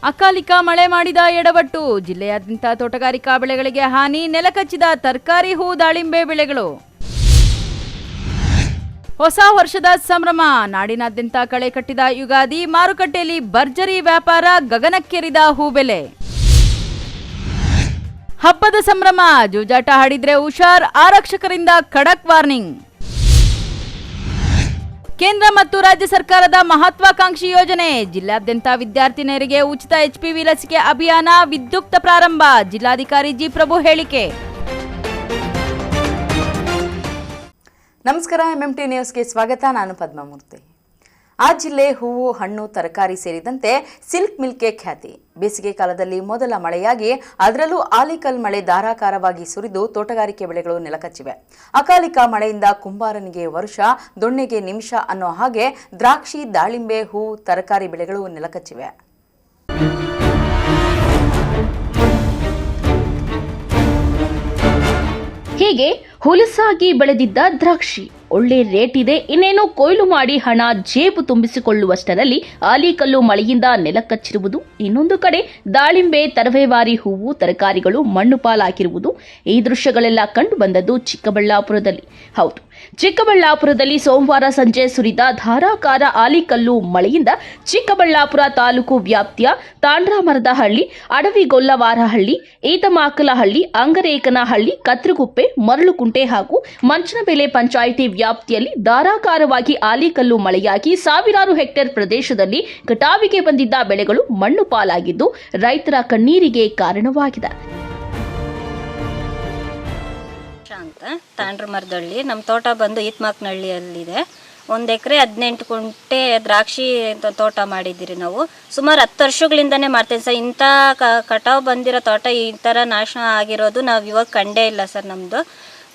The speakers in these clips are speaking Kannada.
ಅಕಾಲಿಕ ಮಳೆ ಮಾಡಿದ ಎಡವಟ್ಟು, ಜಿಲ್ಲೆಯಾದ್ಯಂತ ತೋಟಗಾರಿಕಾ ಬೆಳೆಗಳಿಗೆ ಹಾನಿ, ನೆಲಕಚ್ಚಿದ ತರಕಾರಿ, ಹೂ, ದಾಳಿಂಬೆ ಬೆಳೆಗಳು. ಹೊಸ ವರ್ಷದ ಸಂಭ್ರಮ, ನಾಡಿನಾದ್ಯಂತ ಕಳೆ ಕಟ್ಟಿದ ಯುಗಾದಿ, ಮಾರುಕಟ್ಟೆಯಲ್ಲಿ ಭರ್ಜರಿ ವ್ಯಾಪಾರ, ಗಗನಕ್ಕೇರಿದ ಹೂ ಬೆಲೆ. ಹಬ್ಬದ ಸಂಭ್ರಮ, ಜೂಜಾಟ ಹಾಡಿದ್ರೆ ಹುಷಾರ್, ಆರಕ್ಷಕರಿಂದ ಖಡಕ್ ವಾರ್ನಿಂಗ್. ಕೇಂದ್ರ ಮತ್ತು ರಾಜ್ಯ ಸರ್ಕಾರದ ಮಹತ್ವಾಕಾಂಕ್ಷಿ ಯೋಜನೆ, ಜಿಲ್ಲಾದ್ಯಂತ ವಿದ್ಯಾರ್ಥಿನಿಯರಿಗೆ ಉಚಿತ HPV ಲಸಿಕೆ ಅಭಿಯಾನ ವಿದ್ಯುಕ್ತ ಪ್ರಾರಂಭ, ಜಿಲ್ಲಾಧಿಕಾರಿ ಜಿ ಪ್ರಭು ಹೇಳಿಕೆ. ನಮಸ್ಕಾರ, MMT ನ್ಯೂಸ್ಗೆ ಸ್ವಾಗತ. ನಾನು ಪದ್ಮಮೂರ್ತಿ. ಆ ಜಿಲ್ಲೆ ಹೂವು, ಹಣ್ಣು, ತರಕಾರಿ ಸೇರಿದಂತೆ ಸಿಲ್ಕ್ ಮಿಲ್ಕ್ಗೆ ಖ್ಯಾತಿ. ಬೇಸಿಗೆ ಕಾಲದಲ್ಲಿ ಮೊದಲ ಮಳೆಯಾಗಿ ಅದರಲ್ಲೂ ಆಲಿಕಲ್ ಮಳೆ ಧಾರಾಕಾರವಾಗಿ ಸುರಿದು ತೋಟಗಾರಿಕೆ ಬೆಳೆಗಳು ನೆಲಕಚ್ಚಿವೆ. ಅಕಾಲಿಕ ಮಳೆಯಿಂದ ಕುಂಬಾರನಿಗೆ ವರ್ಷ, ದೊಣ್ಣೆಗೆ ನಿಮಿಷ ಅನ್ನೋ ಹಾಗೆ ದ್ರಾಕ್ಷಿ, ದಾಳಿಂಬೆ, ಹೂ, ತರಕಾರಿ ಬೆಳೆಗಳು ನೆಲಕಚ್ಚಿವೆ. ಹೀಗೆ ಹುಲಸಾಗಿ ಬೆಳೆದಿದ್ದ ದ್ರಾಕ್ಷಿ ಒಳ್ಳೆ ರೇಟ್ ಇದೆ, ಇನ್ನೇನೋ ಕೊಯ್ಲು ಮಾಡಿ ಹಣ ಜೇಬು ತುಂಬಿಸಿಕೊಳ್ಳುವಷ್ಟರಲ್ಲಿ ಆಲಿಕಲ್ಲು ಮಳೆಯಿಂದ ನೆಲಕಚ್ಚಿರುವುದು. ಇನ್ನೊಂದು ಕಡೆ ದಾಳಿಂಬೆ, ತರವೇವಾರಿ ಹೂವು, ತರಕಾರಿಗಳು ಮಣ್ಣು ಪಾಲಾಗಿರುವುದು. ಈ ದೃಶ್ಯಗಳೆಲ್ಲ ಕಂಡು ಬಂದದ್ದು ಚಿಕ್ಕಬಳ್ಳಾಪುರದಲ್ಲಿ. ಹೌದು, ಚಿಕ್ಕಬಳ್ಳಾಪುರದಲ್ಲಿ ಸೋಮವಾರ ಸಂಜೆ ಸುರಿದ ಧಾರಾಕಾರ ಆಲಿಕಲ್ಲು ಮಳೆಯಿಂದ ಚಿಕ್ಕಬಳ್ಳಾಪುರ ತಾಲೂಕು ವ್ಯಾಪ್ತಿಯ ತಾಂಡ್ರಾಮರದಹಳ್ಳಿ, ಅಡವಿಗೊಲ್ಲವಾರಹಳ್ಳಿ, ಈತಮಾಕಲಹಳ್ಳಿ, ಅಂಗರೇಕನಹಳ್ಳಿ, ಕತ್ರಗುಪ್ಪೆ, ಮರಳುಕುಂಟೆ ಹಾಗೂ ಮಂಚನಬೆಲೆ ಪಂಚಾಯಿತಿ ವ್ಯಾಪ್ತಿಯಲ್ಲಿ ಧಾರಾಕಾರವಾಗಿ ಆಲಿಕಲ್ಲು ಮಳೆಯಾಗಿ ಸಾವಿರಾರು ಹೆಕ್ಟೇರ್ ಪ್ರದೇಶದಲ್ಲಿ ಕಟಾವಿಗೆ ಬಂದಿದ್ದ ಬೆಳೆಗಳು ಮಣ್ಣು ಪಾಲಾಗಿದ್ದು ರೈತರ ಕಣ್ಣೀರಿಗೆ ಕಾರಣವಾಗಿದೆ. ಅಂತ ತಾಂಡ್ರಮರದಹಳ್ಳಿ, ನಮ್ಮ ತೋಟ ಬಂದು ಈತಮಾಕನಹಳ್ಳಿಯಲ್ಲಿದೆ. 1 ಎಕರೆ 18 ಗುಂಟೆ ದ್ರಾಕ್ಷಿ ತೋಟ ಮಾಡಿದ್ದೀರಿ ನಾವು. ಸುಮಾರು 10 ವರ್ಷಗಳಿಂದನೇ ಮಾಡ್ತೇವೆ ಸರ್. ಇಂಥ ಕಟಾವು ಬಂದಿರೋ ತೋಟ ಈ ಥರ ನಾಶ ಆಗಿರೋದು ನಾವು ಇವಾಗ ಕಂಡೇ ಇಲ್ಲ ಸರ್. ನಮ್ಮದು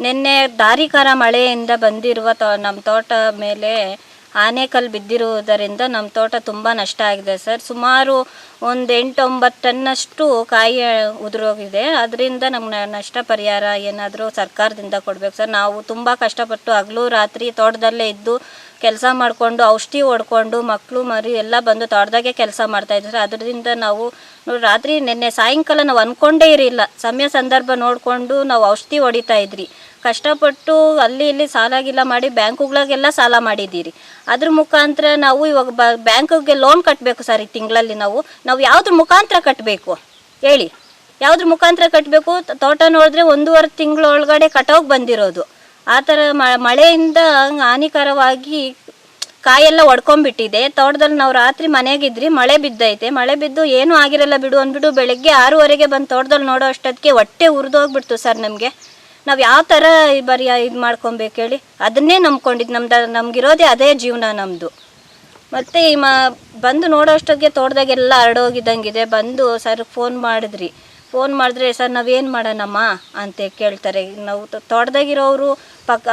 ನಿನ್ನೆ ಧಾರಾಕಾರ ಮಳೆಯಿಂದ ಬಂದಿರುವ ನಮ್ಮ ತೋಟ ಮೇಲೆ ಆನೆಕಲ್ಲು ಬಿದ್ದಿರುವುದರಿಂದ ನಮ್ಮ ತೋಟ ತುಂಬ ನಷ್ಟ ಆಗಿದೆ ಸರ್. ಸುಮಾರು ಒಂದು 8-9 ಟನ್ನಷ್ಟು ಕಾಯಿ ಉದುರೋಗಿದೆ. ಅದರಿಂದ ನಮ್ಗೆ ನಷ್ಟ ಪರಿಹಾರ ಏನಾದರೂ ಸರ್ಕಾರದಿಂದ ಕೊಡಬೇಕು ಸರ್. ನಾವು ತುಂಬ ಕಷ್ಟಪಟ್ಟು ಹಗಲು ರಾತ್ರಿ ತೋಟದಲ್ಲೇ ಇದ್ದು ಕೆಲಸ ಮಾಡಿಕೊಂಡು ಔಷಧಿ ಹೊಡ್ಕೊಂಡು ಮಕ್ಕಳು ಮರಿ ಎಲ್ಲ ಬಂದು ತೋಟದಾಗೆ ಕೆಲಸ ಮಾಡ್ತಾಯಿದ್ರು ಸರ್. ಅದರಿಂದ ನಾವು ರಾತ್ರಿ ನಿನ್ನೆ ಸಾಯಂಕಾಲ ನಾವು ಅಂದ್ಕೊಂಡೇ ಇರಲಿಲ್ಲ, ಸಮಯ ಸಂದರ್ಭ ನೋಡಿಕೊಂಡು ನಾವು ಔಷಧಿ ಹೊಡಿತಾ ಇದ್ರಿ. ಕಷ್ಟಪಟ್ಟು ಅಲ್ಲಿ ಇಲ್ಲಿ ಸಾಲಾಗಿಲ್ಲ ಮಾಡಿ ಬ್ಯಾಂಕುಗಳಿಗೆಲ್ಲ ಸಾಲ ಮಾಡಿದ್ದೀರಿ. ಅದ್ರ ಮುಖಾಂತರ ನಾವು ಇವಾಗ ಬ್ಯಾಂಕಿಗೆ ಲೋನ್ ಕಟ್ಟಬೇಕು ಸರ್. ಈ ತಿಂಗಳಲ್ಲಿ ನಾವು ಯಾವುದ್ರ ಮುಖಾಂತರ ಕಟ್ಟಬೇಕು ಹೇಳಿ? ಯಾವುದ್ರ ಮುಖಾಂತರ ಕಟ್ಟಬೇಕು? ತೋಟ ನೋಡಿದ್ರೆ 1.5 ತಿಂಗಳೊಳಗಡೆ ಕಟಾವಿಗೆ ಬಂದಿರೋದು. ಆ ಥರ ಮಳೆಯಿಂದ ಹಾನಿಕರವಾಗಿ ಕಾಯೆಲ್ಲ ಒಡ್ಕೊಂಡ್ಬಿಟ್ಟಿದೆ. ತೋಟದಲ್ಲಿ ನಾವು ರಾತ್ರಿ ಮನೆಗಿದ್ರಿ, ಮಳೆ ಬಿದ್ದೈತೆ. ಮಳೆ ಬಿದ್ದು ಏನೂ ಆಗಿರಲ್ಲ ಬಿಡು ಅಂದ್ಬಿಟ್ಟು ಬೆಳಗ್ಗೆ 6:30ಗೆ ಬಂದು ತೋಟದಲ್ಲಿ ನೋಡೋ ಅಷ್ಟೊತ್ತಿಗೆ ಹೊಟ್ಟೆ ಉರಿದೋಗ್ಬಿಡ್ತು ಸರ್ ನಮಗೆ. ನಾವು ಯಾವ ಥರ ಬರೀ ಇದು ಮಾಡ್ಕೊಬೇಕು ಹೇಳಿ? ಅದನ್ನೇ ನಂಬ್ಕೊಂಡಿದ್ದು. ನಮಗಿರೋದೇ ಅದೇ ಜೀವನ ನಮ್ಮದು. ಮತ್ತು ಬಂದು ನೋಡೋ ಅಷ್ಟೊತ್ತಿಗೆ ತೋಟದಾಗೆಲ್ಲ ಹರಡೋಗಿದ್ದಂಗಿದೆ. ಬಂದು ಸರ್ ಫೋನ್ ಮಾಡಿದ್ರೆ ಸರ್ ನಾವೇನು ಮಾಡೋಣಮ್ಮ ಅಂತ ಕೇಳ್ತಾರೆ. ನಾವು ತೋಟದಾಗಿರೋರು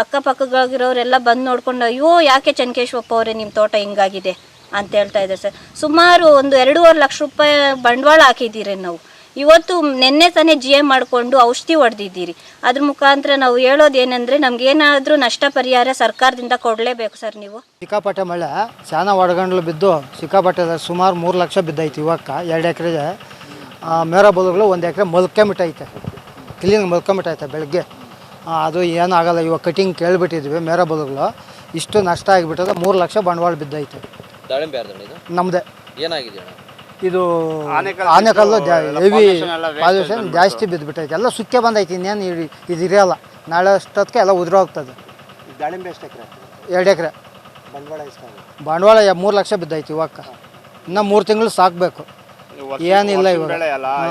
ಅಕ್ಕಪಕ್ಕದಾಗಿರೋರೆಲ್ಲ ಬಂದು ನೋಡ್ಕೊಂಡು ಅಯ್ಯೋ ಯಾಕೆ ಚನ್ನಕೇಶವಪ್ಪ ಅವರೇ ನಿಮ್ಮ ತೋಟ ಹಿಂಗಾಗಿದೆ ಅಂತ ಹೇಳ್ತಾ ಇದ್ದಾರೆ ಸರ್. ಸುಮಾರು ಒಂದು 2.5 ಲಕ್ಷ ರೂಪಾಯಿ ಬಂಡವಾಳ ಹಾಕಿದ್ದೀರಿ ನಾವು. ಇವತ್ತು ನಿನ್ನೆ ತಾನೇ GM ಮಾಡಿಕೊಂಡು ಔಷಧಿ ಹೊಡೆದಿದ್ದೀರಿ. ಅದ್ರ ಮುಖಾಂತರ ನಾವು ಹೇಳೋದೇನೆಂದರೆ ನಮಗೇನಾದರೂ ನಷ್ಟ ಪರಿಹಾರ ಸರ್ಕಾರದಿಂದ ಕೊಡಲೇಬೇಕು ಸರ್. ನೀವು ಸಿಕ್ಕಾಪಟ್ಟೆ ಮಳೆ ಶಾನ ಒಡಗಂಡ್ಲು ಬಿದ್ದು ಸಿಕ್ಕಾಪಟ್ಟೆ ಸುಮಾರು 3 ಲಕ್ಷ ಬಿದ್ದೈತಿ. ಇವಾಗ 2 ಎಕರೆಗೆ ಮೇರಾ ಬದುಗಳು 1 ಎಕರೆ ಮೊಲ್ಕೊಂಬಿಟ್ಟೈತೆ, ಕ್ಲೀನ್ ಮೊಲ್ಕೊಂಬಿಟ್ಟೈತೆ ಬೆಳಗ್ಗೆ. ಅದು ಏನಾಗಲ್ಲ. ಇವಾಗ ಕಟಿಂಗ್ ಕೇಳಿಬಿಟ್ಟಿದ್ವಿ. ಮೇರಾ ಬದುಗಳು ಇಷ್ಟು ನಷ್ಟ ಆಗಿಬಿಟ್ಟದ. 3 ಲಕ್ಷ ಬಂಡವಾಳ ಬಿದ್ದೈತೆ. ನಮ್ಮದೇ ಏನಾಗಿದೆ? ಇದು ಆನೆಕಲ್ಲು ಹೆವಿ ಪಾಲ್ಯೂಷನ್ ಜಾಸ್ತಿ ಬಿದ್ದುಬಿಟ್ಟೈತೆ. ಎಲ್ಲ ಸುಕ್ಕೆ ಬಂದೈತಿ. ಇನ್ನೇನು ಇದು ಇರೋಲ್ಲ. ನಾಳೆ ಅಷ್ಟೊತ್ತಿಗೆ ಎಲ್ಲ ಉದುರೋಗ್ತದೆ. ದಾಳಿಂಬೆ ಎಷ್ಟು ಎಕರೆ? 2 ಎಕರೆ. ಬಂಡವಾಳ 3 ಲಕ್ಷ ಬಿದ್ದೈತಿ. ಇವಾಗ ಇನ್ನೂ 3 ತಿಂಗಳು ಸಾಕಬೇಕು. ಏನಿಲ್ಲ, ಇವಾಗ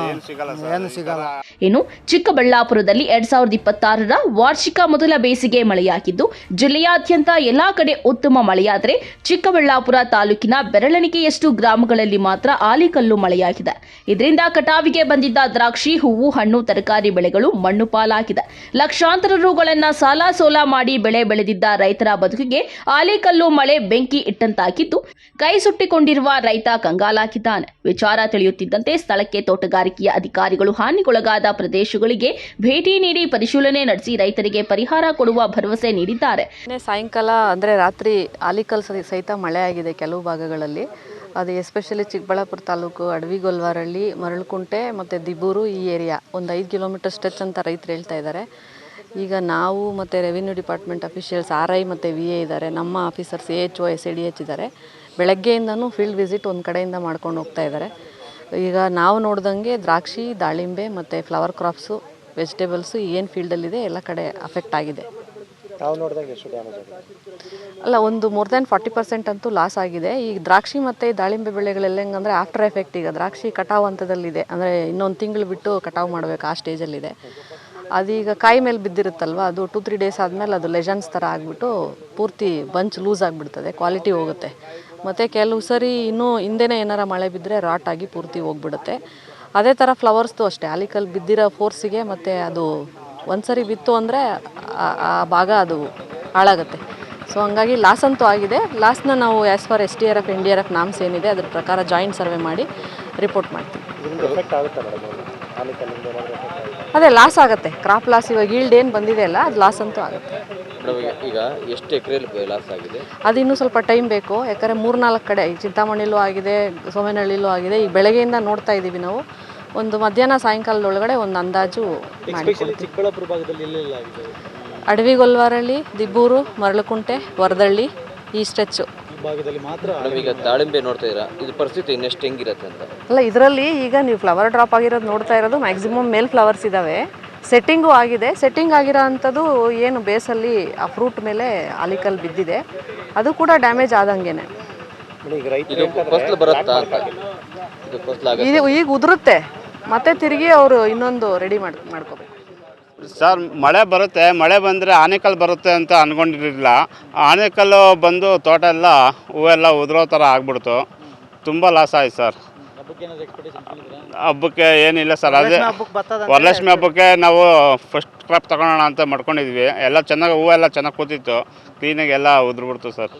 ಏನು ಸಿಗಲ್ಲ. ಇನ್ನು ಚಿಕ್ಕಬಳ್ಳಾಪುರದಲ್ಲಿ 2026ರ ವಾರ್ಷಿಕ ಮೊದಲ ಬೇಸಿಗೆ ಮಳೆಯಾಗಿದ್ದು ಜಿಲ್ಲೆಯಾದ್ಯಂತ ಎಲ್ಲಾ ಕಡೆ ಉತ್ತಮ ಮಳೆಯಾದರೆ ಚಿಕ್ಕಬಳ್ಳಾಪುರ ತಾಲೂಕಿನ ಬೆರಳೆಣಿಕೆಯಷ್ಟು ಗ್ರಾಮಗಳಲ್ಲಿ ಮಾತ್ರ ಆಲಿಕಲ್ಲು ಮಳೆಯಾಗಿದೆ. ಇದರಿಂದ ಕಟಾವಿಗೆ ಬಂದಿದ್ದ ದ್ರಾಕ್ಷಿ, ಹೂವು, ಹಣ್ಣು, ತರಕಾರಿ ಬೆಳೆಗಳು ಮಣ್ಣು ಪಾಲಾಗಿದೆ. ಲಕ್ಷಾಂತರ ರುಗಳನ್ನು ಸಾಲ ಸೋಲ ಮಾಡಿ ಬೆಳೆ ಬೆಳೆದಿದ್ದ ರೈತರ ಬದುಕಿಗೆ ಆಲಿಕಲ್ಲು ಮಳೆ ಬೆಂಕಿ ಇಟ್ಟಂತಾಗಿದ್ದು ಕೈ ಸುಟ್ಟಿಕೊಂಡಿರುವ ರೈತ ಕಂಗಾಲಾಗಿದ್ದಾನೆ. ವಿಚಾರ ತಿಳಿಯುತ್ತಿದ್ದಂತೆ ಸ್ಥಳಕ್ಕೆ ತೋಟಗಾರಿಕೆಯ ಅಧಿಕಾರಿಗಳು ಹಾನಿಗೊಳಗಾದ ಪ್ರದೇಶಗಳಿಗೆ ಭೇಟಿ ನೀಡಿ ಪರಿಶೀಲನೆ ನಡೆಸಿ ರೈತರಿಗೆ ಪರಿಹಾರ ಕೊಡುವ ಭರವಸೆ ನೀಡಿದ್ದಾರೆ. ಸಾಯಂಕಾಲ ಅಂದರೆ ರಾತ್ರಿ ಆಲಿಕಲ್ ಸಹಿತ ಮಳೆ ಆಗಿದೆ ಕೆಲವು ಭಾಗಗಳಲ್ಲಿ. ಅದು ಎಸ್ಪೆಷಲಿ ಚಿಕ್ಕಬಳ್ಳಾಪುರ ತಾಲೂಕು ಅಡವಿಗೊಲ್ವಾರಹಳ್ಳಿ, ಮರಳುಕುಂಟೆ ಮತ್ತು ದಿಬ್ಬೂರು ಈ ಏರಿಯಾ ಒಂದು 5 ಕಿಲೋಮೀಟರ್ ಸ್ಟ್ರೆಚ್ ಅಂತ ರೈತರು ಹೇಳ್ತಾ ಇದ್ದಾರೆ. ಈಗ ನಾವು ಮತ್ತು ರೆವಿನ್ಯೂ ಡಿಪಾರ್ಟ್ಮೆಂಟ್ ಅಫಿಷಿಯಲ್ಸ್ RI ಮತ್ತು VA ಇದ್ದಾರೆ, ನಮ್ಮ ಆಫೀಸರ್ಸ್ AHO SADH ಇದ್ದಾರೆ. ಬೆಳಗ್ಗೆಯಿಂದನೂ ಫೀಲ್ಡ್ ವಿಸಿಟ್ ಒಂದು ಕಡೆಯಿಂದ ಮಾಡ್ಕೊಂಡು ಹೋಗ್ತಾ ಇದ್ದಾರೆ. ಈಗ ನಾವು ನೋಡ್ದಂಗೆ ದ್ರಾಕ್ಷಿ, ದಾಳಿಂಬೆ ಮತ್ತು ಫ್ಲವರ್ ಕ್ರಾಪ್ಸು, ವೆಜಿಟೇಬಲ್ಸು ಏನು ಫೀಲ್ಡಲ್ಲಿದೆ ಎಲ್ಲ ಕಡೆ ಅಫೆಕ್ಟ್ ಆಗಿದೆ. ಅಲ್ಲ, ಒಂದು ಮೋರ್ ದ್ಯಾನ್ 40% ಅಂತೂ ಲಾಸ್ ಆಗಿದೆ. ಈಗ ದ್ರಾಕ್ಷಿ ಮತ್ತು ದಾಳಿಂಬೆ ಬೆಳೆಗಳೆಲ್ಲ ಹೆಂಗಂದರೆ ಆಫ್ಟರ್ ಎಫೆಕ್ಟ್. ಈಗ ದ್ರಾಕ್ಷಿ ಕಟಾವು ಹಂತದಲ್ಲಿದೆ, ಅಂದರೆ ಇನ್ನೊಂದು ತಿಂಗಳು ಬಿಟ್ಟು ಕಟಾವು ಮಾಡಬೇಕು, ಆ ಸ್ಟೇಜಲ್ಲಿದೆ. ಅದೀಗ ಕಾಯಿ ಮೇಲೆ ಬಿದ್ದಿರುತ್ತಲ್ವ, ಅದು 2-3 ಡೇಸ್ ಆದಮೇಲೆ ಅದು ಲೆಜನ್ಸ್ ಥರ ಆಗಿಬಿಟ್ಟು ಪೂರ್ತಿ ಬಂಚ್ ಲೂಸ್ ಆಗಿಬಿಡ್ತದೆ, ಕ್ವಾಲಿಟಿ ಹೋಗುತ್ತೆ. ಮತ್ತು ಕೆಲವು ಸರಿ ಇನ್ನೂ ಹಿಂದೆನೇ ಏನಾರ ಮಳೆ ಬಿದ್ದರೆ ರಾಟ್ ಆಗಿ ಪೂರ್ತಿ ಹೋಗ್ಬಿಡುತ್ತೆ. ಅದೇ ಥರ ಫ್ಲವರ್ಸ್ದು ಅಷ್ಟೇ, ಆಲಿಕಲ್ ಬಿದ್ದಿರೋ ಫೋರ್ಸಿಗೆ ಮತ್ತು ಅದು ಒಂದು ಸರಿ ಬಿತ್ತು ಅಂದರೆ ಆ ಭಾಗ ಅದು ಹಾಳಾಗುತ್ತೆ. ಸೊ ಹಂಗಾಗಿ ಲಾಸ್ ಅಂತೂ ಆಗಿದೆ. ಲಾಸ್ನ ನಾವು as for SDRF NDRF norms ಏನಿದೆ ಅದ್ರ ಪ್ರಕಾರ ಜಾಯಿಂಟ್ ಸರ್ವೆ ಮಾಡಿ ರಿಪೋರ್ಟ್ ಮಾಡ್ತೀವಿ. ಅದೇ ಲಾಸ್ ಆಗುತ್ತೆ, ಕ್ರಾಪ್ ಲಾಸ್. ಇವಾಗ ಈಲ್ಡ್ ಏನು ಬಂದಿದೆ ಅಲ್ಲ, ಅದು ಲಾಸ್ ಅಂತೂ ಆಗುತ್ತೆ. ಈಗ ಎಷ್ಟು ಎಕರೆಯಲ್ಲಿ ಲಾಸ್ ಆಗಿದೆ? ಅದು ಇನ್ನೂ ಸ್ವಲ್ಪ ಟೈಮ್ ಬೇಕು, ಯಾಕಂದರೆ 3-4 ಕಡೆ ಈ ಚಿಂತಾಮಣಿಲೂ ಆಗಿದೆ, ಸೋಮೇನಹಳ್ಳಿಲೂ ಆಗಿದೆ. ಈಗ ಬೆಳಗ್ಗೆಯಿಂದ ನೋಡ್ತಾ ಇದ್ದೀವಿ ನಾವು. ಒಂದು ಮಧ್ಯಾಹ್ನ ಸಾಯಂಕಾಲದೊಳಗಡೆ ಒಂದು ಅಂದಾಜು ಮಾಡಿಕೊಡ್ತೀವಿ. ಚಿಕ್ಕಬಳ್ಳಾಪುರ ಭಾಗದಲ್ಲಿ ಎಲ್ಲೆಲ್ಲ ಆಗಿದೆ? ಅಡವಿಗೊಲ್ವಾರಹಳ್ಳಿ, ದಿಬ್ಬೂರು, ಮರಳುಕುಂಟೆ, ವರದಹಳ್ಳಿ ಈ ಸ್ಟ್ರೆಚ್ಚು ಭಾಗದಲ್ಲಿ ಮಾತ್ರ. ಈಗ ದಾಳಿಂಬೆ ನೋಡ್ತಾ ಇದ್ದೀರಾ, ಇದು ಪರಿಸ್ಥಿತಿ ಇನ್ನೆಷ್ಟು ಹೆಂಗಿರುತ್ತೆ ಅಂತ? ಅಲ್ಲ, ಇದರಲ್ಲಿ ಈಗ ನೀವು ಫ್ಲವರ್ ಡ್ರಾಪ್ ಆಗಿರೋದು ನೋಡ್ತಾ ಇರೋದು ಮ್ಯಾಕ್ಸಿಮಮ್ ಮೇಲ್ ಫ್ಲವರ್ಸ್ ಇದ್ದಾವೆ. ಸೆಟ್ಟಿಂಗು ಆಗಿದೆ. ಸೆಟ್ಟಿಂಗ್ ಆಗಿರೋ ಅಂಥದ್ದು ಏನು ಬೇಸಲ್ಲಿ ಆ ಫ್ರೂಟ್ ಮೇಲೆ ಆಲಿಕಲ್ ಬಿದ್ದಿದೆ, ಅದು ಕೂಡ ಡ್ಯಾಮೇಜ್ ಆದಂಗೆನೆ. ಇದು ಈಗ ಉದುರುತ್ತೆ, ಮತ್ತೆ ತಿರುಗಿ ಅವರು ಇನ್ನೊಂದು ರೆಡಿ ಮಾಡ್ಕೋಬೇಕು. ಸರ್, ಮಳೆ ಬರುತ್ತೆ, ಮಳೆ ಬಂದರೆ ಆನೆಕಲ್ ಬರುತ್ತೆ ಅಂತ ಅಂದ್ಕೊಂಡಿರಲಿಲ್ಲ. ಆನೆಕಲ್ಲು ಬಂದು ತೋಟ ಎಲ್ಲ ಹೂವೆಲ್ಲ ಉದುರೋ ಥರ ಆಗ್ಬಿಡ್ತು. ತುಂಬ ಲಾಸ್ ಆಯ್ತು ಸರ್. ಹಬ್ಬಕ್ಕೆ ಏನಿಲ್ಲ ಸರ್, ಅದೇ ವರಲಕ್ಷ್ಮಿ ಹಬ್ಬಕ್ಕೆ ನಾವು ಫಸ್ಟ್ ಕ್ರಾಪ್ ತಗೊಳ್ಳೋಣ ಅಂತ ಮಾಡ್ಕೊಂಡಿದ್ವಿ. ಎಲ್ಲ ಚೆನ್ನಾಗಿ ಹೂವೆಲ್ಲ ಚೆನ್ನಾಗಿ ಕೂತಿತ್ತು, ಕ್ಲೀನಾಗಿ ಎಲ್ಲ ಉದುರ್ಬಿಡ್ತು ಸರ್.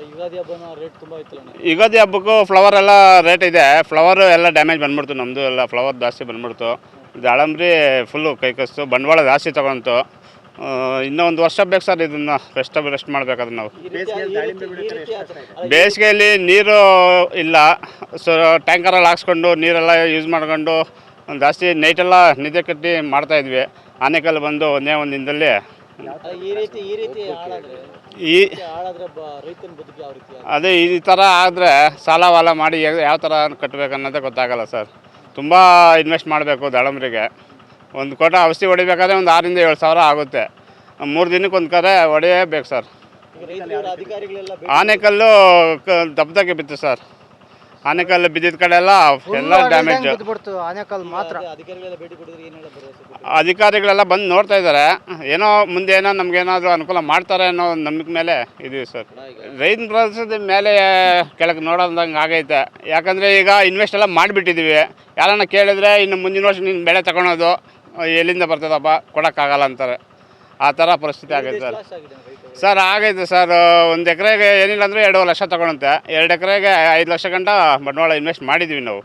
ಯುಗಾದಿ ಹಬ್ಬಕ್ಕೂ ಫ್ಲವರ್ ಎಲ್ಲ ರೇಟ್ ಇದೆ, ಫ್ಲವರು ಎಲ್ಲ ಡ್ಯಾಮೇಜ್ ಬಂದ್ಬಿಡ್ತು. ನಮ್ಮದು ಎಲ್ಲ ಫ್ಲವರ್ ಜಾಸ್ತಿ ಬಂದ್ಬಿಡ್ತು. ದಾಳಂಬ್ರಿ ಫುಲ್ಲು ಕೈಕಸ್ತು, ಬಂಡವಾಳ ಜಾಸ್ತಿ ತಗೊಂತು. ಇನ್ನೂ 1 ವರ್ಷ ಬೇಕು ಸರ್ ಇದನ್ನು ರೆಸ್ಟ್ ಮಾಡಬೇಕಾದ್ರೆ ನಾವು. ಬೇಸಿಗೆಯಲ್ಲಿ ನೀರು ಇಲ್ಲ, ಸೊ ಟ್ಯಾಂಕರಲ್ಲಿ ಹಾಕ್ಸ್ಕೊಂಡು ನೀರೆಲ್ಲ ಯೂಸ್ ಮಾಡ್ಕೊಂಡು ಜಾಸ್ತಿ ನೈಟೆಲ್ಲ ನಿದ್ದೆ ಕಟ್ಟಿ ಮಾಡ್ತಾಯಿದ್ವಿ. ಆನೆಕಲ್ಲು ಬಂದು ಒಂದೇ ಒಂದು ದಿನದಲ್ಲಿ ಅದೇ ಈ ಥರ ಆದರೆ ಸಾಲ ಮಾಡಿ ಯಾವ ಥರ ಕಟ್ಟಬೇಕು ಅನ್ನೋದೇ ಗೊತ್ತಾಗಲ್ಲ ಸರ್. ತುಂಬ ಇನ್ವೆಸ್ಟ್ ಮಾಡಬೇಕು. ದಾಳಂಬ್ರಿಗೆ 1 ಕೋಟ ಔಷಧಿ ಹೊಡಿಬೇಕಾದ್ರೆ ಒಂದು 6,000-7 ಸಾವಿರ ಆಗುತ್ತೆ. 3 ದಿನಕ್ಕೆ ಒಂದು ಕರೆ ಹೊಡೆಯಬೇಕು ಸರ್. ಆನೆಕಲ್ಲು ದಪ್ಪದಾಗೆ ಬಿತ್ತು ಸರ್. ಆನೆಕಲ್ಲು ಬಿದ್ದಿದ್ದ ಕಡೆ ಎಲ್ಲ ಡ್ಯಾಮೇಜ್. ಅಧಿಕಾರಿಗಳೆಲ್ಲ ಬಂದು ನೋಡ್ತಾ ಇದ್ದಾರೆ, ಏನೋ ಮುಂದೆ ಏನೋ ನಮಗೇನಾದರೂ ಅನುಕೂಲ ಮಾಡ್ತಾರೆ ಅನ್ನೋ ಒಂದು ನಂಬಿಕೆ ಮೇಲೆ ಇದೀವಿ ಸರ್. ರೈತನ ಪರಿಸ್ಥಿತಿ ಮೇಲೆ ಕೆಳಗೆ ನೋಡೋದಂಗೆ ಆಗೈತೆ. ಯಾಕಂದರೆ ಈಗ ಇನ್ವೆಸ್ಟ್ ಎಲ್ಲ ಮಾಡಿಬಿಟ್ಟಿದ್ದೀವಿ. ಯಾರನ್ನ ಕೇಳಿದ್ರೆ ಇನ್ನು ಮುಂದಿನ ವರ್ಷ ನೀನು ಬೆಳೆ ತಗೊಳೋದು ಎಲ್ಲಿಂದ ಬರ್ತದಪ್ಪ, ಕೊಡೋಕ್ಕಾಗಲ್ಲ ಅಂತಾರೆ. ಆ ಥರ ಪರಿಸ್ಥಿತಿ ಆಗೈತೆ ಸರ್. ಸರ್ ಆಗೈತೆ ಸರ್. 1 ಎಕರೆಗೆ ಏನಿಲ್ಲ ಅಂದರೆ 2 ಲಕ್ಷ ತಗೊಳುತ್ತೆ. 2 ಎಕರೆಗೆ 5 ಲಕ್ಷ ಗಂಟ ಬಂಡವಾಳ ಇನ್ವೆಸ್ಟ್ ಮಾಡಿದ್ದೀವಿ ನಾವು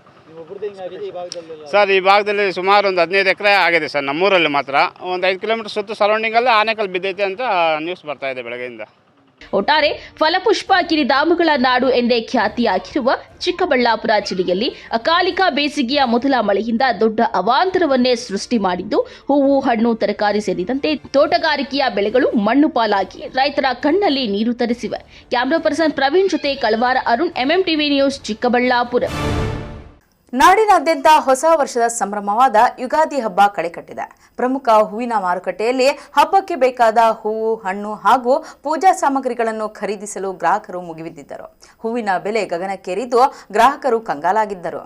ಸರ್. ಈ ಭಾಗದಲ್ಲಿ ಸುಮಾರು ಒಂದು 15 ಎಕರೆ ಆಗಿದೆ ಸರ್. ನಮ್ಮೂರಲ್ಲಿ ಮಾತ್ರ ಒಂದು 5 ಕಿಲೋಮೀಟರ್ ಸುತ್ತು ಸರೌಂಡಿಂಗಲ್ಲಿ ಆನೆಕಲ್ ಬಿದ್ದೈತೆ ಅಂತ ನ್ಯೂಸ್ ಬರ್ತಾ ಇದೆ ಬೆಳಗ್ಗೆಯಿಂದ. ಒಟ್ಟಾರೆ ಫಲಪುಷ್ಪ ಕಿರಿಧಾಮಗಳ ನಾಡು ಎಂದೇ ಖ್ಯಾತಿಯಾಗಿರುವ ಚಿಕ್ಕಬಳ್ಳಾಪುರ ಜಿಲ್ಲೆಯಲ್ಲಿ ಅಕಾಲಿಕ ಬೇಸಿಗೆಯ ಮೊದಲ ಮಳೆಯಿಂದ ದೊಡ್ಡ ಅವಾಂತರವನ್ನೇ ಸೃಷ್ಟಿ ಮಾಡಿದ್ದು, ಹೂವು, ಹಣ್ಣು, ತರಕಾರಿ ಸೇರಿದಂತೆ ತೋಟಗಾರಿಕೆಯ ಬೆಳೆಗಳು ಮಣ್ಣು ಪಾಲಾಗಿ ರೈತರ ಕಣ್ಣಲ್ಲಿ ನೀರು ತರಿಸಿವೆ. ಕ್ಯಾಮರಾ ಪರ್ಸನ್ ಪ್ರವೀಣ್ ಜೊತೆ ಕಳವಾರ ಅರುಣ್, MMTV ನ್ಯೂಸ್, ಚಿಕ್ಕಬಳ್ಳಾಪುರ. ನಾಡಿನಾದ್ಯಂತ ಹೊಸ ವರ್ಷದ ಸಂಭ್ರಮವಾದ ಯುಗಾದಿ ಹಬ್ಬ ಕಳೆಕಟ್ಟಿದೆ. ಪ್ರಮುಖ ಹೂವಿನ ಮಾರುಕಟ್ಟೆಯಲ್ಲಿ ಹಬ್ಬಕ್ಕೆ ಬೇಕಾದ ಹೂವು, ಹಣ್ಣು ಹಾಗೂ ಪೂಜಾ ಸಾಮಗ್ರಿಗಳನ್ನು ಖರೀದಿಸಲು ಗ್ರಾಹಕರು ಮುಗಿಬಿದ್ದಿದ್ದರು. ಹೂವಿನ ಬೆಲೆ ಗಗನಕ್ಕೇರಿದ್ದು ಗ್ರಾಹಕರು ಕಂಗಾಲಾಗಿದ್ದರು.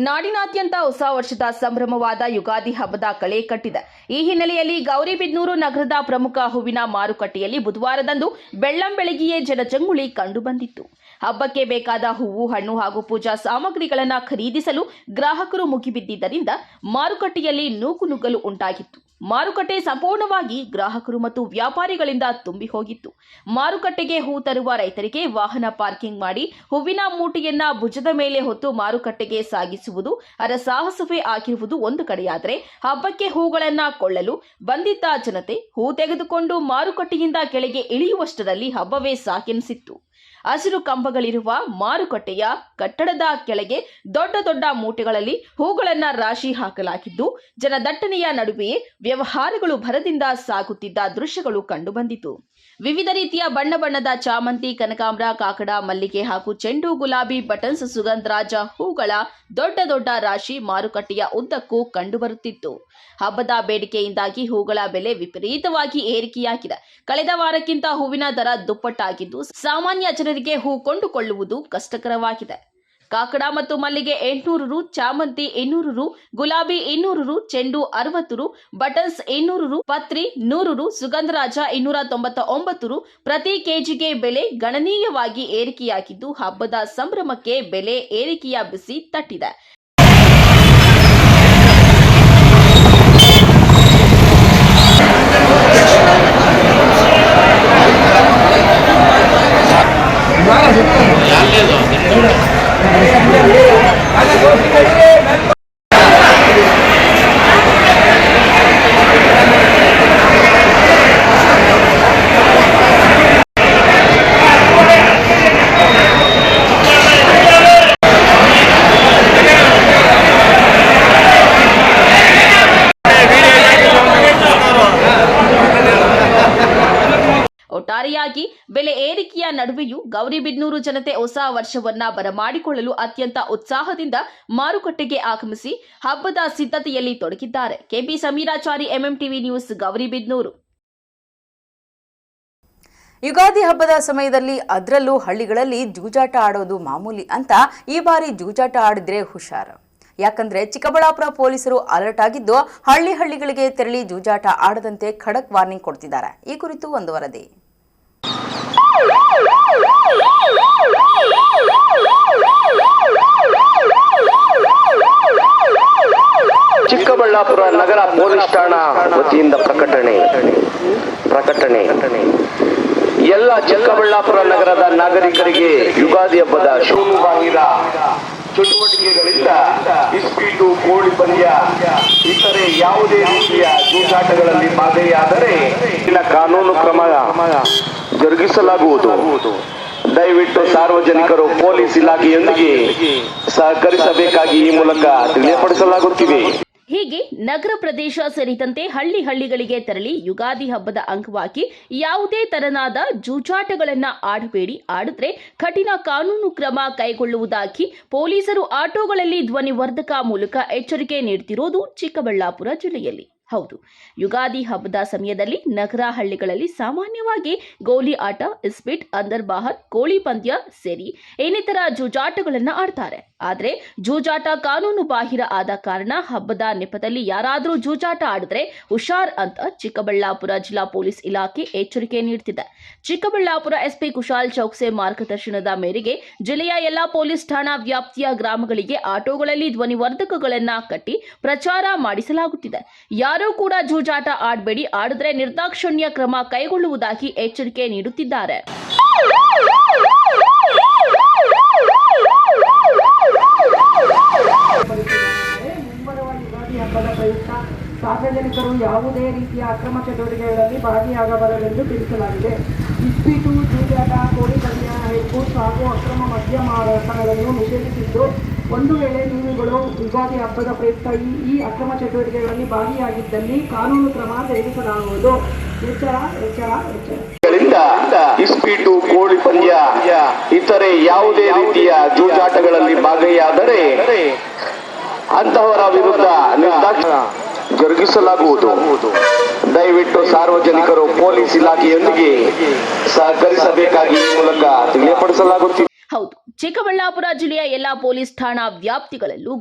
ನಾಡಿನಾದ್ಯಂತ ಹೊಸ ವರ್ಷದ ಸಂಭ್ರಮವಾದ ಯುಗಾದಿ ಹಬ್ಬದ ಕಳೆ ಕಟ್ಟಿದೆ. ಈ ಹಿನ್ನೆಲೆಯಲ್ಲಿ ಗೌರಿಬಿದನೂರು ನಗರದ ಪ್ರಮುಖ ಹೂವಿನ ಮಾರುಕಟ್ಟೆಯಲ್ಲಿ ಬುಧವಾರದಂದು ಬೆಳ್ಳಂಬೆಳಗ್ಗೆಯೇ ಜನಜಂಗುಳಿ ಕಂಡುಬಂದಿತ್ತು. ಹಬ್ಬಕ್ಕೆ ಬೇಕಾದ ಹೂವು, ಹಣ್ಣು ಹಾಗೂ ಪೂಜಾ ಸಾಮಗ್ರಿಗಳನ್ನು ಖರೀದಿಸಲು ಗ್ರಾಹಕರು ಮುಗಿಬಿದ್ದಿದ್ದರಿಂದ ಮಾರುಕಟ್ಟೆಯಲ್ಲಿ ನೂಕುನುಗ್ಗಲು ಉಂಟಾಗಿತ್ತು. ಮಾರುಕಟ್ಟೆ ಸಂಪೂರ್ಣವಾಗಿ ಗ್ರಾಹಕರು ಮತ್ತು ವ್ಯಾಪಾರಿಗಳಿಂದ ತುಂಬಿ ಹೋಗಿತ್ತು. ಮಾರುಕಟ್ಟೆಗೆ ಹೂ ತರುವ ರೈತರಿಗೆ ವಾಹನ ಪಾರ್ಕಿಂಗ್ ಮಾಡಿ ಹೂವಿನ ಮೂಟೆಯನ್ನ ಭುಜದ ಮೇಲೆ ಹೊತ್ತು ಮಾರುಕಟ್ಟೆಗೆ ಸಾಗಿಸುವುದು ಹರಸಾಹಸ ಕೆಲಸವೇ ಆಗಿರುವುದು ಒಂದು ಕಡೆಯಾದರೆ, ಹಬ್ಬಕ್ಕೆ ಹೂಗಳನ್ನ ಕೊಳ್ಳಲು ಬಂದಿದ್ದ ಜನತೆ ಹೂ ತೆಗೆದುಕೊಂಡು ಮಾರುಕಟ್ಟೆಯಿಂದ ಕೆಳಗೆ ಇಳಿಯುವಷ್ಟರಲ್ಲಿ ಹಬ್ಬವೇ ಸಾಕೆನಿಸಿತ್ತು. ಹಸಿರು ಕಂಬಗಳಿರುವ ಮಾರುಕಟ್ಟೆಯ ಕಟ್ಟಡದ ಕೆಳಗೆ ದೊಡ್ಡ ದೊಡ್ಡ ಮೂಟೆಗಳಲ್ಲಿ ಹೂಗಳನ್ನು ರಾಶಿ ಹಾಕಲಾಗಿದ್ದು, ಜನದಟ್ಟಣೆಯ ನಡುವೆಯೇ ವ್ಯವಹಾರಗಳು ಭರದಿಂದ ಸಾಗುತ್ತಿದ್ದ ದೃಶ್ಯಗಳು ಕಂಡುಬಂದಿತು. ವಿವಿಧ ರೀತಿಯ ಬಣ್ಣ ಬಣ್ಣದ ಚಾಮಂತಿ, ಕನಕಾಂಬರ, ಕಾಕಡ, ಮಲ್ಲಿಗೆ ಹಾಗೂ ಚೆಂಡು, ಗುಲಾಬಿ, ಬಟನ್ಸ್, ಸುಗಂಧರಾಜ ಹೂಗಳ ದೊಡ್ಡ ದೊಡ್ಡ ರಾಶಿ ಮಾರುಕಟ್ಟೆಯ ಉದ್ದಕ್ಕೂ ಕಂಡುಬರುತ್ತಿತ್ತು. ಹಬ್ಬದ ಬೇಡಿಕೆಯಿಂದಾಗಿ ಹೂಗಳ ಬೆಲೆ ವಿಪರೀತವಾಗಿ ಏರಿಕೆಯಾಗಿದೆ. ಕಳೆದ ವಾರಕ್ಕಿಂತ ಹೂವಿನ ದರ ದುಪ್ಪಟ್ಟಾಗಿದ್ದು, ಸಾಮಾನ್ಯ ಜನರಿಗೆ ಹೂ ಕೊಂಡುಕೊಳ್ಳುವುದು ಕಷ್ಟಕರವಾಗಿದೆ. ಕಾಕಡ ಮತ್ತು ಮಲ್ಲಿಗೆ 800 ರು, ಚಾಮಂತಿ 200 ರು, ಗುಲಾಬಿ 200 ರು, ಚೆಂಡು 60 ರು, ಬಟನ್ಸ್ 200 ರು, ಪತ್ರಿ 100 ರು, ಸುಗಂಧರಾಜ 299 ರು. ಪ್ರತಿ ಕೆಜಿಗೆ ಬೆಲೆ ಗಣನೀಯವಾಗಿ ಏರಿಕೆಯಾಗಿದ್ದು, ಹಬ್ಬದ ಸಂಭ್ರಮಕ್ಕೆ ಬೆಲೆ ಏರಿಕೆಯ ಬಿಸಿ ತಟ್ಟಿದೆ. ಒಟ್ಟಾರೆಯಾಗಿ ಬೆಲೆ ಏರಿಕೆಯ ನಡುವೆಯೂ ಗೌರಿಬಿದನೂರು ಜನತೆ ಹೊಸ ವರ್ಷವನ್ನ ಬರಮಾಡಿಕೊಳ್ಳಲು ಅತ್ಯಂತ ಉತ್ಸಾಹದಿಂದ ಮಾರುಕಟ್ಟೆಗೆ ಆಗಮಿಸಿ ಹಬ್ಬದ ಸಿದ್ಧತೆಯಲ್ಲಿ ತೊಡಗಿದ್ದಾರೆ. KB Sameerachari, MMTV news, Gauribidanur. Ugadi ಹಬ್ಬದ ಸಮಯದಲ್ಲಿ ಅದರಲ್ಲೂ ಹಳ್ಳಿಗಳಲ್ಲಿ ಜೂಜಾಟ ಆಡೋದು ಮಾಮೂಲಿ ಅಂತ ಈ ಬಾರಿ ಜೂಜಾಟ ಆಡಿದ್ರೆ ಹುಷಾರು. ಯಾಕಂದ್ರೆ ಚಿಕ್ಕಬಳ್ಳಾಪುರ ಪೊಲೀಸರು ಅಲರ್ಟ್ ಆಗಿದ್ದು ಹಳ್ಳಿಗಳಿಗೆ ತೆರಳಿ ಜೂಜಾಟ ಆಡದಂತೆ ಖಡಕ್ ವಾರ್ನಿಂಗ್ ಕೊಡ್ತಿದ್ದಾರೆ. ಈ ಕುರಿತು ಒಂದು ವರದಿ. ಚಿಕ್ಕಬಳ್ಳಾಪುರ ನಗರ ಪೊಲೀಸ್ ಠಾಣಾ ವತಿಯಿಂದ ಪ್ರಕಟಣೆ ಎಲ್ಲ ಚಿಕ್ಕಬಳ್ಳಾಪುರ ನಗರದ ನಾಗರಿಕರಿಗೆ ಯುಗಾದಿ ಹಬ್ಬದ ಶೋಭಾಬಾಹಿರ ಚಟುವಟಿಕೆಗಳಿಂದ ಇಸ್ಪೀಟು, ಕೋಳಿ ಪಂದ್ಯ, ಇತರೆ ಯಾವುದೇ ರೀತಿಯ ಜೂಜಾಟಗಳಲ್ಲಿ ಭಾಗಿಯಾದರೆ ಕಾನೂನು ಕ್ರಮ ಜರುಗಿಸಲಾಗುವುದು. ದಯವಿಟ್ಟು ಸಾರ್ವಜನಿಕರು ಪೊಲೀಸ್ ಇಲಾಖೆಯೊಂದಿಗೆ ಸಹಕರಿಸಬೇಕಾಗಿ ಈ ಮೂಲಕ ತಿಳಿಯಪಡಿಸಲಾಗುತ್ತಿದೆ. ಹೀಗೆ ನಗರ ಪ್ರದೇಶ ಸೇರಿದಂತೆ ಹಳ್ಳಿಗಳಿಗೆ ತೆರಳಿ ಯುಗಾದಿ ಹಬ್ಬದ ಅಂಗವಾಗಿ ಯಾವುದೇ ತೆರನಾದ ಜೂಜಾಟಗಳನ್ನ ಆಡಬೇಡಿ, ಆಡಿದ್ರೆ ಕಠಿಣ ಕಾನೂನು ಕ್ರಮ ಕೈಗೊಳ್ಳುವುದಾಗಿ ಪೊಲೀಸರು ಆಟೋಗಳಲ್ಲಿ ಧ್ವನಿವರ್ಧಕ ಮೂಲಕ ಎಚ್ಚರಿಕೆ ನೀಡುತ್ತಿರುವುದು ಚಿಕ್ಕಬಳ್ಳಾಪುರ ಜಿಲ್ಲೆಯಲ್ಲಿ. ಹೌದು, ಯುಗಾದಿ ಹಬ್ಬದ ಸಮಯದಲ್ಲಿ ನಗರ ಹಳ್ಳಿಗಳಲ್ಲಿ ಸಾಮಾನ್ಯವಾಗಿ ಗೋಲಿ ಆಟ, ಇಸ್ಪೀಟ್, ಅಂದರ್ ಬಾಹರ್, ಕೋಳಿ ಪಂದ್ಯ ಸೇರಿ ಇನ್ನಿತರ ಜೂಜಾಟಗಳನ್ನು ಆಡ್ತಾರೆ. ಆದರೆ ಜೂಜಾಟ ಕಾನೂನು ಬಾಹಿರ ಆದ ಕಾರಣ ಹಬ್ಬದ ನೆಪದಲ್ಲಿ ಯಾರಾದರೂ ಜೂಜಾಟ ಆಡಿದ್ರೆ ಹುಷಾರ್ ಅಂತ ಚಿಕ್ಕಬಳ್ಳಾಪುರ ಜಿಲ್ಲಾ ಪೊಲೀಸ್ ಇಲಾಖೆ ಎಚ್ಚರಿಕೆ ನೀಡುತ್ತಿದೆ. ಚಿಕ್ಕಬಳ್ಳಾಪುರ ಎಸ್ಪಿ ಕುಶಾಲ್ ಚೌಕ್ಸೆ ಮಾರ್ಗದರ್ಶನದ ಮೇರೆಗೆ ಜಿಲ್ಲೆಯ ಎಲ್ಲಾ ಪೊಲೀಸ್ ಠಾಣಾ ವ್ಯಾಪ್ತಿಯ ಗ್ರಾಮಗಳಿಗೆ ಆಟೋಗಳಲ್ಲಿ ಧ್ವನಿವರ್ಧಕಗಳನ್ನ ಕಟ್ಟಿ ಪ್ರಚಾರ ಮಾಡಿಸಲಾಗುತ್ತಿದೆ. ಯಾರೂ ಕೂಡ ಜೂಜಾಟ ಆಡಬೇಡಿ, ಆಡಿದ್ರೆ ನಿರ್ದಾಕ್ಷಣ್ಯ ಕ್ರಮ ಕೈಗೊಳ್ಳುವುದಾಗಿ ಎಚ್ಚರಿಕೆ ನೀಡುತ್ತಿದ್ದಾರೆ. ಮುಂಬರುವ ಯುಗಾದಿ ಹಬ್ಬದ ಪ್ರಯುಕ್ತ ಸಾರ್ವಜನಿಕರು ಯಾವುದೇ ರೀತಿಯ ಅಕ್ರಮ ಚಟುವಟಿಕೆಗಳಲ್ಲಿ ಭಾಗಿಯಾಗಬಾರದೆಂದು ತಿಳಿಸಲಾಗಿದೆ. ಇಸ್ಪೀಟು, ಜೂಜಾಟ, ಕೋಳಿ ಪಂದ್ಯ, ಹೆಡ್ಬೂಸ್ ಹಾಗೂ ಅಕ್ರಮ ಮದ್ಯ ಮಾರಾಟಗಳನ್ನು ನಿಷೇಧಿಸಿದ್ದು, ಒಂದು ವೇಳೆ ನೀವುಗಳು ಯುಗಾದಿ ಹಬ್ಬದ ಪ್ರಯುಕ್ತ ಈ ಅಕ್ರಮ ಚಟುವಟಿಕೆಗಳಲ್ಲಿ ಭಾಗಿಯಾಗಿದ್ದಲ್ಲಿ ಕಾನೂನು ಕ್ರಮ ಜರುಗಿಸಲಾಗುವುದು. ಎಚ್ಚರ. ಇಸ್ಪೀಟು, ಕೋಳಿ ಪಂದ್ಯ, ಇತರೆ ಯಾವುದೇ ರೀತಿಯ ಜೂಜಾಟಗಳಲ್ಲಿ ಭಾಗಿಯಾದರೆ ಅಂತಹವರ ವಿರುದ್ಧ ನಿರ್ದಾಕ್ಷಿಣ್ಯ ಜರುಗಿಸಲಾಗುವುದು. ದಯವಿಟ್ಟು ಸಾರ್ವಜನಿಕರು ಪೊಲೀಸ್ ಇಲಾಖೆಯೊಂದಿಗೆ ಸಹಕರಿಸಬೇಕಾಗಿ ಈ ಮೂಲಕ ತಿಳಿಯಪಡಿಸಲಾಗುತ್ತಿದೆ. ಹೌದು, ಚಿಕ್ಕಬಳ್ಳಾಪುರ ಜಿಲ್ಲೆಯ ಎಲ್ಲಾ ಪೊಲೀಸ್ ಠಾಣಾ ವ್ಯಾಪ್ತಿಗಳಲ್ಲೂ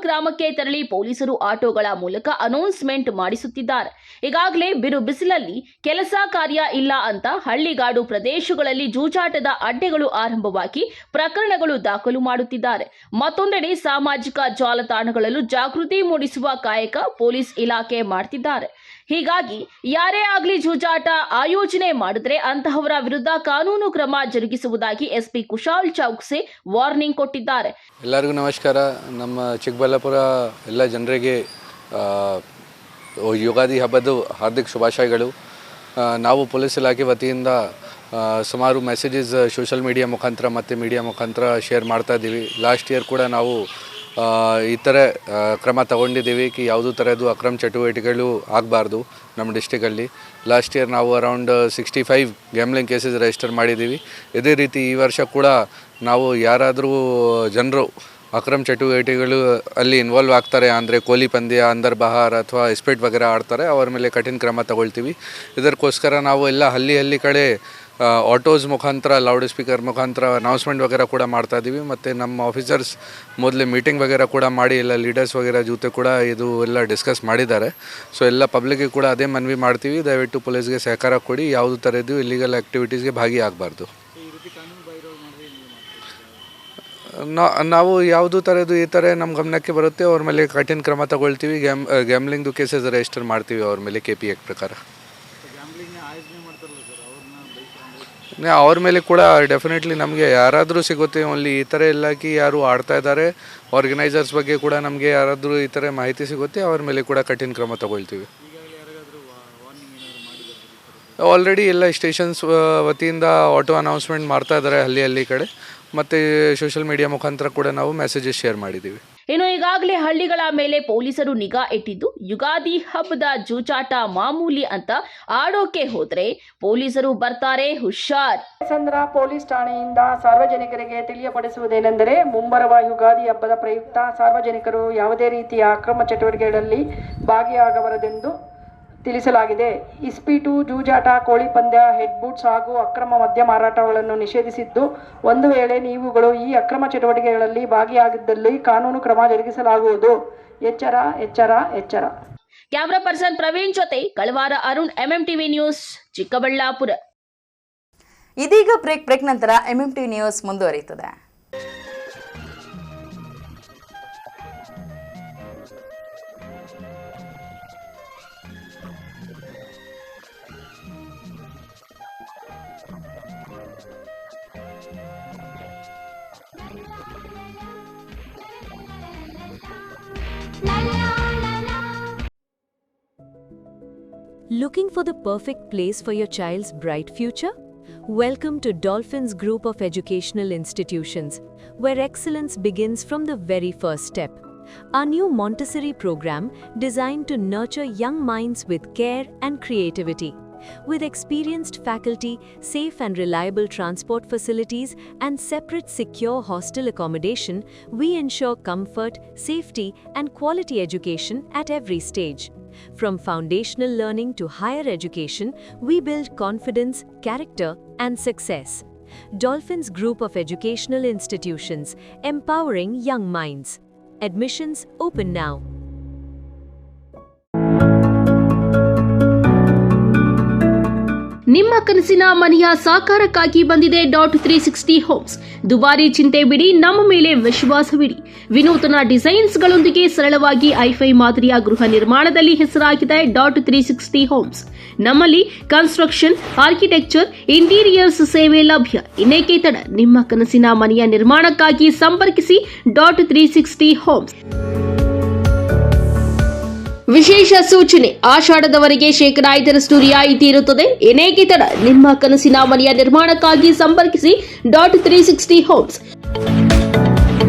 ಗ್ರಾಮಕ್ಕೆ ತೆರಳಿ ಪೊಲೀಸರು ಆಟೋಗಳ ಮೂಲಕ ಅನೌನ್ಸ್ಮೆಂಟ್ ಮಾಡಿಸುತ್ತಿದ್ದಾರೆ. ಈಗಾಗಲೇ ಬಿರು ಬಿಸಿಲಲ್ಲಿ ಕೆಲಸ ಕಾರ್ಯ ಇಲ್ಲ ಅಂತ ಹಳ್ಳಿಗಾಡು ಪ್ರದೇಶಗಳಲ್ಲಿ ಜೂಜಾಟದ ಅಡ್ಡೆಗಳು ಆರಂಭವಾಗಿ ಪ್ರಕರಣಗಳು ದಾಖಲು ಮಾಡುತ್ತಿದ್ದಾರೆ. ಮತ್ತೊಂದೆಡೆ ಸಾಮಾಜಿಕ ಜಾಲತಾಣಗಳಲ್ಲೂ ಜಾಗೃತಿ ಮೂಡಿಸುವ ಕಾಯಕ ಪೊಲೀಸ್ ಇಲಾಖೆ ಮಾಡುತ್ತಿದ್ದಾರೆ. ಹೀಗಾಗಿ ಯಾರೇ ಆಗಲಿ ಜೂಜಾಟ ಆಯೋಜನೆ ಮಾಡಿದ್ರೆ ಅಂತಹವರ ವಿರುದ್ಧ ಕಾನೂನು ಕ್ರಮ ಜರುಗಿಸುವುದಾಗಿ ಎಸ್ಪಿ ಕುಶಾಲ್ ಚೌಕ್ಸೆ ವಾರ್ನಿಂಗ್ ಕೊಟ್ಟಿದ್ದಾರೆ. ಎಲ್ಲರಿಗೂ ನಮಸ್ಕಾರ. ನಮ್ಮ ಚಿಕ್ಕಬಳ್ಳಾಪುರ ಎಲ್ಲ ಜನರಿಗೆ ಯುಗಾದಿ ಹಬ್ಬದ ಹಾರ್ದಿಕ ಶುಭಾಶಯಗಳು. ನಾವು ಪೊಲೀಸ್ ಇಲಾಖೆ ವತಿಯಿಂದ ಸುಮಾರು ಮೆಸೇಜಸ್ ಸೋಷಿಯಲ್ ಮೀಡಿಯಾ ಮುಖಾಂತರ ಮತ್ತು ಮೀಡಿಯಾ ಮುಖಾಂತರ ಶೇರ್ ಮಾಡ್ತಾ ಇದ್ದೀವಿ. ಲಾಸ್ಟ್ ಇಯರ್ ಕೂಡ ನಾವು ಈ ಥರ ಕ್ರಮ ತಗೊಂಡಿದ್ದೀವಿ ಕಿ ಯಾವುದೂ ಥರದ್ದು ಅಕ್ರಮ ಚಟುವಟಿಕೆಗಳು ಆಗಬಾರ್ದು ನಮ್ಮ ಡಿಸ್ಟಿಕಲ್ಲಿ. ಲಾಸ್ಟ್ ಇಯರ್ ನಾವು ಅರೌಂಡ್ 65 ಗ್ಯಾಮ್ಲಿಂಗ್ ಕೇಸಸ್ ರಿಜಿಸ್ಟರ್ ಮಾಡಿದ್ದೀವಿ. ಇದೇ ರೀತಿ ಈ ವರ್ಷ ಕೂಡ ನಾವು ಯಾರಾದರೂ ಜನರು ಅಕ್ರಮ ಚಟುವಟಿಕೆಗಳು ಅಲ್ಲಿ ಇನ್ವಾಲ್ವ್ ಆಗ್ತಾರೆ ಅಂದರೆ ಕೋಲಿ ಪಂದ್ಯ, ಅಂದರ್ ಬಹಾರ್ ಅಥವಾ ಇಸ್ಪೀಟ್ ವಗೇರೆ ಆಡ್ತಾರೆ, ಅವ್ರ ಮೇಲೆ ಕಠಿಣ ಕ್ರಮ ತಗೊಳ್ತೀವಿ. ಇದಕ್ಕೋಸ್ಕರ ನಾವು ಎಲ್ಲ ಹಳ್ಳಿ ಕಡೆ ಆಟೋಸ್ ಮುಖಾಂತರ, ಲೌಡ್ ಸ್ಪೀಕರ್ ಮುಖಾಂತರ ಅನೌನ್ಸ್ಮೆಂಟ್ ವಗೇರೆ ಕೂಡ ಮಾಡ್ತಾ ಇದ್ದೀವಿ. ಮತ್ತು ನಮ್ಮ ಆಫೀಸರ್ಸ್ ಮೊದಲೇ ಮೀಟಿಂಗ್ ವಗೇರೆ ಕೂಡ ಮಾಡಿ ಎಲ್ಲ ಲೀಡರ್ಸ್ ವಗೇರೆ ಜೊತೆ ಕೂಡ ಇದು ಎಲ್ಲ ಡಿಸ್ಕಸ್ ಮಾಡಿದ್ದಾರೆ. ಸೊ ಎಲ್ಲ ಪಬ್ಲಿಕ್ಗೆ ಕೂಡ ಅದೇ ಮನವಿ ಮಾಡ್ತೀವಿ, ದಯವಿಟ್ಟು ಪೊಲೀಸ್ಗೆ ಸಹಕಾರ ಕೊಡಿ, ಯಾವುದೇ ಥರದ್ದು ಇಲ್ಲಿಗಲ್ ಆ್ಯಕ್ಟಿವಿಟೀಸ್ಗೆ ಭಾಗಿಯಾಗಬಾರ್ದು. ನಾವು ಯಾವುದೂ ಥರದ್ದು ಈ ಥರ ನಮ್ಮ ಗಮನಕ್ಕೆ ಬರುತ್ತೆ ಅವ್ರ ಮೇಲೆ ಕಠಿಣ ಕ್ರಮ ತಗೊಳ್ತೀವಿ. ಗ್ಯಾಮ್ಲಿಂಗ್ದು ಕೇಸಸ್ ರಿಜಿಸ್ಟರ್ ಮಾಡ್ತೀವಿ ಅವ್ರ ಮೇಲೆ KP ಆ್ಯಕ್ಟ್ ಪ್ರಕಾರ. ಅವ್ರ ಮೇಲೆ ಕೂಡ ಡೆಫಿನೆಟ್ಲಿ ನಮಗೆ ಯಾರಾದರೂ ಸಿಗುತ್ತೆ. ಓನ್ಲಿ ಈ ಥರ ಇಲಾಖೆ ಯಾರು ಆಡ್ತಾ ಇದ್ದಾರೆ ಆರ್ಗನೈಸರ್ಸ್ ಬಗ್ಗೆ ಕೂಡ ನಮಗೆ ಯಾರಾದರೂ ಈ ಥರ ಮಾಹಿತಿ ಸಿಗುತ್ತೆ, ಅವ್ರ ಮೇಲೆ ಕೂಡ ಕಠಿಣ ಕ್ರಮ ತಗೊಳ್ತೀವಿ. ಆಲ್ರೆಡಿ ಎಲ್ಲ ಸ್ಟೇಷನ್ಸ್ ವತಿಯಿಂದ ಆಟೋ ಅನೌನ್ಸ್ಮೆಂಟ್ ಮಾಡ್ತಾ ಇದ್ದಾರೆ ಹಳ್ಳಿ ಕಡೆ, ಮತ್ತು ಸೋಷಿಯಲ್ ಮೀಡಿಯಾ ಮುಖಾಂತರ ಕೂಡ ನಾವು ಮೆಸೇಜಸ್ ಶೇರ್ ಮಾಡಿದ್ದೀವಿ. ಇನ್ನು ಈಗಾಗಲೇ ಹಳ್ಳಿಗಳ ಮೇಲೆ ಪೊಲೀಸರು ನಿಗಾ ಇಟ್ಟಿದ್ದು, ಯುಗಾದಿ ಹಬ್ಬದ ಜೂಜಾಟ ಮಾಮೂಲಿ ಅಂತ ಆಡೋಕೆ ಹೋದ್ರೆ ಪೊಲೀಸರು ಬರ್ತಾರೆ, ಹುಷಾರ್. ಸಂದ್ರ ಪೊಲೀಸ್ ಠಾಣೆಯಿಂದ ಸಾರ್ವಜನಿಕರಿಗೆ ತಿಳಿಯಪಡಿಸುವುದೇನೆಂದರೆ, ಮುಂಬರುವ ಯುಗಾದಿ ಹಬ್ಬದ ಪ್ರಯುಕ್ತ ಸಾರ್ವಜನಿಕರು ಯಾವುದೇ ರೀತಿಯ ಅಕ್ರಮ ಚಟುವಟಿಕೆಗಳಲ್ಲಿ ಭಾಗಿಯಾಗಬಾರದೆಂದು ತಿಳಿಸಲಾಗಿದೆ. ಇಸ್ಪೀಟು, ಜೂಜಾಟ, ಕೋಳಿ ಪಂದ್ಯ, ಹೆಡ್ ಬೂಟ್ಸ್ ಹಾಗೂ ಅಕ್ರಮ ಮದ್ಯ ಮಾರಾಟಗಳನ್ನು ನಿಷೇಧಿಸಿದ್ದು, ಒಂದು ವೇಳೆ ನೀವುಗಳು ಈ ಅಕ್ರಮ ಚಟುವಟಿಕೆಗಳಲ್ಲಿ ಭಾಗಿಯಾಗಿದ್ದಲ್ಲಿ ಕಾನೂನು ಕ್ರಮ ಜರುಗಿಸಲಾಗುವುದು. ಎಚ್ಚರ ಎಚ್ಚರ ಎಚ್ಚರ. ಕ್ಯಾಮರಾ ಪರ್ಸನ್ ಪ್ರವೀಣ್ ಜೊತೆ ಕಳವಾರ ಅರುಣ್, MMTV ನ್ಯೂಸ್, ಚಿಕ್ಕಬಳ್ಳಾಪುರ. ಇದೀಗ ಬ್ರೇಕ್ ನಂತರ MMTV ನ್ಯೂಸ್ ಮುಂದುವರಿಯುತ್ತದೆ. Looking for the perfect place for your child's bright future? Welcome to Dolphins Group of Educational Institutions, where excellence begins from the very first step. Our new Montessori program designed to nurture young minds with care and creativity. With experienced faculty, safe and reliable transport facilities, and separate secure hostel accommodation, we ensure comfort, safety, and quality education at every stage. From foundational learning to higher education, we build confidence, character, and success. Dolphins Group of Educational Institutions, empowering young minds. Admissions open now. ನಿಮ್ಮ ಕನಸಿನ ಮನೆಯ ಸಾಕಾರಕ್ಕಾಗಿ ಬಂದಿದೆ .360 ಹೋಮ್ಸ್. ದುಬಾರಿ ಚಿಂತೆ ಬಿಡಿ, ನಮ್ಮ ಮೇಲೆ ವಿಶ್ವಾಸವಿಡಿ. ವಿನೂತನ ಡಿಸೈನ್ಸ್ಗಳೊಂದಿಗೆ ಸರಳವಾಗಿ ಐಫೈ ಮಾದರಿಯ ಗೃಹ ನಿರ್ಮಾಣದಲ್ಲಿ ಹೆಸರಾಗಿದೆ .360 ಹೋಮ್ಸ್. ನಮ್ಮಲ್ಲಿ ಕನ್ಸ್ಟ್ರಕ್ಷನ್, ಆರ್ಕಿಟೆಕ್ಚರ್, ಇಂಟೀರಿಯರ್ಸ್ ಸೇವೆ ಲಭ್ಯ. ಇನ್ನೇಕೆ ತಡ, ನಿಮ್ಮ ಕನಸಿನ ಮನೆಯ ನಿರ್ಮಾಣಕ್ಕಾಗಿ ಸಂಪರ್ಕಿಸಿ .360 ಹೋಮ್ಸ್. ವಿಶೇಷ ಸೂಚನೆ, ಆಷಾಢದವರೆಗೆ 5% ರಿಯಾಯಿತಿ ಇರುತ್ತದೆ. ಏನೇಕೆ ತಡ, ನಿಮ್ಮ ಕನಸಿನ ಮನೆಯ ನಿರ್ಮಾಣಕ್ಕಾಗಿ ಸಂಪರ್ಕಿಸಿ .360 ಹೋಮ್ಸ್.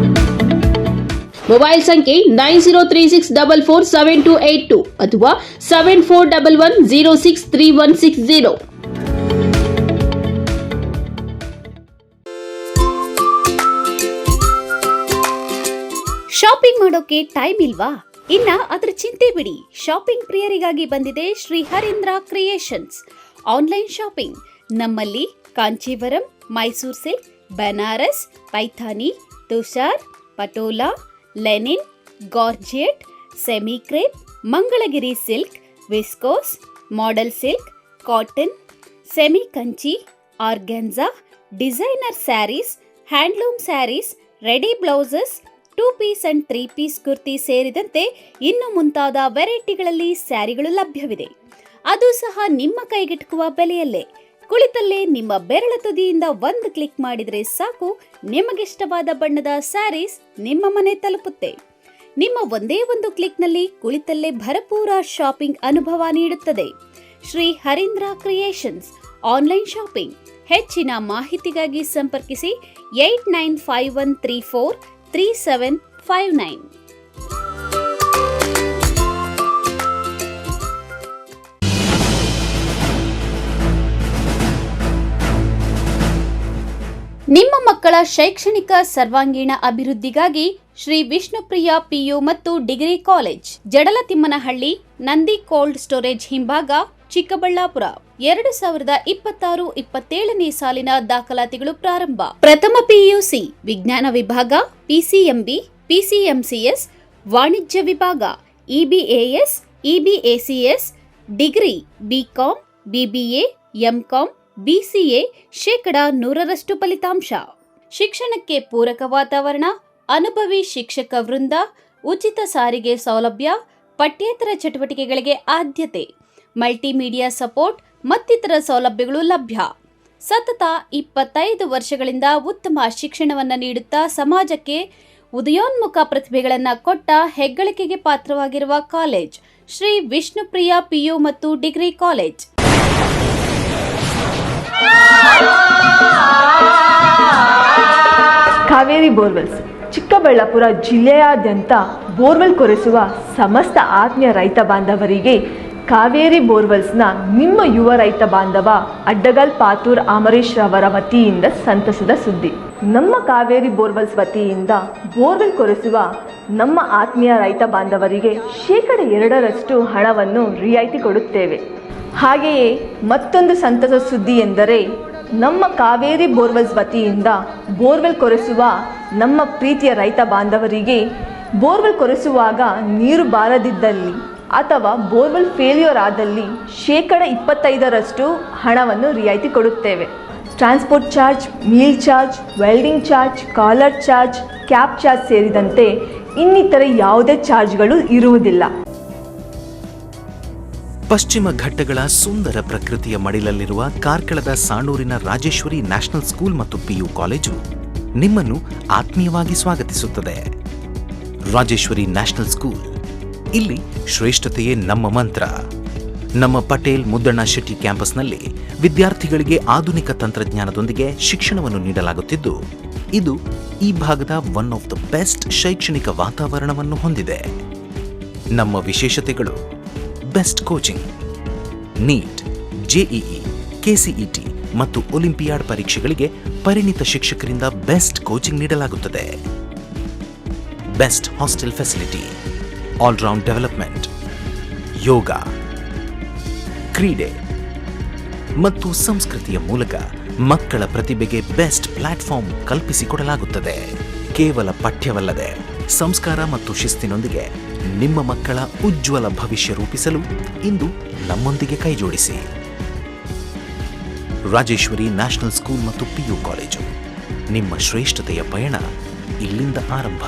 ಮೊಬೈಲ್ ಸಂಖ್ಯೆ 9036447282 ಅಥವಾ 7411063160. ಶಾಪಿಂಗ್ ಮಾಡೋಕೆ ಟೈಮ್ ಇಲ್ವಾ? ಇನ್ನ ಅದರ ಚಿಂತೆ ಬಿಡಿ. ಶಾಪಿಂಗ್ ಪ್ರಿಯರಿಗಾಗಿ ಬಂದಿದೆ Shri Harindra creations online shopping. ನಮ್ಮಲ್ಲಿ Kanchivaram, Mysuru silk, Banaras, Paithani, tussar, Patola, linen, georgette, semi crepe, Mangalagiri silk, viscose, modal silk, cotton, semi Kanchi, organza, designer sarees, handloom sarees, ready blouses, 2 piece and 3 piece kurti ಸೇರಿದಂತೆ ಇನ್ನು ಮುಂತಾದ ವೆರೈಟಿಗಳಲ್ಲಿ ಸ್ಯಾರಿಗಳು ಲಭ್ಯವಿದೆ. ಅದು ಸಹ ನಿಮ್ಮ ಕೈಗೆಟುಕುವ ಬೆಲೆಯಲ್ಲೇ. ಕುಳಿತಲ್ಲೇ ನಿಮ್ಮ ಬೆರಳ ತುದಿಯಿಂದ ಒಂದು ಕ್ಲಿಕ್ ಮಾಡಿದರೆ ಸಾಕು, ನಿಮಗಿಷ್ಟವಾದ ಬಣ್ಣದ ಸ್ಯಾರೀಸ್ ನಿಮ್ಮ ಮನೆ ತಲುಪುತ್ತೆ. ನಿಮ್ಮ ಒಂದೇ ಒಂದು ಕ್ಲಿಕ್ನಲ್ಲಿ ಕುಳಿತಲ್ಲೇ ಭರಪೂರ ಶಾಪಿಂಗ್ ಅನುಭವ ನೀಡುತ್ತದೆ. Shri Harindra creations online shopping. ಹೆಚ್ಚಿನ ಮಾಹಿತಿಗಾಗಿ ಸಂಪರ್ಕಿಸಿ 8951343759. ನಿಮ್ಮ ಮಕ್ಕಳ ಶೈಕ್ಷಣಿಕ ಸರ್ವಾಂಗೀಣ ಅಭಿವೃದ್ಧಿಗಾಗಿ ಶ್ರೀ ವಿಷ್ಣುಪ್ರಿಯ ಪಿಯು ಮತ್ತು degree college, Jadalatimmanahalli, Nandi cold storage ಹಿಂಭಾಗ, ಚಿಕ್ಕಬಳ್ಳಾಪುರ. 2026-27ನೇ ಸಾಲಿನ ದಾಖಲಾತಿಗಳು ಪ್ರಾರಂಭ. ಪ್ರಥಮ ಪಿಯುಸಿ ವಿಜ್ಞಾನ ವಿಭಾಗ, ಪಿಸಿಎಂಬಿ, ಪಿಸಿಎಂಸಿಎಸ್, ವಾಣಿಜ್ಯ ವಿಭಾಗ, EBAS, EBACS, degree BCom, BBA, MCom, BCA 100% ಫಲಿತಾಂಶ. ಶಿಕ್ಷಣಕ್ಕೆ ಪೂರಕ ವಾತಾವರಣ, ಅನುಭವಿ ಶಿಕ್ಷಕ ವೃಂದ, ಉಚಿತ ಸಾರಿಗೆ ಸೌಲಭ್ಯ, ಪಠ್ಯೇತರ ಚಟುವಟಿಕೆಗಳಿಗೆ ಆದ್ಯತೆ, ಮಲ್ಟಿಮೀಡಿಯಾ ಸಪೋರ್ಟ್ ಮತ್ತಿತರ ಸೌಲಭ್ಯಗಳು ಲಭ್ಯ. ಸತತ 25 ವರ್ಷಗಳಿಂದ ಉತ್ತಮ ಶಿಕ್ಷಣವನ್ನು ನೀಡುತ್ತಾ ಸಮಾಜಕ್ಕೆ ಉದಯೋನ್ಮುಖ ಪ್ರತಿಭೆಗಳನ್ನು ಕೊಟ್ಟ ಹೆಗ್ಗಳಿಕೆಗೆ ಪಾತ್ರವಾಗಿರುವ ಕಾಲೇಜ್ ಶ್ರೀ ವಿಷ್ಣುಪ್ರಿಯ ಪಿಯು ಮತ್ತು degree college. Kaveri borewells Chikkaballapur ಜಿಲ್ಲೆಯಾದ್ಯಂತ ಬೋರ್ವೆಲ್ ಕೊರೆಸುವ ಸಮಸ್ತ ಆತ್ಮೀಯ ರೈತ ಬಾಂಧವರಿಗೆ ಕಾವೇರಿ ಬೋರ್ವೆಲ್ಸ್ನ ನಿಮ್ಮ ಯುವ ರೈತ ಬಾಂಧವ ಅಡ್ಡಗಲ್ ಪಾತೂರ್ ಅಮರೀಶ್ ರವರ ವತಿಯಿಂದ ಸಂತಸದ ಸುದ್ದಿ. ನಮ್ಮ ಕಾವೇರಿ ಬೋರ್ವೆಲ್ಸ್ ವತಿಯಿಂದ ಬೋರ್ವೆಲ್ ಕೊರೆಸುವ ನಮ್ಮ ಆತ್ಮೀಯ ರೈತ ಬಾಂಧವರಿಗೆ 2% ಹಣವನ್ನು ರಿಯಾಯಿತಿ ಕೊಡುತ್ತೇವೆ. ಹಾಗೆಯೇ ಮತ್ತೊಂದು ಸಂತಸ ಸುದ್ದಿ ಎಂದರೆ ನಮ್ಮ ಕಾವೇರಿ ಬೋರ್ವೆಲ್ಸ್ ವತಿಯಿಂದ ಬೋರ್ವೆಲ್ ಕೊರೆಸುವ ನಮ್ಮ ಪ್ರೀತಿಯ ರೈತ ಬಾಂಧವರಿಗೆ ಬೋರ್ವೆಲ್ ಕೊರೆಸುವಾಗ ನೀರು ಬಾರದಿದ್ದಲ್ಲಿ ಅಥವಾ ಬೋರ್ವೆಲ್ ಫೇಲ್ಯೂರ್ ಆದಲ್ಲಿ 25% ಹಣವನ್ನು ರಿಯಾಯಿತಿ ಕೊಡುತ್ತೇವೆ. Transport charge, meal charge, welding charge, collar charge, cab charge ಸೇರಿದಂತೆ ಇನ್ನಿತರ ಯಾವುದೇ ಚಾರ್ಜ್ಗಳು ಇರುವುದಿಲ್ಲ. ಪಶ್ಚಿಮ ಘಟ್ಟಗಳ ಸುಂದರ ಪ್ರಕೃತಿಯ ಮಡಿಲಲ್ಲಿರುವ ಕಾರ್ಕಳದ ಸಾಣೂರಿನ ರಾಜೇಶ್ವರಿ ನ್ಯಾಷನಲ್ ಸ್ಕೂಲ್ ಮತ್ತು ಪಿಯು ಕಾಲೇಜು ನಿಮ್ಮನ್ನು ಆತ್ಮೀಯವಾಗಿ ಸ್ವಾಗತಿಸುತ್ತದೆ. ರಾಜೇಶ್ವರಿ ನ್ಯಾಷನಲ್ ಸ್ಕೂಲ್, ಇಲ್ಲಿ ಶ್ರೇಷ್ಠತೆಯೇ ನಮ್ಮ ಮಂತ್ರ. ನಮ್ಮ ಪಟೇಲ್ ಮುದ್ದಣ್ಣ ಶೆಟ್ಟಿ ಕ್ಯಾಂಪಸ್ನಲ್ಲಿ ವಿದ್ಯಾರ್ಥಿಗಳಿಗೆ ಆಧುನಿಕ ತಂತ್ರಜ್ಞಾನದೊಂದಿಗೆ ಶಿಕ್ಷಣವನ್ನು ನೀಡಲಾಗುತ್ತಿದ್ದು, ಇದು ಈ ಭಾಗದ ಒನ್ ಆಫ್ ದ ಬೆಸ್ಟ್ ಶೈಕ್ಷಣಿಕ ವಾತಾವರಣವನ್ನು ಹೊಂದಿದೆ. ನಮ್ಮ ವಿಶೇಷತೆಗಳು: best coaching, NEET, JEE, KCET ಮತ್ತು ಒಲಿಂಪಿಯಾಡ್ ಪರೀಕ್ಷೆಗಳಿಗೆ ಪರಿಣಿತ ಶಿಕ್ಷಕರಿಂದ ಬೆಸ್ಟ್ ಕೋಚಿಂಗ್ ನೀಡಲಾಗುತ್ತದೆ. Best hostel facility, all round development, yoga, ಕ್ರೀಡೆ ಮತ್ತು ಸಂಸ್ಕೃತಿಯ ಮೂಲಕ ಮಕ್ಕಳ ಪ್ರತಿಭೆಗೆ ಬೆಸ್ಟ್ ಪ್ಲಾಟ್ಫಾರ್ಮ್ ಕಲ್ಪಿಸಿಕೊಡಲಾಗುತ್ತದೆ. ಕೇವಲ ಪಠ್ಯವಲ್ಲದೆ ಸಂಸ್ಕಾರ ಮತ್ತು ಶಿಸ್ತಿನೊಂದಿಗೆ ನಿಮ್ಮ ಮಕ್ಕಳ ಉಜ್ವಲ ಭವಿಷ್ಯ ರೂಪಿಸಲು ಇಂದು ನಮ್ಮೊಂದಿಗೆ ಕೈಜೋಡಿಸಿ. ರಾಜೇಶ್ವರಿ ನ್ಯಾಷನಲ್ ಸ್ಕೂಲ್ ಮತ್ತು ಪಿಯು ಕಾಲೇಜು, ನಿಮ್ಮ ಶ್ರೇಷ್ಠತೆಯ ಪಯಣ ಇಲ್ಲಿಂದ ಆರಂಭ.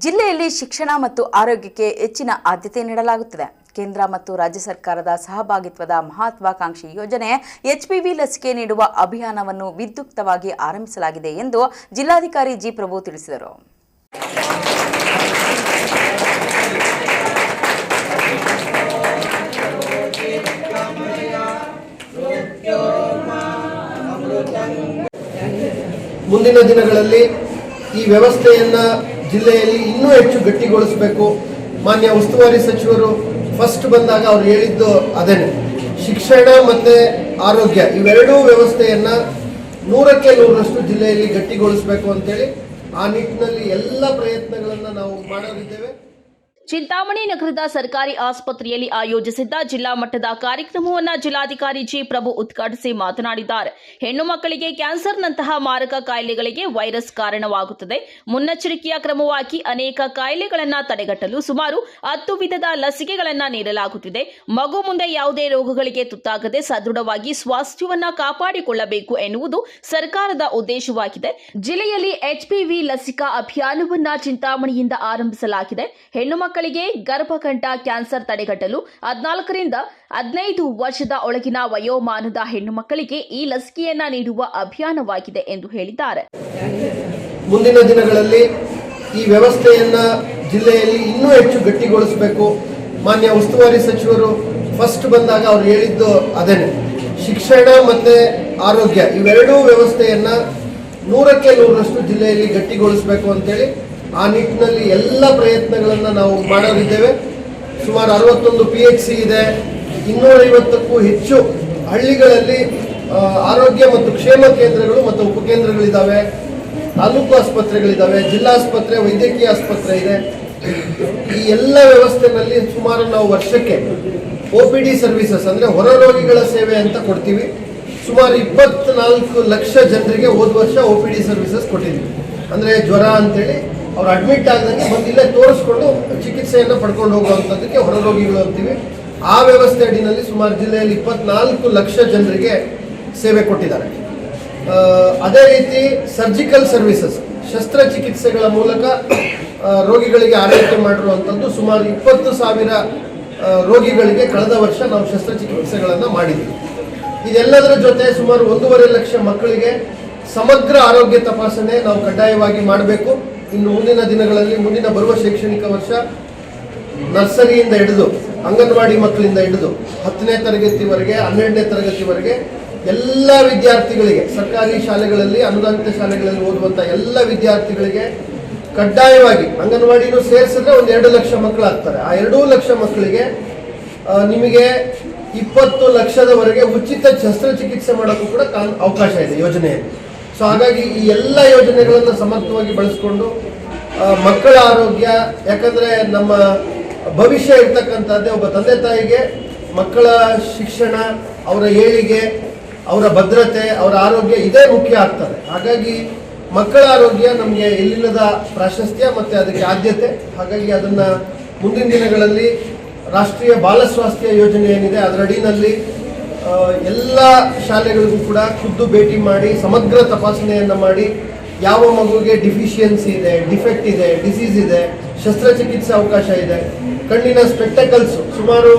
ಜಿಲ್ಲೆಯಲ್ಲಿ ಶಿಕ್ಷಣ ಮತ್ತು ಆರೋಗ್ಯಕ್ಕೆ ಹೆಚ್ಚಿನ ಆದ್ಯತೆ ನೀಡಲಾಗುತ್ತದೆ. ಕೇಂದ್ರ ಮತ್ತು ರಾಜ್ಯ ಸರ್ಕಾರದ ಸಹಭಾಗಿತ್ವದ ಮಹತ್ವಾಕಾಂಕ್ಷಿ ಯೋಜನೆ HPV ಲಸಿಕೆ ನೀಡುವ ಅಭಿಯಾನವನ್ನು ವಿದ್ಯುಕ್ತವಾಗಿ ಆರಂಭಿಸಲಾಗಿದೆ ಎಂದು ಜಿಲ್ಲಾಧಿಕಾರಿ ಜಿ ಪ್ರಭು ತಿಳಿಸಿದರು. ಮುಂದಿನ ದಿನಗಳಲ್ಲಿ ಈ ವ್ಯವಸ್ಥೆಯನ್ನು ಜಿಲ್ಲೆಯಲ್ಲಿ ಇನ್ನೂ ಹೆಚ್ಚು ಗಟ್ಟಿಗೊಳಿಸಬೇಕು. ಮಾನ್ಯ ಉಸ್ತುವಾರಿ ಸಚಿವರು ಫಸ್ಟ್ ಬಂದಾಗ ಅವ್ರು ಹೇಳಿದ್ದು ಅದೇನೆ, ಶಿಕ್ಷಣ ಮತ್ತು ಆರೋಗ್ಯ ಇವೆರಡೂ ವ್ಯವಸ್ಥೆಯನ್ನು 100ಕ್ಕೆ 100ರಷ್ಟು ಜಿಲ್ಲೆಯಲ್ಲಿ ಗಟ್ಟಿಗೊಳಿಸಬೇಕು ಅಂತೇಳಿ ಆ ನಿಟ್ಟಿನಲ್ಲಿ ಎಲ್ಲ ಪ್ರಯತ್ನಗಳನ್ನು ನಾವು ಮಾಡೋರಿದ್ದೇವೆ. ಚಿಂತಾಮಣಿ ನಗರದ ಸರ್ಕಾರಿ ಆಸ್ಪತ್ರೆಯಲ್ಲಿ ಆಯೋಜಿಸಿದ್ದ ಜಿಲ್ಲಾ ಮಟ್ಟದ ಕಾರ್ಯಕ್ರಮವನ್ನು ಜಿಲ್ಲಾಧಿಕಾರಿ ಜಿ ಪ್ರಭು ಉದ್ಘಾಟಿಸಿ ಮಾತನಾಡಿದ್ದಾರೆ. ಹೆಣ್ಣು ಮಕ್ಕಳಿಗೆ ಕ್ಯಾನ್ಸರ್ನಂತಹ ಮಾರಕ ಕಾಯಿಲೆಗಳಿಗೆ ವೈರಸ್ ಕಾರಣವಾಗುತ್ತದೆ. ಮುನ್ನೆಚ್ಚರಿಕೆಯ ಕ್ರಮವಾಗಿ ಅನೇಕ ಕಾಯಿಲೆಗಳನ್ನು ತಡೆಗಟ್ಟಲು ಸುಮಾರು 10 ವಿಧದ ಲಸಿಕೆಗಳನ್ನು ನೀಡಲಾಗುತ್ತಿದೆ. ಮಗು ಮುಂದೆ ಯಾವುದೇ ರೋಗಗಳಿಗೆ ತುತ್ತಾಗದೆ ಸದೃಢವಾಗಿ ಸ್ವಾಸ್ಥ್ಯವನ್ನು ಕಾಪಾಡಿಕೊಳ್ಳಬೇಕು ಎನ್ನುವುದು ಸರ್ಕಾರದ ಉದ್ದೇಶವಾಗಿದೆ. ಜಿಲ್ಲೆಯಲ್ಲಿ HPV ಲಸಿಕಾ ಅಭಿಯಾನವನ್ನು ಚಿಂತಾಮಣಿಯಿಂದ ಆರಂಭಿಸಲಾಗಿದೆ. ಹೆಣ್ಣು ಮಕ್ಕಳಿಗೆ ಗರ್ಭಕಂಠ ಕ್ಯಾನ್ಸರ್ ತಡೆಗಟ್ಟಲು 14 ರಿಂದ 15 ವರ್ಷದ ಒಳಗಿನ ವಯೋಮಾನದ ಹೆಣ್ಣು ಮಕ್ಕಳಿಗೆ ಈ ಲಸಿಕೆಯನ್ನ ನೀಡುವ ಅಭಿಯಾನವಾಗಿದೆ ಎಂದು ಹೇಳಿದ್ದಾರೆ. ಮುಂದಿನ ದಿನಗಳಲ್ಲಿ ಈ ವ್ಯವಸ್ಥೆಯನ್ನ ಜಿಲ್ಲೆಯಲ್ಲಿ ಇನ್ನೂ ಹೆಚ್ಚು ಗಟ್ಟಿಗೊಳಿಸಬೇಕು. ಮಾನ್ಯ ಉಸ್ತುವಾರಿ ಸಚಿವರು ಫಸ್ಟ್ ಬಂದಾಗ ಅವ್ರು ಹೇಳಿದ್ದು ಅದೇನೆ, ಶಿಕ್ಷಣ ಮತ್ತೆ ಆರೋಗ್ಯ ಇವೆರಡೂ ವ್ಯವಸ್ಥೆಯನ್ನ 100ಕ್ಕೆ 100ರಷ್ಟು ಜಿಲ್ಲೆಯಲ್ಲಿ ಗಟ್ಟಿಗೊಳಿಸಬೇಕು ಅಂತೇಳಿ ಆ ನಿಟ್ಟಿನಲ್ಲಿ ಎಲ್ಲ ಪ್ರಯತ್ನಗಳನ್ನು ನಾವು ಮಾಡೋರಿದ್ದೇವೆ. ಸುಮಾರು 61 PHC ಇದೆ. 250ಕ್ಕೂ ಹೆಚ್ಚು ಹಳ್ಳಿಗಳಲ್ಲಿ ಆರೋಗ್ಯ ಮತ್ತು ಕ್ಷೇಮ ಕೇಂದ್ರಗಳು ಮತ್ತು ಉಪಕೇಂದ್ರಗಳಿದ್ದಾವೆ. ತಾಲೂಕು ಆಸ್ಪತ್ರೆಗಳಿದ್ದಾವೆ, ಜಿಲ್ಲಾಸ್ಪತ್ರೆ, ವೈದ್ಯಕೀಯ ಆಸ್ಪತ್ರೆ ಇದೆ. ಈ ಎಲ್ಲ ವ್ಯವಸ್ಥೆಯಲ್ಲಿ ಸುಮಾರು ನಾವು ವರ್ಷಕ್ಕೆ OPD ಸರ್ವಿಸಸ್ ಅಂದರೆ ಹೊರ ರೋಗಿಗಳ ಸೇವೆ ಅಂತ ಕೊಡ್ತೀವಿ. ಸುಮಾರು 24 ಲಕ್ಷ ಜನರಿಗೆ ಹೋದ ವರ್ಷ OPD ಸರ್ವಿಸಸ್ ಕೊಟ್ಟಿದ್ವಿ. ಅಂದರೆ ಜ್ವರ ಅಂತೇಳಿ ಅವ್ರು ಅಡ್ಮಿಟ್ ಆಗದಂಗೆ ಬಂದು ಇಲ್ಲೇ ತೋರಿಸ್ಕೊಂಡು ಚಿಕಿತ್ಸೆಯನ್ನು ಪಡ್ಕೊಂಡು ಹೋಗುವಂಥದ್ದಕ್ಕೆ ಹೊರ ರೋಗಿಗಳು ಅಂತೀವಿ. ಆ ವ್ಯವಸ್ಥೆ ಅಡಿನಲ್ಲಿ ಸುಮಾರು ಜಿಲ್ಲೆಯಲ್ಲಿ 24 ಲಕ್ಷ ಜನರಿಗೆ ಸೇವೆ ಕೊಟ್ಟಿದ್ದಾರೆ. ಅದೇ ರೀತಿ ಸರ್ಜಿಕಲ್ ಸರ್ವಿಸಸ್, ಶಸ್ತ್ರಚಿಕಿತ್ಸೆಗಳ ಮೂಲಕ ರೋಗಿಗಳಿಗೆ ಆರೈಕೆ ಮಾಡಿರುವಂಥದ್ದು ಸುಮಾರು 20,000 ರೋಗಿಗಳಿಗೆ ಕಳೆದ ವರ್ಷ ನಾವು ಶಸ್ತ್ರಚಿಕಿತ್ಸೆಗಳನ್ನು ಮಾಡಿದ್ವಿ. ಇದೆಲ್ಲದರ ಜೊತೆ ಸುಮಾರು 1.5 ಲಕ್ಷ ಮಕ್ಕಳಿಗೆ ಸಮಗ್ರ ಆರೋಗ್ಯ ತಪಾಸಣೆ ನಾವು ಕಡ್ಡಾಯವಾಗಿ ಮಾಡಬೇಕು. ಇನ್ನು ಮುಂದಿನ ದಿನಗಳಲ್ಲಿ, ಮುಂದಿನ ಬರುವ ಶೈಕ್ಷಣಿಕ ವರ್ಷ ನರ್ಸರಿಯಿಂದ ಹಿಡಿದು ಅಂಗನವಾಡಿ ಮಕ್ಕಳಿಂದ ಹಿಡಿದು 10ನೇ ತರಗತಿವರೆಗೆ 12ನೇ ತರಗತಿವರೆಗೆ ಎಲ್ಲ ವಿದ್ಯಾರ್ಥಿಗಳಿಗೆ, ಸರ್ಕಾರಿ ಶಾಲೆಗಳಲ್ಲಿ, ಅನುದಾನಿತ ಶಾಲೆಗಳಲ್ಲಿ ಓದುವಂಥ ಎಲ್ಲ ವಿದ್ಯಾರ್ಥಿಗಳಿಗೆ ಕಡ್ಡಾಯವಾಗಿ ಅಂಗನವಾಡಿನೂ ಸೇರಿಸಿದ್ರೆ 1-2 ಲಕ್ಷ ಮಕ್ಕಳಾಗ್ತಾರೆ. ಆ 2 ಲಕ್ಷ ಮಕ್ಕಳಿಗೆ ನಿಮಗೆ 20 ಲಕ್ಷದವರೆಗೆ ಉಚಿತ ಶಸ್ತ್ರಚಿಕಿತ್ಸೆ ಮಾಡೋಕ್ಕೂ ಕೂಡ ಅವಕಾಶ ಇದೆ ಯೋಜನೆಯಲ್ಲಿ. ಸೊ ಹಾಗಾಗಿ ಈ ಎಲ್ಲ ಯೋಜನೆಗಳನ್ನು ಸಮರ್ಥವಾಗಿ ಬಳಸ್ಕೊಂಡು ಮಕ್ಕಳ ಆರೋಗ್ಯ, ಯಾಕಂದರೆ ನಮ್ಮ ಭವಿಷ್ಯ ಇರ್ತಕ್ಕಂಥದ್ದೇ ಒಬ್ಬ ತಂದೆ ತಾಯಿಗೆ ಮಕ್ಕಳ ಶಿಕ್ಷಣ, ಅವರ ಏಳಿಗೆ, ಅವರ ಭದ್ರತೆ, ಅವರ ಆರೋಗ್ಯ ಇದೇ ಮುಖ್ಯ ಆಗ್ತದೆ. ಹಾಗಾಗಿ ಮಕ್ಕಳ ಆರೋಗ್ಯ ನಮಗೆ ಎಲ್ಲಿಲ್ಲದ ಪ್ರಾಶಸ್ತ್ಯ ಮತ್ತು ಅದಕ್ಕೆ ಆದ್ಯತೆ. ಹಾಗಾಗಿ ಅದನ್ನು ಮುಂದಿನ ದಿನಗಳಲ್ಲಿ ರಾಷ್ಟ್ರೀಯ ಬಾಲ ಸ್ವಾಸ್ಥ್ಯ ಯೋಜನೆ ಏನಿದೆ ಅದರ ಅಡಿನಲ್ಲಿ ಎಲ್ಲ ಶಾಲೆಗಳಿಗೂ ಕೂಡ ಖುದ್ದು ಭೇಟಿ ಮಾಡಿ ಸಮಗ್ರ ತಪಾಸಣೆಯನ್ನು ಮಾಡಿ ಯಾವ ಮಗುವಿಗೆ ಡಿಫಿಷಿಯನ್ಸಿ ಇದೆ, ಡಿಫೆಕ್ಟ್ ಇದೆ, ಡಿಸೀಸ್ ಇದೆ, ಶಸ್ತ್ರಚಿಕಿತ್ಸೆ ಅವಕಾಶ ಇದೆ. ಕಣ್ಣಿನ ಸ್ಪೆಕ್ಟಕಲ್ಸ್ ಸುಮಾರು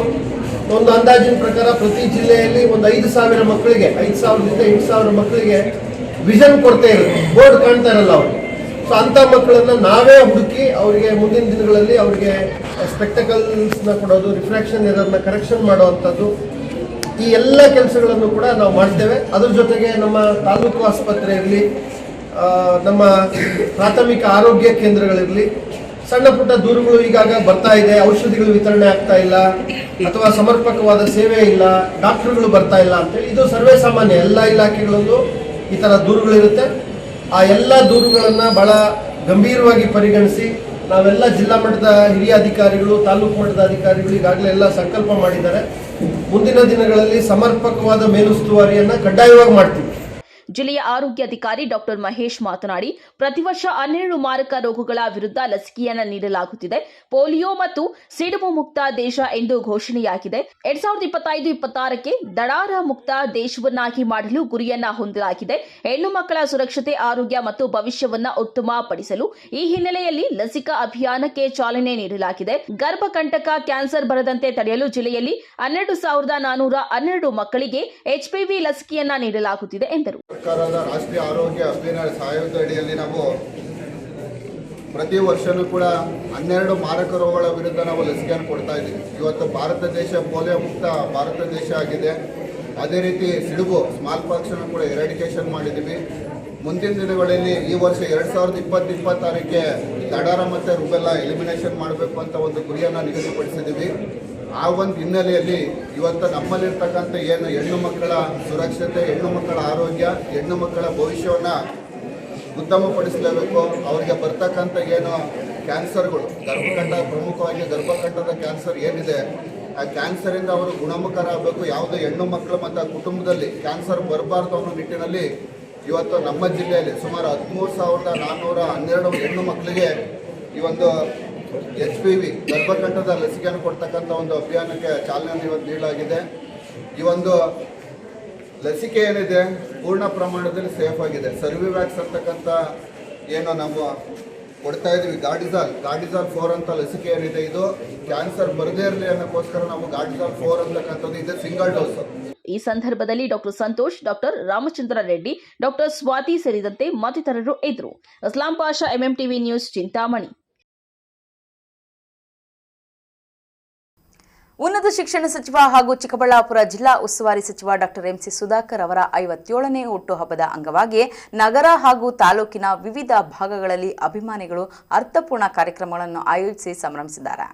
ಒಂದು ಅಂದಾಜಿನ ಪ್ರಕಾರ ಪ್ರತಿ ಜಿಲ್ಲೆಯಲ್ಲಿ ಒಂದು 5,000 ಮಕ್ಕಳಿಗೆ, 5,000ದಿಂದ 8,000 ಮಕ್ಕಳಿಗೆ ವಿಷನ್ ಕೊರತೆ ಇರುತ್ತೆ, ಬೋರ್ಡ್ ಕಾಣ್ತಾ ಇರಲ್ಲ ಅವ್ರಿಗೆ. ಸೊ ಅಂಥ ಮಕ್ಕಳನ್ನು ನಾವೇ ಹುಡುಕಿ ಅವರಿಗೆ ಮುಂದಿನ ದಿನಗಳಲ್ಲಿ ಅವರಿಗೆ ಸ್ಪೆಕ್ಟಕಲ್ಸ್ನ ಕೊಡೋದು, ರಿಫ್ರಾಕ್ಷನ್ ಎರರ್ನ ಕರೆಕ್ಷನ್ ಮಾಡುವಂಥದ್ದು, ಈ ಎಲ್ಲ ಕೆಲಸಗಳನ್ನು ಕೂಡ ನಾವು ಮಾಡ್ತೇವೆ. ಅದ್ರ ಜೊತೆಗೆ ನಮ್ಮ ತಾಲೂಕು ಆಸ್ಪತ್ರೆ ಇರಲಿ, ನಮ್ಮ ಪ್ರಾಥಮಿಕ ಆರೋಗ್ಯ ಕೇಂದ್ರಗಳಿರಲಿ, ಸಣ್ಣ ಪುಟ್ಟ ದೂರುಗಳು ಈಗಾಗ ಬರ್ತಾ ಇದೆ, ಔಷಧಿಗಳು ವಿತರಣೆ ಆಗ್ತಾ ಇಲ್ಲ ಅಥವಾ ಸಮರ್ಪಕವಾದ ಸೇವೆ ಇಲ್ಲ, ಡಾಕ್ಟರ್ಗಳು ಬರ್ತಾ ಇಲ್ಲ ಅಂತೇಳಿ ಇದು ಸರ್ವೇ ಸಾಮಾನ್ಯ. ಎಲ್ಲ ಇಲಾಖೆಗಳಲ್ಲೂ ಈ ಥರ ದೂರುಗಳಿರುತ್ತೆ. ಆ ಎಲ್ಲ ದೂರುಗಳನ್ನು ಭಾಳ ಗಂಭೀರವಾಗಿ ಪರಿಗಣಿಸಿ ನಾವೆಲ್ಲ ಜಿಲ್ಲಾ ಮಟ್ಟದ ಹಿರಿಯ ಅಧಿಕಾರಿಗಳು, ತಾಲೂಕು ಮಟ್ಟದ ಅಧಿಕಾರಿಗಳು ಈಗಾಗಲೇ ಎಲ್ಲ ಸಂಕಲ್ಪ ಮಾಡಿದ್ದಾರೆ. ಮುಂದಿನ ದಿನಗಳಲ್ಲಿ ಸಮರ್ಪಕವಾದ ಮೇಲುಸ್ತುವಾರಿಯನ್ನು ಕಡ್ಡಾಯವಾಗಿ ಮಾಡ್ತೀವಿ. ಜಿಲ್ಲೆಯ ಆರೋಗ್ಯಾಧಿಕಾರಿ ಡಾಕ್ಟರ್ ಮಹೇಶ್ ಮಾತನಾಡಿ, ಪ್ರತಿ ವರ್ಷ 12 ಮಾರಕ ರೋಗಗಳ ವಿರುದ್ಧ ಲಸಿಕೆಯನ್ನು ನೀಡಲಾಗುತ್ತಿದೆ. ಪೋಲಿಯೋ ಮತ್ತು ಸಿಡುಬು ಮುಕ್ತ ದೇಶ ಎಂದು ಘೋಷಣೆಯಾಗಿದೆ. 2025-26ಕ್ಕೆ ದಡಾರ ಮುಕ್ತ ದೇಶವನ್ನಾಗಿ ಮಾಡಲು ಗುರಿಯನ್ನ ಹೊಂದಲಾಗಿದೆ. ಹೆಣ್ಣು ಮಕ್ಕಳ ಸುರಕ್ಷತೆ, ಆರೋಗ್ಯ ಮತ್ತು ಭವಿಷ್ಯವನ್ನ ಉತ್ತಮಪಡಿಸಲು ಈ ಹಿನ್ನೆಲೆಯಲ್ಲಿ ಲಸಿಕಾ ಅಭಿಯಾನಕ್ಕೆ ಚಾಲನೆ ನೀಡಲಾಗಿದೆ. ಗರ್ಭಕಂಟಕ ಕ್ಯಾನ್ಸರ್ ಬರದಂತೆ ತಡೆಯಲು ಜಿಲ್ಲೆಯಲ್ಲಿ 12,412 ಮಕ್ಕಳಿಗೆ HPV ಲಸಿಕೆಯನ್ನ ನೀಡಲಾಗುತ್ತಿದೆ ಎಂದರು. ಸರ್ಕಾರದ ರಾಷ್ಟ್ರೀಯ ಆರೋಗ್ಯ ಅಭಿಯಾನ ಸಹಾಯದ ಅಡಿಯಲ್ಲಿ ನಾವು ಪ್ರತಿ ವರ್ಷವೂ ಕೂಡ 12 ಮಾರಕ ರೋಗಗಳ ವಿರುದ್ಧ ನಾವು ಲಸಿಕೆಯನ್ನು ಕೊಡ್ತಾ ಇದ್ದೀವಿ. ಇವತ್ತು ಭಾರತ ದೇಶ ಪೋಲಿಯೋ ಮುಕ್ತ ಭಾರತ ದೇಶ ಆಗಿದೆ. ಅದೇ ರೀತಿ ಸಿಡುಬು ಸ್ಮಾಲ್ ಪಾಕ್ಸನ್ನು ಕೂಡ ಎರಾಡಿಕೇಷನ್ ಮಾಡಿದ್ದೀವಿ. ಮುಂದಿನ ದಿನಗಳಲ್ಲಿ ಈ ವರ್ಷ 2020-26ಕ್ಕೆ ದಡಾರ ಮತ್ತು ರುಬೆಲ್ಲಾ ಎಲಿಮಿನೇಷನ್ ಮಾಡಬೇಕು ಅಂತ ಒಂದು ಗುರಿಯನ್ನು ನಿಗದಿಪಡಿಸಿದ್ದೀವಿ. ಆ ಒಂದು ಹಿನ್ನೆಲೆಯಲ್ಲಿ ಇವತ್ತು ನಮ್ಮಲ್ಲಿರ್ತಕ್ಕಂಥ ಏನು ಹೆಣ್ಣು ಮಕ್ಕಳ ಸುರಕ್ಷತೆ, ಹೆಣ್ಣು ಮಕ್ಕಳ ಆರೋಗ್ಯ, ಹೆಣ್ಣು ಮಕ್ಕಳ ಭವಿಷ್ಯವನ್ನು ಉತ್ತಮಪಡಿಸಲೇಬೇಕು. ಅವರಿಗೆ ಬರ್ತಕ್ಕಂಥ ಏನು ಕ್ಯಾನ್ಸರ್ಗಳು, ಗರ್ಭಕಂಠ, ಪ್ರಮುಖವಾಗಿ ಗರ್ಭಕಂಠದ ಕ್ಯಾನ್ಸರ್ ಏನಿದೆ, ಆ ಕ್ಯಾನ್ಸರಿಂದ ಅವರು ಗುಣಮುಖರಾಗಬೇಕು, ಯಾವುದೇ ಹೆಣ್ಣು ಮಕ್ಕಳು ಮತ್ತು ಕುಟುಂಬದಲ್ಲಿ ಕ್ಯಾನ್ಸರ್ ಬರಬಾರ್ದು ಅನ್ನೋ ನಿಟ್ಟಿನಲ್ಲಿ ಇವತ್ತು ನಮ್ಮ ಜಿಲ್ಲೆಯಲ್ಲಿ ಸುಮಾರು 13,412 ಹೆಣ್ಣು ಮಕ್ಕಳಿಗೆ ಈ ಒಂದು HPV ಗರ್ಭಕಂಠದ ಲಸಿಕೆಯನ್ನು ಕೊಡ್ತಕ್ಕಂಥ ಒಂದು ಅಭಿಯಾನಕ್ಕೆ ಚಾಲನೆಯನ್ನು ಇವತ್ತು ನೀಡಲಾಗಿದೆ. ಈ ಒಂದು ಲಸಿಕೆ ಏನಿದೆ ಪೂರ್ಣ ಪ್ರಮಾಣದಲ್ಲಿ ಸೇಫ್ ಆಗಿದೆ. ಸರ್ವಿವ್ಯಾಕ್ಸ್ ಅಂತಕ್ಕಂಥ ಏನು ನಾವು ಕೊಡ್ತಾ ಇದ್ದೀವಿ, ಗಾರ್ಡಿಜಾಲ್ 4 ಅಂತ ಲಸಿಕೆ ಏನಿದೆ, ಇದು ಕ್ಯಾನ್ಸರ್ ಬರದೇ ಇರಲಿ ಅನ್ನೋಕ್ಕೋಸ್ಕರ ನಾವು ಗಾರ್ಡಿಜಾಲ್ 4 ಅಂತಕ್ಕಂಥದ್ದು ಇದೆ, ಸಿಂಗಲ್ ಡೋಸ್. ಈ ಸಂದರ್ಭದಲ್ಲಿ doctor Santosh, doctor Ramachandra Reddy, doctor Swathi ಸೇರಿದಂತೆ ಮತ್ತಿತರರು ಇದ್ದರು. Aslam Pasha, MMTV news, Chintamani. ಉನ್ನತ ಶಿಕ್ಷಣ ಸಚಿವ ಹಾಗೂ ಚಿಕ್ಕಬಳ್ಳಾಪುರ ಜಿಲ್ಲಾ ಉಸ್ತುವಾರಿ ಸಚಿವ ಡಾಕ್ಟರ್ MC ಸುಧಾಕರ್ ಅವರ 57ನೇ ಹುಟ್ಟುಹಬ್ಬದ ಅಂಗವಾಗಿ ನಗರ ಹಾಗೂ ತಾಲೂಕಿನ ವಿವಿಧ ಭಾಗಗಳಲ್ಲಿ ಅಭಿಮಾನಿಗಳು ಅರ್ಥಪೂರ್ಣ ಕಾರ್ಯಕ್ರಮಗಳನ್ನು ಆಯೋಜಿಸಿ ಸಂಭ್ರಮಿಸಿದ್ದಾರೆ.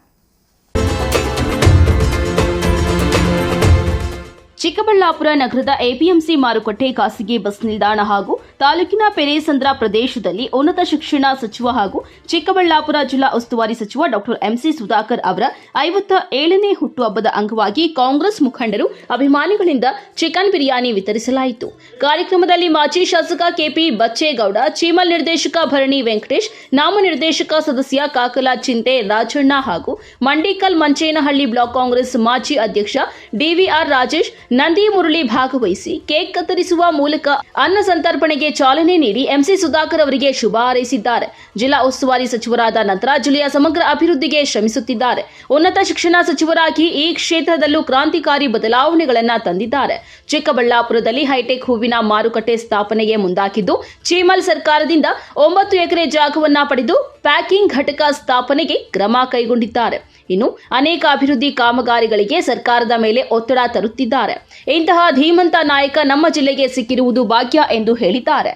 ಚಿಕ್ಕಬಳ್ಳಾಪುರ ನಗರದ APMC ಮಾರುಕಟ್ಟೆ, ಖಾಸಗಿ ಬಸ್ ನಿಲ್ದಾಣ ಹಾಗೂ ತಾಲೂಕಿನ ಪೆರೇಸಂದ್ರ ಪ್ರದೇಶದಲ್ಲಿ ಉನ್ನತ ಶಿಕ್ಷಣ ಸಚಿವ ಹಾಗೂ ಚಿಕ್ಕಬಳ್ಳಾಪುರ ಜಿಲ್ಲಾ ಉಸ್ತುವಾರಿ ಸಚಿವ ಡಾಕ್ಟರ್ MC ಸುಧಾಕರ್ ಅವರ 57ನೇ ಹುಟ್ಟುಹಬ್ಬದ ಅಂಗವಾಗಿ ಕಾಂಗ್ರೆಸ್ ಮುಖಂಡರು ಅಭಿಮಾನಿಗಳಿಂದ ಚಿಕನ್ ಬಿರಿಯಾನಿ ವಿತರಿಸಲಾಯಿತು. ಕಾರ್ಯಕ್ರಮದಲ್ಲಿ ಮಾಜಿ ಶಾಸಕ KP ಬಚ್ಚೇಗೌಡ, ಚೀಮಲ್ ನಿರ್ದೇಶಕ ಭರಣಿ ವೆಂಕಟೇಶ್, ನಾಮನಿರ್ದೇಶಕ ಸದಸ್ಯ ಕಾಕಲ ಚಿಂತೆ ರಾಜಣ್ಣ ಹಾಗೂ ಮಂಡಿಕಲ್ ಮಂಚೇನಹಳ್ಳಿ ಬ್ಲಾಕ್ ಕಾಂಗ್ರೆಸ್ ಮಾಜಿ ಅಧ್ಯಕ್ಷ DVR ರಾಜೇಶ್, ನಂದಿ ಮುರಳಿ ಭಾಗವಹಿಸಿ ಕೇಕ್ ಕತ್ತರಿಸುವ ಮೂಲಕ ಅನ್ನ ಸಂತರ್ಪಣೆಗೆ ಚಾಲನೆ ನೀಡಿ MC ಸುಧಾಕರ್ ಅವರಿಗೆ ಶುಭ ಹಾರೈಸಿದ್ದಾರೆ. ಜಿಲ್ಲಾ ಉಸ್ತುವಾರಿ ಸಚಿವರಾದ ನಂತರ ಜಿಲ್ಲೆಯ ಸಮಗ್ರ ಅಭಿವೃದ್ಧಿಗೆ ಶ್ರಮಿಸುತ್ತಿದ್ದಾರೆ. ಉನ್ನತ ಶಿಕ್ಷಣ ಸಚಿವರಾಗಿ ಈ ಕ್ಷೇತ್ರದಲ್ಲೂ ಕ್ರಾಂತಿಕಾರಿ ಬದಲಾವಣೆಗಳನ್ನು ತಂದಿದ್ದಾರೆ. ಚಿಕ್ಕಬಳ್ಳಾಪುರದಲ್ಲಿ ಹೈಟೆಕ್ ಹೂವಿನ ಮಾರುಕಟ್ಟೆ ಸ್ಥಾಪನೆಗೆ ಮುಂದಾಗಿದ್ದು, ಚೀಮಲ್ ಸರ್ಕಾರದಿಂದ 9 ಎಕರೆ ಜಾಗವನ್ನ ಪಡೆದು ಪ್ಯಾಕಿಂಗ್ ಘಟಕ ಸ್ಥಾಪನೆಗೆ ಕ್ರಮ ಕೈಗೊಂಡಿದ್ದಾರೆ. ಇನ್ನು ಅನೇಕ ಅಭಿವೃದ್ಧಿ ಕಾಮಗಾರಿಗಳಿಗೆ ಸರ್ಕಾರದ ಮೇಲೆ ಒತ್ತಡ ತರುತ್ತಿದ್ದಾರೆ. ಇಂತಹ ಧೀಮಂತ ನಾಯಕ ನಮ್ಮ ಜಿಲ್ಲೆಗೆ ಸಿಕ್ಕಿರುವುದು ಭಾಗ್ಯ ಎಂದು ಹೇಳಿದ್ದಾರೆ.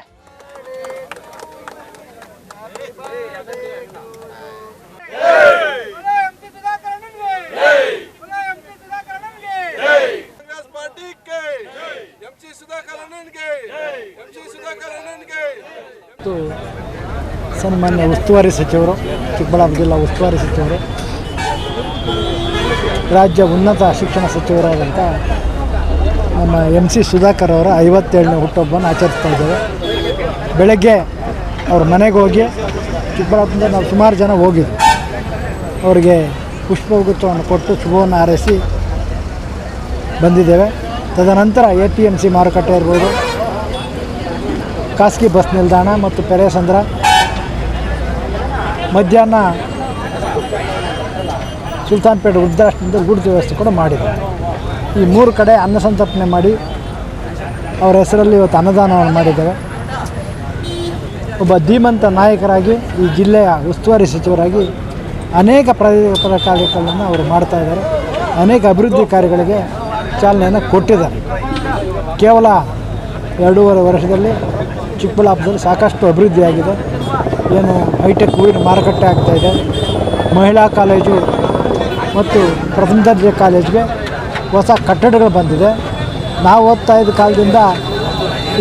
ಸನ್ಮಾನ್ಯ ಉಸ್ತುವಾರಿ ಸಚಿವರು, ಚಿಕ್ಕಬಳ್ಳಾಪುರ ಜಿಲ್ಲಾ ಉಸ್ತುವಾರಿ ಸಚಿವರು, ರಾಜ್ಯ ಉನ್ನತ ಶಿಕ್ಷಣ ಸಚಿವರಾದಂಥ ನಮ್ಮ MC ಸುಧಾಕರ್ ಅವರ 57ನೇ ಹುಟ್ಟುಹಬ್ಬವನ್ನು ಆಚರಿಸ್ತಾ ಇದ್ದೇವೆ. ಬೆಳಗ್ಗೆ ಅವ್ರ ಮನೆಗೆ ಹೋಗಿ ಚಿಕ್ಕಬಳ್ಳಾಪುರದಿಂದ ನಾವು ಸುಮಾರು ಜನ ಹೋಗಿದ್ವಿ. ಅವರಿಗೆ ಪುಷ್ಪಗುಚ್ಛವನ್ನು ಕೊಟ್ಟು ಶುಭವನ್ನು ಹಾರೈಸಿ ಬಂದಿದ್ದೇವೆ. ತದನಂತರ APMC ಮಾರುಕಟ್ಟೆ ಇರ್ಬೋದು, ಖಾಸಗಿ ಬಸ್ ನಿಲ್ದಾಣ ಮತ್ತು ಪೆರೇಸಂದ್ರ, ಮಧ್ಯಾಹ್ನ ಸುಲ್ತಾನ್ಪೇಟೆ ವೃದ್ಧಾಶ್ರಮದ ಊಟದ ವ್ಯವಸ್ಥೆ ಕೂಡ ಮಾಡಿದ್ದಾರೆ. ಈ 3 ಕಡೆ ಅನ್ನ ಸಂತರ್ಪಣೆ ಮಾಡಿ ಅವರ ಹೆಸರಲ್ಲಿ ಇವತ್ತು ಅನ್ನದಾನವನ್ನು ಮಾಡಿದ್ದೇವೆ. ಒಬ್ಬ ಧೀಮಂತ ನಾಯಕರಾಗಿ ಈ ಜಿಲ್ಲೆಯ ಉಸ್ತುವಾರಿ ಸಚಿವರಾಗಿ ಅನೇಕ ಪ್ರಗತಿಪರ ಕಾರ್ಯಗಳನ್ನು ಅವರು ಮಾಡ್ತಾ ಇದ್ದಾರೆ. ಅನೇಕ ಅಭಿವೃದ್ಧಿ ಕಾರ್ಯಗಳಿಗೆ ಚಾಲನೆಯನ್ನು ಕೊಟ್ಟಿದ್ದಾರೆ. ಕೇವಲ 2.5 ವರ್ಷದಲ್ಲಿ ಚಿಕ್ಕಬಳ್ಳಾಪುರದಲ್ಲಿ ಸಾಕಷ್ಟು ಅಭಿವೃದ್ಧಿಯಾಗಿದೆ. ಏನು ಹೈಟೆಕ್ ಹೂವಿನ ಮಾರುಕಟ್ಟೆ ಆಗ್ತಾಯಿದೆ, ಮಹಿಳಾ ಕಾಲೇಜು ಮತ್ತು ಪ್ರಥಮ ದರ್ಜೆ ಕಾಲೇಜ್ಗೆ ಹೊಸ ಕಟ್ಟಡಗಳು ಬಂದಿದೆ. ನಾವು ಓದ್ತಾ ಇದ್ದ ಕಾಲದಿಂದ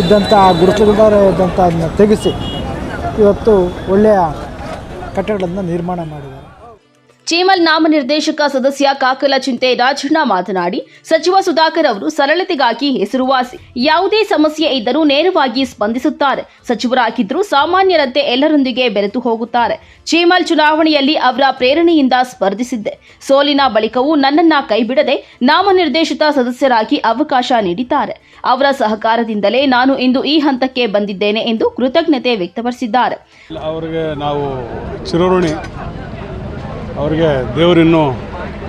ಇದ್ದಂಥ ಗುಡಿಸಲುಗಳ ಇದ್ದಂಥ ಅದನ್ನು ತೆಗೆಸಿ ಇವತ್ತು ಒಳ್ಳೆಯ ಕಟ್ಟಡಗಳನ್ನು ನಿರ್ಮಾಣ ಮಾಡಿದ್ದಾರೆ. ಚೀಮಲ್ ನಾಮನಿರ್ದೇಶಕ ಸದಸ್ಯ ಕಾಕಲ ಚಿಂತೆ ರಾಜಣ್ಣ ಮಾತನಾಡಿ, ಸಚಿವ ಸುಧಾಕರ್ ಅವರು ಸರಳತೆಗಾಗಿ ಹೆಸರುವಾಸಿ. ಯಾವುದೇ ಸಮಸ್ಯೆ ಇದ್ದರೂ ನೇರವಾಗಿ ಸ್ಪಂದಿಸುತ್ತಾರೆ. ಸಚಿವರಾಗಿದ್ದರೂ ಸಾಮಾನ್ಯರಂತೆ ಎಲ್ಲರೊಂದಿಗೆ ಬೆರೆತು ಹೋಗುತ್ತಾರೆ. ಚೀಮಲ್ ಚುನಾವಣೆಯಲ್ಲಿ ಅವರ ಪ್ರೇರಣೆಯಿಂದ ಸ್ಪರ್ಧಿಸಿದ್ದೆ. ಸೋಲಿನ ಬಳಿಕವೂ ನನ್ನನ್ನ ಕೈಬಿಡದೆ ನಾಮನಿರ್ದೇಶಿತ ಸದಸ್ಯರಾಗಿ ಅವಕಾಶ ನೀಡಿದ್ದಾರೆ. ಅವರ ಸಹಕಾರದಿಂದಲೇ ನಾನು ಇಂದು ಈ ಹಂತಕ್ಕೆ ಬಂದಿದ್ದೇನೆ ಎಂದು ಕೃತಜ್ಞತೆ ವ್ಯಕ್ತಪಡಿಸಿದ್ದಾರೆ. ಅವರಿಗೆ ನಾವು ಚಿರಋಣಿ. ಅವರಿಗೆ ದೇವರಿನ್ನೂ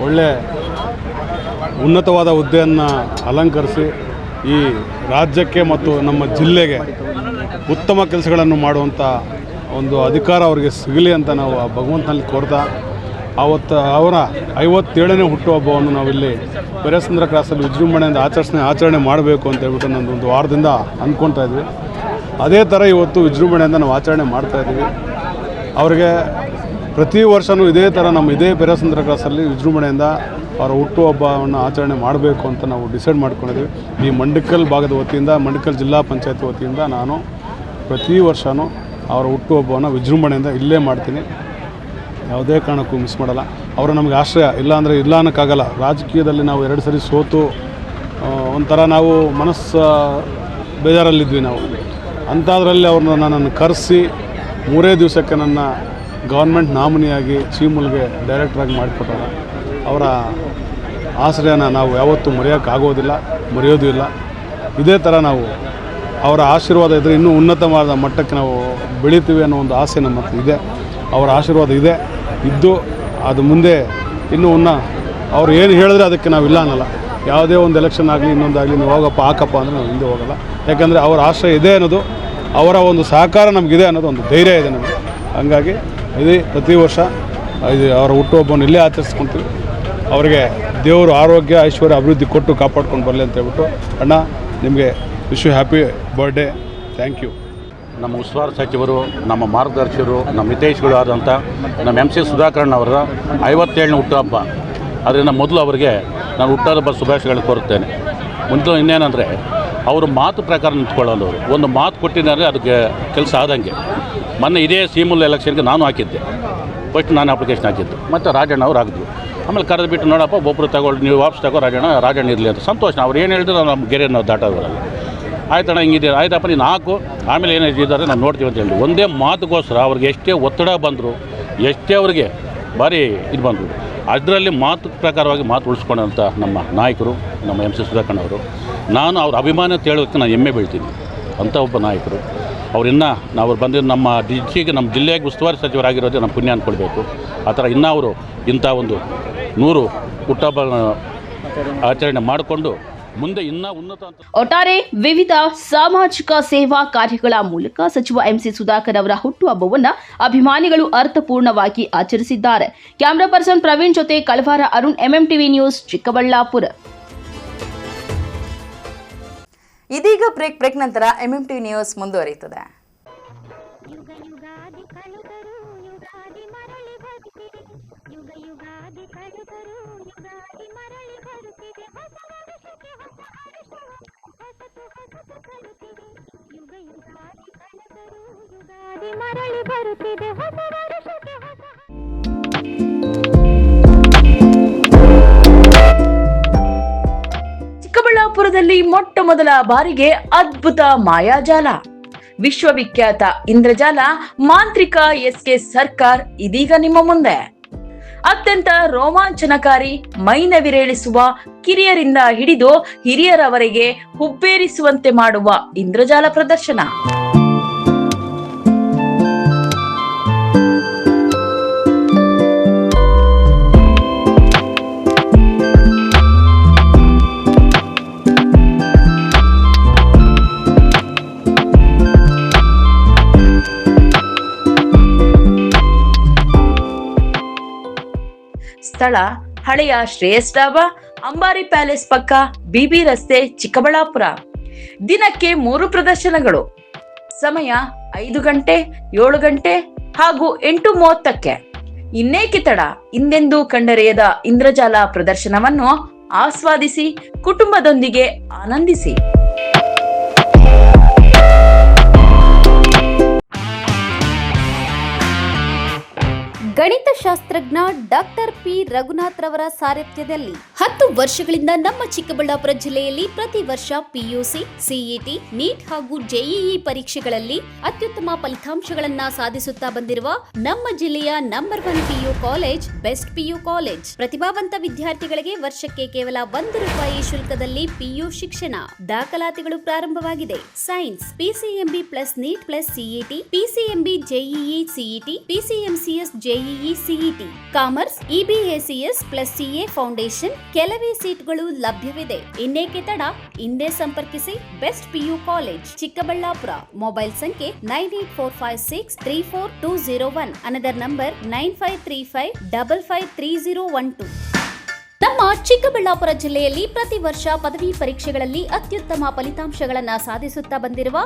ಒಳ್ಳೆ ಉನ್ನತವಾದ ಹುದ್ದೆಯನ್ನು ಅಲಂಕರಿಸಿ ಈ ರಾಜ್ಯಕ್ಕೆ ಮತ್ತು ನಮ್ಮ ಜಿಲ್ಲೆಗೆ ಉತ್ತಮ ಕೆಲಸಗಳನ್ನು ಮಾಡುವಂಥ ಒಂದು ಅಧಿಕಾರ ಅವರಿಗೆ ಸಿಗಲಿ ಅಂತ ನಾವು ಆ ಭಗವಂತನಲ್ಲಿ ಕೋರ್ತಾ ಅವರ 57ನೇ ಹುಟ್ಟುಹಬ್ಬವನ್ನು ನಾವಿಲ್ಲಿ ಪೆರೇಸಂದ್ರ ಕ್ರಾಸಲ್ಲಿ ವಿಜೃಂಭಣೆಯಿಂದ ಆಚರಣೆ ಮಾಡಬೇಕು ಅಂತ ಹೇಳ್ಬಿಟ್ಟು ಒಂದು ವಾರದಿಂದ ಅಂದ್ಕೊಳ್ತಾ ಇದ್ವಿ. ಅದೇ ಥರ ಇವತ್ತು ವಿಜೃಂಭಣೆಯಿಂದ ನಾವು ಆಚರಣೆ ಮಾಡ್ತಾಯಿದ್ವಿ. ಅವರಿಗೆ ಪ್ರತಿ ವರ್ಷವೂ ಇದೇ ಥರ ನಮ್ಮ ಇದೇ ಪೆರೇಸಂದ್ರ ಕ್ರಾಸಲ್ಲಿ ವಿಜೃಂಭಣೆಯಿಂದ ಅವರ ಹುಟ್ಟುಹಬ್ಬವನ್ನು ಆಚರಣೆ ಮಾಡಬೇಕು ಅಂತ ನಾವು ಡಿಸೈಡ್ ಮಾಡ್ಕೊಂಡಿದ್ವಿ. ಈ ಮಂಡಿಕಲ್ ಭಾಗದ ವತಿಯಿಂದ, ಮಂಡಿಕಲ್ ಜಿಲ್ಲಾ ಪಂಚಾಯತ್ ವತಿಯಿಂದ ನಾನು ಪ್ರತಿ ವರ್ಷವೂ ಅವರ ಹುಟ್ಟುಹಬ್ಬವನ್ನು ವಿಜೃಂಭಣೆಯಿಂದ ಇಲ್ಲೇ ಮಾಡ್ತೀನಿ. ಯಾವುದೇ ಕಾರಣಕ್ಕೂ ಮಿಸ್ ಮಾಡಲ್ಲ. ಅವರು ನಮಗೆ ಆಶ್ರಯ ಇಲ್ಲ ಅಂದರೆ ಇಲ್ಲ ಅನ್ನೋಕ್ಕಾಗಲ್ಲ. ರಾಜಕೀಯದಲ್ಲಿ ನಾವು 2 ಸರಿ ಸೋತು ಒಂಥರ ನಾವು ಮನಸ್ಸು ಬೇಜಾರಲ್ಲಿದ್ವಿ ನಾವು. ಅಂಥದ್ರಲ್ಲಿ ಅವ್ರನ್ನ ನನ್ನನ್ನು ಕರೆಸಿ 3 ದಿವಸಕ್ಕೆ ನನ್ನ ಗೌರ್ಮೆಂಟ್ ನಾಮಿನಿಯಾಗಿ ಚೀಮುಲ್ಗೆ ಡೈರೆಕ್ಟ್ರಾಗಿ ಮಾಡಿಕೊಟ್ಟಾರ. ಅವರ ಆಶ್ರಯನ ನಾವು ಯಾವತ್ತೂ ಮರೆಯೋಕ್ಕಾಗೋದಿಲ್ಲ, ಮರೆಯೋದು ಇಲ್ಲ. ಇದೇ ಥರ ನಾವು ಅವರ ಆಶೀರ್ವಾದ ಇದ್ದರೆ ಇನ್ನೂ ಉನ್ನತವಾದ ಮಟ್ಟಕ್ಕೆ ನಾವು ಬೆಳಿತೀವಿ ಅನ್ನೋ ಒಂದು ಆಸೆ ನಮ್ಮ ಹತ್ರ ಇದೆ. ಅವರ ಆಶೀರ್ವಾದ ಇದೆ, ಇದ್ದು ಅದು ಮುಂದೆ ಇನ್ನೂ ಅವ್ರು ಏನು ಹೇಳಿದ್ರೆ ಅದಕ್ಕೆ ನಾವು ಇಲ್ಲ ಅನ್ನಲ್ಲ. ಯಾವುದೇ ಒಂದು ಎಲೆಕ್ಷನ್ ಆಗಲಿ ಇನ್ನೊಂದಾಗಲಿ ನೀವು ಹೋಗಪ್ಪ ಹಾಕಪ್ಪ ಅಂದರೆ ನಾವು ಹಿಂದೆ ಹೋಗಲ್ಲ. ಯಾಕಂದರೆ ಅವರ ಆಶ್ರಯ ಇದೆ ಅನ್ನೋದು, ಅವರ ಒಂದು ಸಹಕಾರ ನಮಗಿದೆ ಅನ್ನೋದು ಒಂದು ಧೈರ್ಯ ಇದೆ ನಮಗೆ. ಹಂಗಾಗಿ ಇದೇ ಪ್ರತಿ ವರ್ಷ ಇದು ಅವರ ಹುಟ್ಟುಹಬ್ಬವನ್ನು ಇಲ್ಲೇ ಆಚರಿಸ್ಕೊತೀವಿ. ಅವರಿಗೆ ದೇವರು ಆರೋಗ್ಯ ಐಶ್ವರ್ಯ ಅಭಿವೃದ್ಧಿ ಕೊಟ್ಟು ಕಾಪಾಡ್ಕೊಂಡು ಬರಲಿ ಅಂತ ಹೇಳ್ಬಿಟ್ಟು, ಅಣ್ಣ ನಿಮಗೆ wish you happy birthday, thank you. ನಮ್ಮ ಉಸ್ತುವಾರಿ ಸಚಿವರು, ನಮ್ಮ ಮಾರ್ಗದರ್ಶಕರು, ನಮ್ಮ ಹಿತೈಷಿಗಳು ಆದಂಥ ನಮ್ಮ MC ಸುಧಾಕರಣ್ಣ ಅವರ 57ನೇ ಹುಟ್ಟುಹಬ್ಬ. ಅದರಿಂದ ಮೊದಲು ಅವರಿಗೆ ನಾನು ಹುಟ್ಟುಹಬ್ಬ ಶುಭಾಶಯಗಳನ್ನು ಕೋರುತ್ತೇನೆ. ಮೊದಲು ಇನ್ನೇನೆಂದರೆ ಅವರು ಮಾತು ಪ್ರಕಾರ ನಿಂತ್ಕೊಳ್ಳೋರು. ಒಂದು ಮಾತು ಕೊಟ್ಟಿದ್ದಾರೆ, ಅದಕ್ಕೆ ಕೆಲಸ ಆದಂಗೆ. ಮೊನ್ನೆ ಇದೇ ಸೀಮುಲ್ ಎಲೆಕ್ಷನ್ಗೆ ನಾನು ಹಾಕಿದ್ದೆ, ಫಸ್ಟ್ ನಾನು ಅಪ್ಲಿಕೇಶನ್ ಹಾಕಿದ್ದು, ಮತ್ತು ರಾಜಣ್ಣ ಅವ್ರು ಹಾಕಿದ್ರು. ಆಮೇಲೆ ಕರೆದು ಬಿಟ್ಟು ನೋಡಪ್ಪ ಒಬ್ಬರು ತಗೊಳ್ಳಿ, ನೀವು ವಾಪಸ್ ತಗೋ ರಾಜಣ್ಣ ಇರಲಿ ಅಂತ. ಸಂತೋಷ. ಅವ್ರು ಏನು ಹೇಳಿದ್ರು ನಮ್ಮ ಗೆರೆ ನಾವು ದಾಟೋದ್ರಲ್ಲ. ಆಯ್ತಣ್ಣ ಹಿಂಗಿದೆ, ಆಯ್ತಪ್ಪ ನೀನು ಹಾಕು, ಆಮೇಲೆ ಏನು ಇದ್ದಾರೆ ನಾವು ನೋಡ್ತೀವಿ ಅಂತ ಹೇಳಿ ಒಂದೇ ಮಾತುಗೋಸ್ಕರ ಅವ್ರಿಗೆ ಎಷ್ಟೇ ಒತ್ತಡ ಬಂದರು, ಎಷ್ಟೇ ಅವ್ರಿಗೆ ಭಾರಿ ಇದು ಬಂದರು, ಅದರಲ್ಲಿ ಮಾತು ಪ್ರಕಾರವಾಗಿ ಮಾತು ಉಳಿಸ್ಕೊಂಡಂಥ ನಮ್ಮ ನಾಯಕರು, ನಮ್ಮ MC ಸುಧಾಕರಣ್ಣ ಅವರು. ನಾನು ಅವ್ರ ಅಭಿಮಾನ ಹೇಳೋದಕ್ಕೆ ನಾನು ಹೆಮ್ಮೆ ಬೀಳ್ತೀನಿ. ಅಂಥ ಒಬ್ಬ ನಾಯಕರು ಅವರಿನ್ನೂ ನಾವು ಬಂದಿದ್ದು ನಮ್ಮ ನಮ್ಮ ಜಿಲ್ಲೆಗೆ ಉಸ್ತುವಾರಿ ಸಚಿವರಾಗಿರೋದೇ ನಮ್ಮ ಪುಣ್ಯ ಅಂದ್ಕೊಳ್ಬೇಕು. ಆ ಥರ ಇನ್ನೂ ಅವರು ಇಂಥ ಒಂದು 100 ಹುಟ್ಟುಹಬ್ಬ ಆಚರಣೆ ಮಾಡಿಕೊಂಡು ಮುಂದೆ ಇನ್ನೂ ಉನ್ನತ. ಒಟ್ಟಾರೆ ವಿವಿಧ ಸಾಮಾಜಿಕ ಸೇವಾ ಕಾರ್ಯಗಳ ಮೂಲಕ ಸಚಿವ MC ಸುಧಾಕರ್ ಅವರ ಹುಟ್ಟುಹಬ್ಬವನ್ನು ಅಭಿಮಾನಿಗಳು ಅರ್ಥಪೂರ್ಣವಾಗಿ ಆಚರಿಸಿದ್ದಾರೆ. ಕ್ಯಾಮರಾ ಪರ್ಸನ್ ಪ್ರವೀಣ್ ಜೊತೆ ಕಳವಾರ ಅರುಣ್, MMTV ನ್ಯೂಸ್, ಚಿಕ್ಕಬಳ್ಳಾಪುರ. ಇದೀಗ ಬ್ರೇಕ್ ನಂತರ MMTV ನ್ಯೂಸ್ ಮುಂದುವರಿಯುತ್ತದೆ. ಚಿಕ್ಕಬಳ್ಳಾಪುರದಲ್ಲಿ ಮೊಟ್ಟ ಮೊದಲ ಬಾರಿಗೆ ಅದ್ಭುತ ಮಾಯಾಜಾಲ. ವಿಶ್ವವಿಖ್ಯಾತ ಇಂದ್ರಜಾಲ ಮಾಂತ್ರಿಕ SK ಸರ್ಕಾರ್ ಇದೀಗ ನಿಮ್ಮ ಮುಂದೆ. ಅತ್ಯಂತ ರೋಮಾಂಚನಕಾರಿ, ಮೈನವಿರೇಳಿಸುವ, ಕಿರಿಯರಿಂದ ಹಿಡಿದು ಹಿರಿಯರವರೆಗೆ ಹುಬ್ಬೇರಿಸುವಂತೆ ಮಾಡುವ ಇಂದ್ರಜಾಲ ಪ್ರದರ್ಶನ. ಸ್ಥಳ ಹಳೆಯ ಶ್ರೇಯಸ್ ಡಾಬಾ, ಅಂಬಾರಿ ಪ್ಯಾಲೇಸ್ ಪಕ್ಕ, BB ರಸ್ತೆ, ಚಿಕ್ಕಬಳ್ಳಾಪುರ. ದಿನಕ್ಕೆ 3 ಪ್ರದರ್ಶನಗಳು. ಸಮಯ 5 ಗಂಟೆ, 7 ಗಂಟೆ ಹಾಗೂ 8:30ಕ್ಕೆ. ಇನ್ನೇಕೆ ತಡ? ಹಿಂದೆಂದೂ ಕಂಡರೆಯದ ಇಂದ್ರಜಾಲ ಪ್ರದರ್ಶನವನ್ನು ಆಸ್ವಾದಿಸಿ ಕುಟುಂಬದೊಂದಿಗೆ ಆನಂದಿಸಿ. ಗಣಿತಶಾಸ್ತ್ರಜ್ಞ ಡಾಕ್ಟರ್ P. ರಘುನಾಥ್ ರವರ ಸಾರಥ್ಯದಲ್ಲಿ 10 ವರ್ಷಗಳಿಂದ ನಮ್ಮ ಚಿಕ್ಕಬಳ್ಳಾಪುರ ಜಿಲ್ಲೆಯಲ್ಲಿ ಪ್ರತಿ ವರ್ಷ PUC, CET, NEET ಹಾಗೂ JEE ಪರೀಕ್ಷೆಗಳಲ್ಲಿ ಅತ್ಯುತ್ತಮ ಫಲಿತಾಂಶಗಳನ್ನ ಸಾಧಿಸುತ್ತಾ ಬಂದಿರುವ ನಮ್ಮ ಜಿಲ್ಲೆಯ number 1 PU college best PU college. ಪ್ರತಿಭಾವಂತ ವಿದ್ಯಾರ್ಥಿಗಳಿಗೆ ವರ್ಷಕ್ಕೆ ಕೇವಲ ₹1 ಶುಲ್ಕದಲ್ಲಿ PU ಶಿಕ್ಷಣ. ದಾಖಲಾತಿಗಳು ಪ್ರಾರಂಭವಾಗಿದೆ. Science PCMB plus NEET plus CET, PCMB JEE CET, PCMCS JEE CET, commerce EBACS plus CA foundation. ಕೆಲವೇ ಸೀಟ್ಗಳು ಲಭ್ಯವಿದೆ. ಇನ್ನೇಕೆ ತಡ? ಹಿಂದೆ ಸಂಪರ್ಕಿಸಿ best PU college, Chikkaballapur. Mobile ಸಂಖ್ಯೆ 9845634201. Another number 9535553012. ನಮ್ಮ ಚಿಕ್ಕಬಳ್ಳಾಪುರ ಜಿಲ್ಲೆಯಲ್ಲಿ ಪ್ರತಿ ವರ್ಷ ಪದವಿ ಪರೀಕ್ಷೆಗಳಲ್ಲಿ ಅತ್ಯುತ್ತಮ ಫಲಿತಾಂಶಗಳನ್ನು ಸಾಧಿಸುತ್ತಾ ಬಂದಿರುವ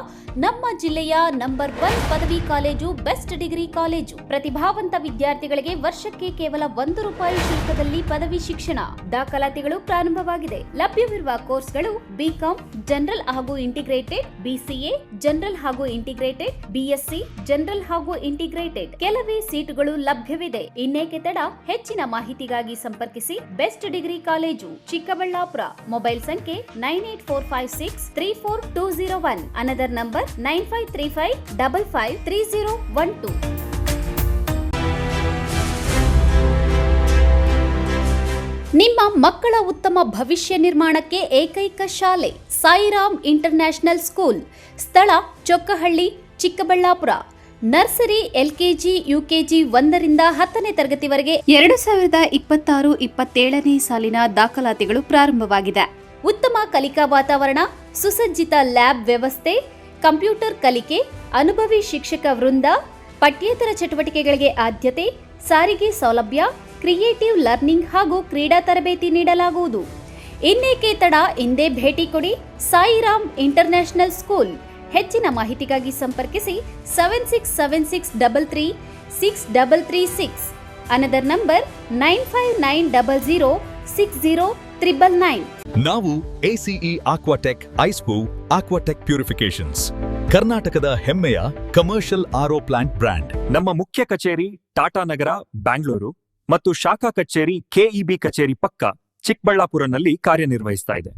ನಮ್ಮ ಜಿಲ್ಲೆಯ ನಂಬರ್ 1 ಪದವಿ ಕಾಲೇಜು ಬೆಸ್ಟ್ ಡಿಗ್ರಿ ಕಾಲೇಜು. ಪ್ರತಿಭಾವಂತ ವಿದ್ಯಾರ್ಥಿಗಳಿಗೆ ವರ್ಷಕ್ಕೆ ಕೇವಲ ₹1 ಶುಲ್ಕದಲ್ಲಿ ಪದವಿ ಶಿಕ್ಷಣ. ದಾಖಲಾತಿಗಳು ಪ್ರಾರಂಭವಾಗಿದೆ. ಲಭ್ಯವಿರುವ ಕೋರ್ಸ್ಗಳು ಬಿಕಾಂ ಜನರಲ್ ಹಾಗೂ ಇಂಟಿಗ್ರೇಟೆಡ್, ಬಿಸಿಎ ಜನರಲ್ ಹಾಗೂ ಇಂಟಿಗ್ರೇಟೆಡ್, ಬಿಎಸ್ಸಿ ಜನರಲ್ ಹಾಗೂ ಇಂಟಿಗ್ರೇಟೆಡ್. ಕೆಲವೇ ಸೀಟುಗಳು ಲಭ್ಯವಿದೆ. ಇನ್ನೇಕೆ ತಡ? ಹೆಚ್ಚಿನ ಮಾಹಿತಿಗಾಗಿ ಸಂಪರ್ಕಿಸಿ best degree college Chikkaballapur. Mobile ಸಂಖ್ಯೆ 9845634201. Another number 9535553012. ನಿಮ್ಮ ಮಕ್ಕಳ ಉತ್ತಮ ಭವಿಷ್ಯ ನಿರ್ಮಾಣಕ್ಕೆ ಏಕೈಕ ಶಾಲೆ ಸಾಯಿರಾಮ್ ಇಂಟರ್ನ್ಯಾಷನಲ್ ಸ್ಕೂಲ್. ಸ್ಥಳ Chokkahalli, Chikkaballapur. Nursery, LKG, UKG 1ರಿಂದ 10ನೇ ತರಗತಿವರೆಗೆ 2026-27ನೇ ಸಾಲಿನ ದಾಖಲಾತಿಗಳು ಪ್ರಾರಂಭವಾಗಿದೆ. ಉತ್ತಮ ಕಲಿಕಾ ವಾತಾವರಣ, ಸುಸಜ್ಜಿತ ಲ್ಯಾಬ್ ವ್ಯವಸ್ಥೆ, ಕಂಪ್ಯೂಟರ್ ಕಲಿಕೆ, ಅನುಭವಿ ಶಿಕ್ಷಕ ವೃಂದ, ಪಠ್ಯೇತರ ಚಟುವಟಿಕೆಗಳಿಗೆ ಆದ್ಯತೆ, ಸಾರಿಗೆ ಸೌಲಭ್ಯ, ಕ್ರಿಯೇಟಿವ್ ಲರ್ನಿಂಗ್ ಹಾಗೂ ಕ್ರೀಡಾ ತರಬೇತಿ ನೀಡಲಾಗುವುದು. ಇನ್ನೇಕೆ ತಡ? ಇಂದೇ ಭೇಟಿ ಕೊಡಿ ಸಾಯಿರಾಮ್ ಇಂಟರ್ನ್ಯಾಷನಲ್ ಸ್ಕೂಲ್. ಹೆಚ್ಚಿನ ಮಾಹಿತಿಗಾಗಿ ಸಂಪರ್ಕಿಸಿ 7676336336. Another number 9590060999. ನಾವು ACE ಆಕ್ವಾಟೆಕ್ ಐಸ್ಪೂ ಆಕ್ವಾಟೆಕ್ ಪ್ಯೂರಿಫಿಕೇಶನ್ಸ್, ಕರ್ನಾಟಕದ ಹೆಮ್ಮೆಯ ಕಮರ್ಷಿಯಲ್ RO ಪ್ಲಾಂಟ್ ಬ್ರ್ಯಾಂಡ್. ನಮ್ಮ ಮುಖ್ಯ ಕಚೇರಿ ಟಾಟಾ ನಗರ, ಬ್ಯಾಂಗ್ಳೂರು ಮತ್ತು ಶಾಖಾ ಕಚೇರಿ KEB ಕಚೇರಿ ಪಕ್ಕ ಚಿಕ್ಕಬಳ್ಳಾಪುರನಲ್ಲಿ ಕಾರ್ಯನಿರ್ವಹಿಸ್ತಾ ಇದೆ.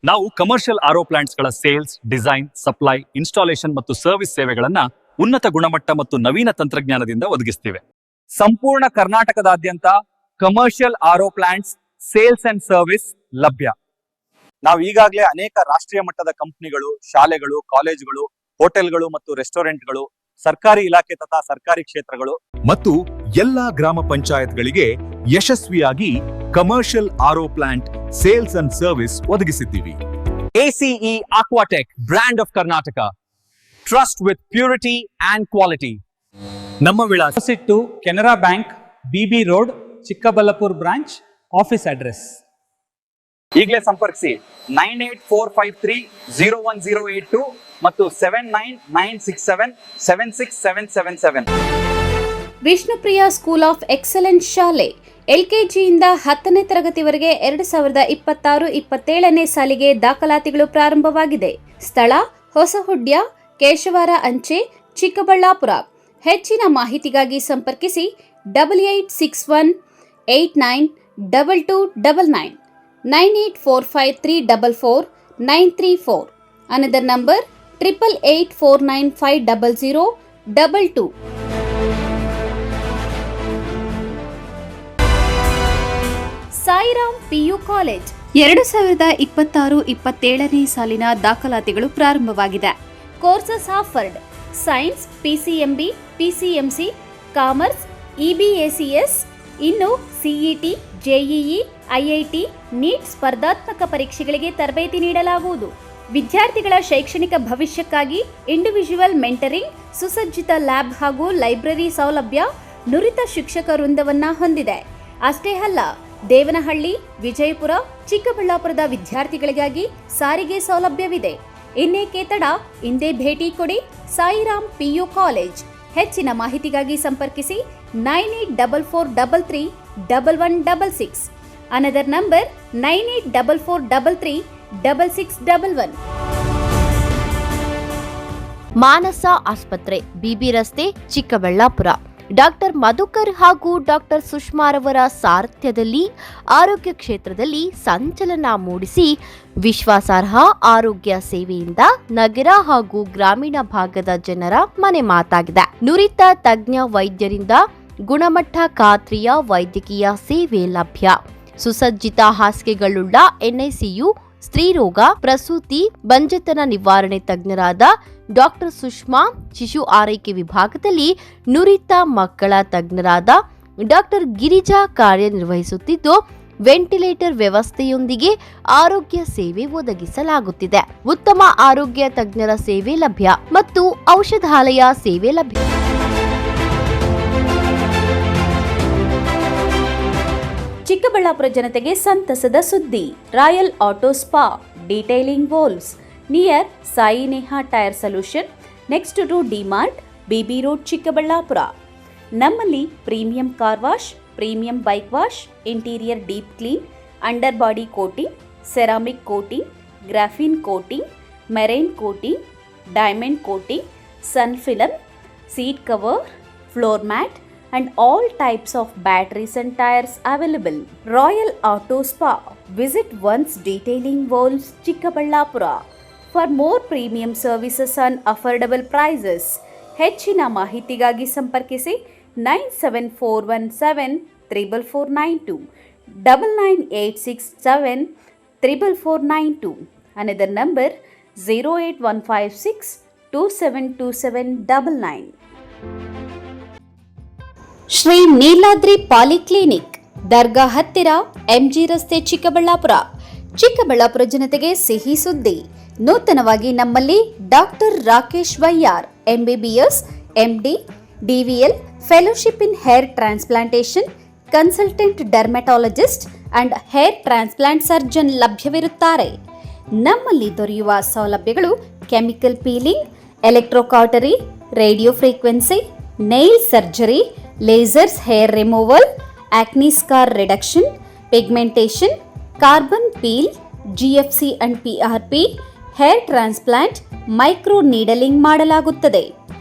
ನಾವು ಕಮರ್ಷಿಯಲ್ RO ಪ್ಲಾಂಟ್ಸ್ಗಳ ಸೇಲ್ಸ್, ಡಿಸೈನ್, ಸಪ್ಲೈ, ಇನ್ಸ್ಟಾಲೇಷನ್ ಮತ್ತು ಸರ್ವಿಸ್ ಸೇವೆಗಳನ್ನ ಉನ್ನತ ಗುಣಮಟ್ಟ ಮತ್ತು ನವೀನ ತಂತ್ರಜ್ಞಾನದಿಂದ ಒದಗಿಸ್ತಿವೆ. ಸಂಪೂರ್ಣ ಕರ್ನಾಟಕದಾದ್ಯಂತ commercial RO plants sales and service ಲಭ್ಯ. ನಾವು ಈಗಾಗಲೇ ಅನೇಕ ರಾಷ್ಟ್ರೀಯ ಮಟ್ಟದ ಕಂಪನಿಗಳು, ಶಾಲೆಗಳು, ಕಾಲೇಜುಗಳು, ಹೋಟೆಲ್ಗಳು ಮತ್ತು ರೆಸ್ಟೋರೆಂಟ್ಗಳು, ಸರ್ಕಾರಿ ಇಲಾಖೆ ತಥಾ ಸರ್ಕಾರಿ ಕ್ಷೇತ್ರಗಳು ಮತ್ತು ಎಲ್ಲಾ ಗ್ರಾಮ ಪಂಚಾಯತ್ಗಳಿಗೆ ಯಶಸ್ವಿಯಾಗಿ commercial RO plant sales and service ಒದಗಿಸಿದ್ದೀವಿ. ACE Aquatech, brand of Karnataka. Trust with purity and quality. ನಮ್ಮ ವಿಳಾಸ to Canara Bank, BB road, Chikkaballapur branch. Office address ಈಗಲೇ ಸಂಪರ್ಕಿಸಿ 9845301082 ಮತ್ತು 7996776777. ವಿಷ್ಣುಪ್ರಿಯ ಸ್ಕೂಲ್ ಆಫ್ ಎಕ್ಸಲೆನ್ಸ್ ಶಾಲೆ. ಎಲ್ಕೆಜಿಯಿಂದ 10ನೇ ತರಗತಿವರೆಗೆ 2026-27ನೇ ಸಾಲಿಗೆ ದಾಖಲಾತಿಗಳು ಪ್ರಾರಂಭವಾಗಿದೆ. ಸ್ಥಳ ಹೊಸಹುಡ್ಯ, ಕೇಶವಾರ ಅಂಚೆ, ಚಿಕ್ಕಬಳ್ಳಾಪುರ. ಹೆಚ್ಚಿನ ಮಾಹಿತಿಗಾಗಿ ಸಂಪರ್ಕಿಸಿ 8861892299 9845344934. Another number 8884950022. Sairam PU college. 2026-27ನೇ ಸಾಲಿನ ದಾಖಲಾತಿಗಳು ಪ್ರಾರಂಭವಾಗಿದೆ. Courses offered: science, PCMB, PCMC, commerce, EBACS. ಇನ್ನು CET, JEE, IIT, NEET ಸ್ಪರ್ಧಾತ್ಮಕ ಪರೀಕ್ಷೆಗಳಿಗೆ ತರಬೇತಿ ನೀಡಲಾಗುವುದು. ವಿದ್ಯಾರ್ಥಿಗಳ ಶೈಕ್ಷಣಿಕ ಭವಿಷ್ಯಕ್ಕಾಗಿ ಇಂಡಿವಿಜುವಲ್ ಮೆಂಟರಿಂಗ್, ಸುಸಜ್ಜಿತ ಲ್ಯಾಬ್ ಹಾಗೂ ಲೈಬ್ರರಿ ಸೌಲಭ್ಯ, ನುರಿತ ಶಿಕ್ಷಕ ವೃಂದವನ್ನ ಹೊಂದಿದೆ. ಅಷ್ಟೇ ಅಲ್ಲ, ದೇವನಹಳ್ಳಿ, ವಿಜಯಪುರ, ಚಿಕ್ಕಬಳ್ಳಾಪುರದ ವಿದ್ಯಾರ್ಥಿಗಳಿಗಾಗಿ ಸಾರಿಗೆ ಸೌಲಭ್ಯವಿದೆ. ಇನ್ನೇಕೆ ತಡ? ಇಂದೇ ಭೇಟಿ ಕೊಡಿ ಸಾಯಿರಾಮ್ PU ಕಾಲೇಜ್. ಹೆಚ್ಚಿನ ಮಾಹಿತಿಗಾಗಿ ಸಂಪರ್ಕಿಸಿ 9844331166. Another number 9844336611. ಮಾನಸ ಆಸ್ಪತ್ರೆ, BB ರಸ್ತೆ, ಚಿಕ್ಕಬಳ್ಳಾಪುರ. ಡಾಕ್ಟರ್ ಮಧುಕರ್ ಹಾಗೂ ಡಾಕ್ಟರ್ ಸುಷ್ಮಾರವರ ಸಾರಥ್ಯದಲ್ಲಿ ಆರೋಗ್ಯ ಕ್ಷೇತ್ರದಲ್ಲಿ ಸಂಚಲನ ಮೂಡಿಸಿ ವಿಶ್ವಾಸಾರ್ಹ ಆರೋಗ್ಯ ಸೇವೆಯಿಂದ ನಗರ ಹಾಗೂ ಗ್ರಾಮೀಣ ಭಾಗದ ಜನರ ಮನೆ ಮಾತಾಗಿದೆ. ನುರಿತ ತಜ್ಞ ವೈದ್ಯರಿಂದ ಗುಣಮಟ್ಟ ಖಾತ್ರಿಯ ವೈದ್ಯಕೀಯ ಸೇವೆ ಲಭ್ಯ. ಸುಸಜ್ಜಿತ ಹಾಸಿಗೆಗಳುಳ್ಳ NICU, ಸ್ತ್ರೀರೋಗ, ಪ್ರಸೂತಿ, ಬಂಜೆತನ ನಿವಾರಣೆ ತಜ್ಞರಾದ ಡಾಕ್ಟರ್ ಸುಷ್ಮಾ, ಶಿಶು ಆರೈಕೆ ವಿಭಾಗದಲ್ಲಿ ನುರಿತ ಮಕ್ಕಳ ತಜ್ಞರಾದ ಡಾಕ್ಟರ್ ಗಿರಿಜಾ ಕಾರ್ಯನಿರ್ವಹಿಸುತ್ತಿದ್ದು, ವೆಂಟಿಲೇಟರ್ ವ್ಯವಸ್ಥೆಯೊಂದಿಗೆ ಆರೋಗ್ಯ ಸೇವೆ ಒದಗಿಸಲಾಗುತ್ತಿದೆ. ಉತ್ತಮ ಆರೋಗ್ಯ ತಜ್ಞರ ಸೇವೆ ಲಭ್ಯ ಮತ್ತು ಔಷಧಾಲಯ ಸೇವೆ ಲಭ್ಯ. ಚಿಕ್ಕಬಳ್ಳಾಪುರ ಜನತೆಗೆ ಸಂತಸದ ಸುದ್ದಿ. Royal auto spa detailing walls near Sai Neha tyre solution next to DMart, BB road, Chikkaballapura. ನಮ್ಮಲ್ಲಿ premium car wash, premium bike wash, interior deep clean, under body coating, ceramic coating, graphene coating, marine coating, diamond coating, sun film, seat cover, floor mat and all types of batteries and tires available. Royal Auto Spa. Visit once Detailing Walls, Chikkaballapura. For more premium services and affordable prices, ಹೆಚ್ಚಿನ ಮಾಹಿತಿಗಾಗಿ ಸಂಪರ್ಕಿಸಿ 9741734492 9986734492. Another number 08156272799. Shri Niladri polyclinic, ದರ್ಗಾ ಹತ್ತಿರ, ಎಂಜಿ ರಸ್ತೆ, ಚಿಕ್ಕಬಳ್ಳಾಪುರ. ಚಿಕ್ಕಬಳ್ಳಾಪುರ ಜನತೆಗೆ ಸಿಹಿ ಸುದ್ದಿ. ನೂತನವಾಗಿ ನಮ್ಮಲ್ಲಿ doctor Rakesh Y R MBBS, MD, DVL, fellowship in hair transplantation, consultant dermatologist and hair transplant surgeon ಲಭ್ಯವಿರುತ್ತಾರೆ. ನಮ್ಮಲ್ಲಿ ದೊರೆಯುವ ಸೌಲಭ್ಯಗಳು chemical peeling, electrocautery, radio frequency, nail surgery, lasers hair removal, acne scar reduction, pigmentation, carbon peel, GFC and PRP, hair transplant, micro needling ಮಾಡಲಾಗುತ್ತದೆ.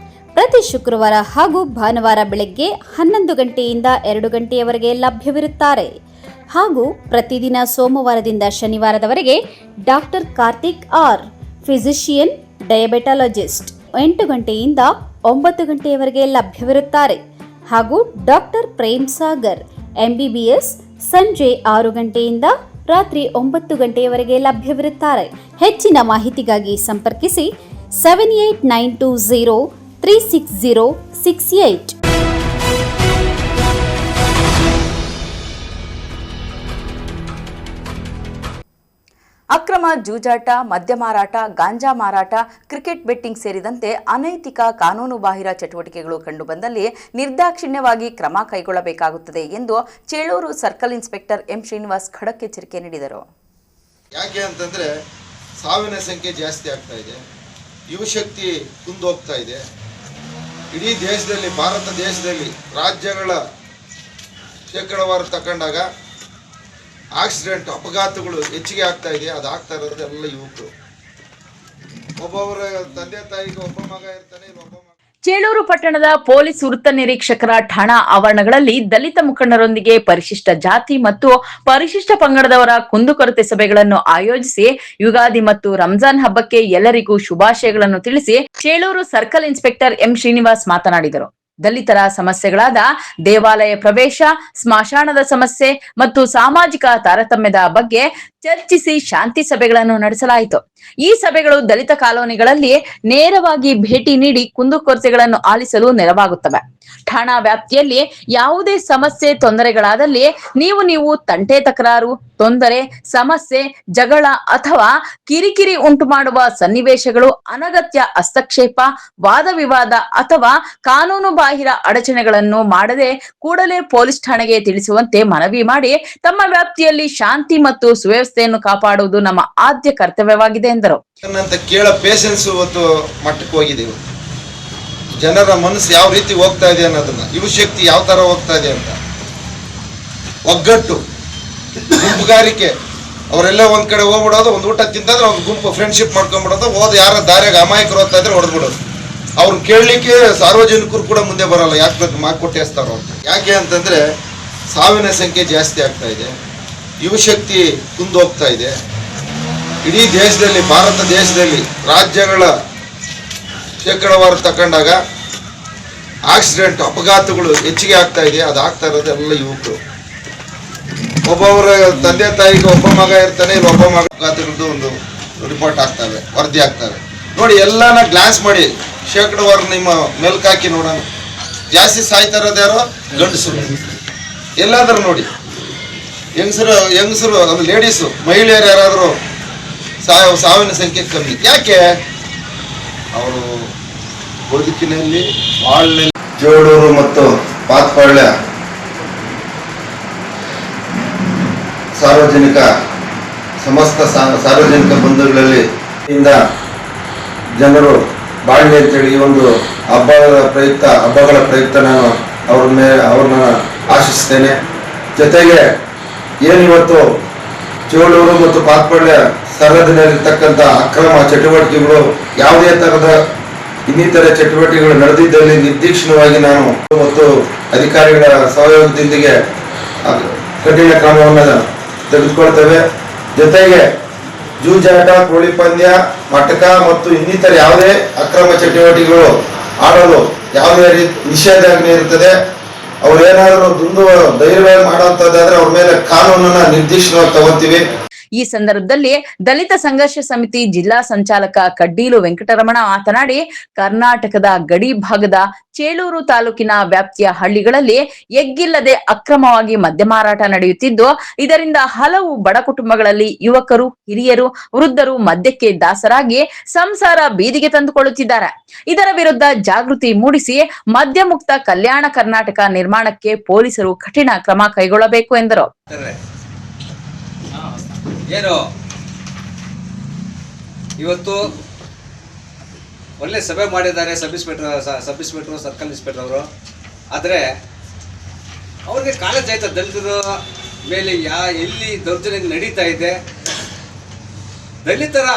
ಪ್ರತಿ ಶುಕ್ರವಾರ ಹಾಗೂ ಭಾನುವಾರ ಬೆಳಗ್ಗೆ 11 ಗಂಟೆಯಿಂದ 2 ಗಂಟೆಯವರೆಗೆ ಲಭ್ಯವಿರುತ್ತಾರೆ. ಹಾಗೂ ಪ್ರತಿದಿನ ಸೋಮವಾರದಿಂದ ಶನಿವಾರದವರೆಗೆ ಡಾಕ್ಟರ್ ಕಾರ್ತಿಕ್ ಆರ್, ಫಿಸಿಷಿಯನ್, ಡಯಾಬೆಟಾಲಜಿಸ್ಟ್ 8 ಗಂಟೆಯಿಂದ 9 ಗಂಟೆಯವರೆಗೆ ಲಭ್ಯವಿರುತ್ತಾರೆ. ಹಾಗೂ ಡಾಕ್ಟರ್ ಪ್ರೇಮ್ ಸಾಗರ್ ಎಂಬಿಬಿಎಸ್ ಸಂಜೆ 6 ಗಂಟೆಯಿಂದ ರಾತ್ರಿ 9 ಗಂಟೆಯವರೆಗೆ ಲಭ್ಯವಿರುತ್ತಾರೆ. ಹೆಚ್ಚಿನ ಮಾಹಿತಿಗಾಗಿ ಸಂಪರ್ಕಿಸಿ 7892036068. ಅಕ್ರಮ ಜೂಜಾಟ, ಮದ್ಯ ಮಾರಾಟ, ಗಾಂಜಾ ಮಾರಾಟ, ಕ್ರಿಕೆಟ್ ಬೆಟ್ಟಿಂಗ್ ಸೇರಿದಂತೆ ಅನೈತಿಕ ಕಾನೂನುಬಾಹಿರ ಚಟುವಟಿಕೆಗಳು ಕಂಡುಬಂದಲ್ಲಿ ನಿರ್ದಾಕ್ಷಿಣ್ಯವಾಗಿ ಕ್ರಮ ಕೈಗೊಳ್ಳಬೇಕಾಗುತ್ತದೆ ಎಂದು Chelur circle inspector M Srinivas ಖಡಕ್ ಎಚ್ಚರಿಕೆ ನೀಡಿದರು. ಯಾಕೆ ಅಂತಂದರೆ ಸಾವಿನ ಸಂಖ್ಯೆ ಜಾಸ್ತಿ ಆಗ್ತಾ ಇದೆ, ಯುವಶಕ್ತಿ ಕುಂದೋಗ್ತಾ ಇದೆ. ಇಡೀ ದೇಶದಲ್ಲಿ, ಭಾರತ ದೇಶದಲ್ಲಿ ರಾಜ್ಯಗಳ ಶೇಕಡಾವಾರು ತಗೊಂಡಾಗ ಆಕ್ಸಿಡೆಂಟ್, ಅಪಘಾತಗಳು ಹೆಚ್ಚಿಗೆ ಆಗ್ತಾ ಇದೆ. ಅದು ಆಗ್ತಾ ಇರೋದು ಎಲ್ಲ ಯುವಕರು. ಒಬ್ಬೊಬ್ಬರ ತಂದೆ ತಾಯಿಗೆ ಒಬ್ಬ ಮಗ ಇರ್ತಾನೆ, ಒಬ್ಬ ಮಗ. ಚೇಳೂರು ಪಟ್ಟಣದ ಪೊಲೀಸ್ ವೃತ್ತ ನಿರೀಕ್ಷಕರ ಠಾಣಾ ಆವರಣಗಳಲ್ಲಿ ದಲಿತ ಮುಖಂಡರೊಂದಿಗೆ ಪರಿಶಿಷ್ಟ ಜಾತಿ ಮತ್ತು ಪರಿಶಿಷ್ಟ ಪಂಗಡದವರ ಕುಂದುಕೊರತೆ ಸಭೆಗಳನ್ನು ಆಯೋಜಿಸಿ ಯುಗಾದಿ ಮತ್ತು ರಂಜಾನ್ ಹಬ್ಬಕ್ಕೆ ಎಲ್ಲರಿಗೂ ಶುಭಾಶಯಗಳನ್ನು ತಿಳಿಸಿ Chelur circle inspector M Srinivas ಮಾತನಾಡಿದರು. ದಲಿತರ ಸಮಸ್ಯೆಗಳಾದ ದೇವಾಲಯ ಪ್ರವೇಶ, ಸ್ಮಶಾನದ ಸಮಸ್ಯೆ ಮತ್ತು ಸಾಮಾಜಿಕ ತಾರತಮ್ಯದ ಬಗ್ಗೆ ಚರ್ಚಿಸಿ ಶಾಂತಿ ಸಭೆಗಳನ್ನು ನಡೆಸಲಾಯಿತು. ಈ ಸಭೆಗಳು ದಲಿತ ಕಾಲೋನಿಗಳಲ್ಲಿ ನೇರವಾಗಿ ಭೇಟಿ ನೀಡಿ ಕುಂದುಕೊರತೆಗಳನ್ನು ಆಲಿಸಲು ನೆರವಾಗುತ್ತವೆ. ಠಾಣಾ ವ್ಯಾಪ್ತಿಯಲ್ಲಿ ಯಾವುದೇ ಸಮಸ್ಯೆ, ತೊಂದರೆಗಳಾದಲ್ಲಿ ನೀವು ತಂಟೆ ತಕರಾರು, ತೊಂದರೆ, ಸಮಸ್ಯೆ, ಜಗಳ ಅಥವಾ ಕಿರಿಕಿರಿ ಉಂಟು ಮಾಡುವ ಸನ್ನಿವೇಶಗಳು, ಅನಗತ್ಯ ಹಸ್ತಕ್ಷೇಪ, ವಾದ ವಿವಾದ ಅಥವಾ ಕಾನೂನು ಬಾಹಿರ ಅಡಚಣೆಗಳನ್ನು ಮಾಡದೆ ಕೂಡಲೇ ಪೊಲೀಸ್ ಠಾಣೆಗೆ ತಿಳಿಸುವಂತೆ ಮನವಿ ಮಾಡಿ ತಮ್ಮ ವ್ಯಾಪ್ತಿಯಲ್ಲಿ ಶಾಂತಿ ಮತ್ತು ಸುವ್ಯವಸ್ಥೆಯನ್ನು ಕಾಪಾಡುವುದು ನಮ್ಮ ಆದ್ಯ ಕರ್ತವ್ಯವಾಗಿದೆ ಎಂದರು. ಕೇಳೋ ಪೇಷನ್ಸ್ ಇವತ್ತು ಮಟ್ಟಕ್ಕೆ ಹೋಗಿದೆ. ಜನರ ಮನಸ್ಸು ಯಾವ ರೀತಿ ಹೋಗ್ತಾ ಇದೆ ಅನ್ನೋದನ್ನ, ಯುವಶಕ್ತಿ ಯಾವ ತರ ಹೋಗ್ತಾ ಇದೆ ಅಂತ, ಒಗ್ಗಟ್ಟು, ಗುಂಪುಗಾರಿಕೆ, ಅವರೆಲ್ಲ ಒಂದ್ ಕಡೆ ಹೋಗ್ಬಿಡೋದು, ಒಂದು ಊಟ ತಿಂತಾದ್ರೆ ಒಂದು ಗುಂಪು ಫ್ರೆಂಡ್ಶಿಪ್ ಮಾಡ್ಕೊಂಡ್ಬಿಡೋದು, ಹೋದ ಯಾರ ದಾರ್ಯಾಗ ಅಮಾಯಕರು ಹೋಗ್ತಾ ಇದ್ರೆ ಹೊಡೆದ್ಬಿಡೋದು. ಅವ್ರನ್ನ ಕೇಳಲಿಕ್ಕೆ ಸಾರ್ವಜನಿಕರು ಕೂಡ ಮುಂದೆ ಬರಲ್ಲ. ಯಾಕೆ ಬೇಕು ಮಾತು ಕೊಟ್ಟೇಸ್ತಾರೋ ಅಂತ. ಯಾಕೆ ಅಂತಂದ್ರೆ ಸಾವಿನ ಸಂಖ್ಯೆ ಜಾಸ್ತಿ ಆಗ್ತಾ ಇದೆ, ಯುವಶಕ್ತಿ ಕುಂದೋಗ್ತಾ ಇದೆ. ಇಡೀ ದೇಶದಲ್ಲಿ, ಭಾರತ ದೇಶದಲ್ಲಿ ರಾಜ್ಯಗಳ ಶೇಕಡಾವಾರು ತಗೊಂಡಾಗ ಆಕ್ಸಿಡೆಂಟ್, ಅಪಘಾತಗಳು ಹೆಚ್ಚಿಗೆ ಆಗ್ತಾ ಇದೆ. ಅದು ಆಗ್ತಾ ಇರೋದು ಎಲ್ಲ ಯುವಕರು. ಒಬ್ಬೊಬ್ಬರ ತಂದೆ ತಾಯಿಗೆ ಒಬ್ಬ ಮಗ ಇರ್ತಾನೆ, ಇಲ್ಲಿ ಒಬ್ಬ ಮಗ ಅಪಘಾತಗಳದ್ದು ಒಂದು ರಿಪೋರ್ಟ್ ಆಗ್ತವೆ, ವರದಿ ಆಗ್ತವೆ. ನೋಡಿ, ಎಲ್ಲಾನ ಗ್ಲಾನ್ಸ್ ಮಾಡಿ ಶೇಕಡಾವಾರು ನಿಮ್ಮ ಮೆಲ್ಕಾಕಿ ನೋಡೋಣ. ಜಾಸ್ತಿ ಸಾಯ್ತಾ ಇರೋದು ಯಾರೋ ಗಂಡಸರು. ಎಲ್ಲಾದ್ರೂ ನೋಡಿ, ಹೆಂಗಸರು ಅದು ಲೇಡೀಸು, ಮಹಿಳೆಯರು ಯಾರಾದರೂ ಸಾವಿನ ಸಂಖ್ಯೆ ಕಮ್ಮಿ. ಯಾಕೆ? ಅವರು ಬದುಕಿನಲ್ಲಿ, ಬಾಳ್ನಲ್ಲಿ. ಜೋಡೂರು ಮತ್ತು ಪಾತ್ಪಾಳ್ಯ ಸಮಸ್ತ ಸಾರ್ವಜನಿಕ ಬಂಧುಗಳಲ್ಲಿ ಇಂದ ಜನರು ಬಾಳಲಿ ಅಂತೇಳಿ ಈ ಒಂದು ಹಬ್ಬಗಳ ಪ್ರಯುಕ್ತ ನಾನು ಅವ್ರನ್ನ ಆಶಿಸ್ತೇನೆ. ಜೊತೆಗೆ ಏನಿವತ್ತು ಚೇಳೂರು ಮತ್ತು ಪಾತ್ಪಳ್ಯ ಸರಹದ್ದಿನಲ್ಲಿರ್ತಕ್ಕಂಥ ಅಕ್ರಮ ಚಟುವಟಿಕೆಗಳು ಯಾವುದೇ ತರಹದ ಇನ್ನಿತರೆ ಚಟುವಟಿಕೆಗಳು ನಡೆದಿದ್ದಲ್ಲಿ ನಿರ್ದಾಕ್ಷಿಣ್ಯವಾಗಿ ನಾನು ಮತ್ತು ಅಧಿಕಾರಿಗಳ ಸಹಯೋಗದೊಂದಿಗೆ ಕಠಿಣ ಕ್ರಮವನ್ನು ತೆಗೆದುಕೊಳ್ತೇವೆ. ಜೊತೆಗೆ ಜೂಜಾಟ, ಕೋಳಿ ಪಂದ್ಯ, ಮಟಕ ಮತ್ತು ಇನ್ನಿತರ ಯಾವುದೇ ಅಕ್ರಮ ಚಟುವಟಿಕೆಗಳು ಆಡಲು ಯಾವುದೇ ನಿಷೇಧಾಜ್ಞೆ ಇರುತ್ತದೆ. ಅವ್ರೇನಾದರೂ ಧೈರ್ಯವಾಗಿ ಮಾಡುವಂತದ್ದಾದ್ರೆ ಅವ್ರ ಮೇಲೆ ಕಾನೂನನ್ನ ನಿರ್ದಿಷ್ಟವಾಗಿ ತಗೋತೀವಿ. ಈ ಸಂದರ್ಭದಲ್ಲಿ ದಲಿತ ಸಂಘರ್ಷ ಸಮಿತಿ ಜಿಲ್ಲಾ ಸಂಚಾಲಕ ಕಡ್ಡೀಲು ವೆಂಕಟರಮಣ ಮಾತನಾಡಿ, ಕರ್ನಾಟಕದ ಗಡಿ ಭಾಗದ ಚೇಳೂರು ತಾಲೂಕಿನ ವ್ಯಾಪ್ತಿಯ ಹಳ್ಳಿಗಳಲ್ಲಿ ಎಗ್ಗಿಲ್ಲದೆ ಅಕ್ರಮವಾಗಿ ಮದ್ಯ ಮಾರಾಟ ನಡೆಯುತ್ತಿದ್ದು, ಇದರಿಂದ ಹಲವು ಬಡ ಕುಟುಂಬಗಳಲ್ಲಿ ಯುವಕರು, ಹಿರಿಯರು, ವೃದ್ಧರು ಮದ್ಯಕ್ಕೆ ದಾಸರಾಗಿ ಸಂಸಾರ ಬೀದಿಗೆ ತಂದುಕೊಳ್ಳುತ್ತಿದ್ದಾರೆ. ಇದರ ವಿರುದ್ಧ ಜಾಗೃತಿ ಮೂಡಿಸಿ ಮದ್ಯ ಮುಕ್ತ ಕಲ್ಯಾಣ ಕರ್ನಾಟಕ ನಿರ್ಮಾಣಕ್ಕೆ ಪೊಲೀಸರು ಕಠಿಣ ಕ್ರಮ ಕೈಗೊಳ್ಳಬೇಕು ಎಂದರು. ಏನು ಇವತ್ತು ಒಳ್ಳೆ ಸಭೆ ಮಾಡಿದ್ದಾರೆ ಸಬ್ ಇನ್ಸ್ಪೆಕ್ಟರ್ ಸರ್ಕಲ್ ಇನ್ಸ್ಪೆಕ್ಟರ್ ಅವರು. ಆದರೆ ಅವ್ರಿಗೆ ಕಾಲೇಜ್ ಆಯ್ತಾ ದಲಿತರ ಮೇಲೆ ಎಲ್ಲಿ ದೌರ್ಜನ್ಯ ನಡೀತಾ ಇದೆ, ದಲಿತರ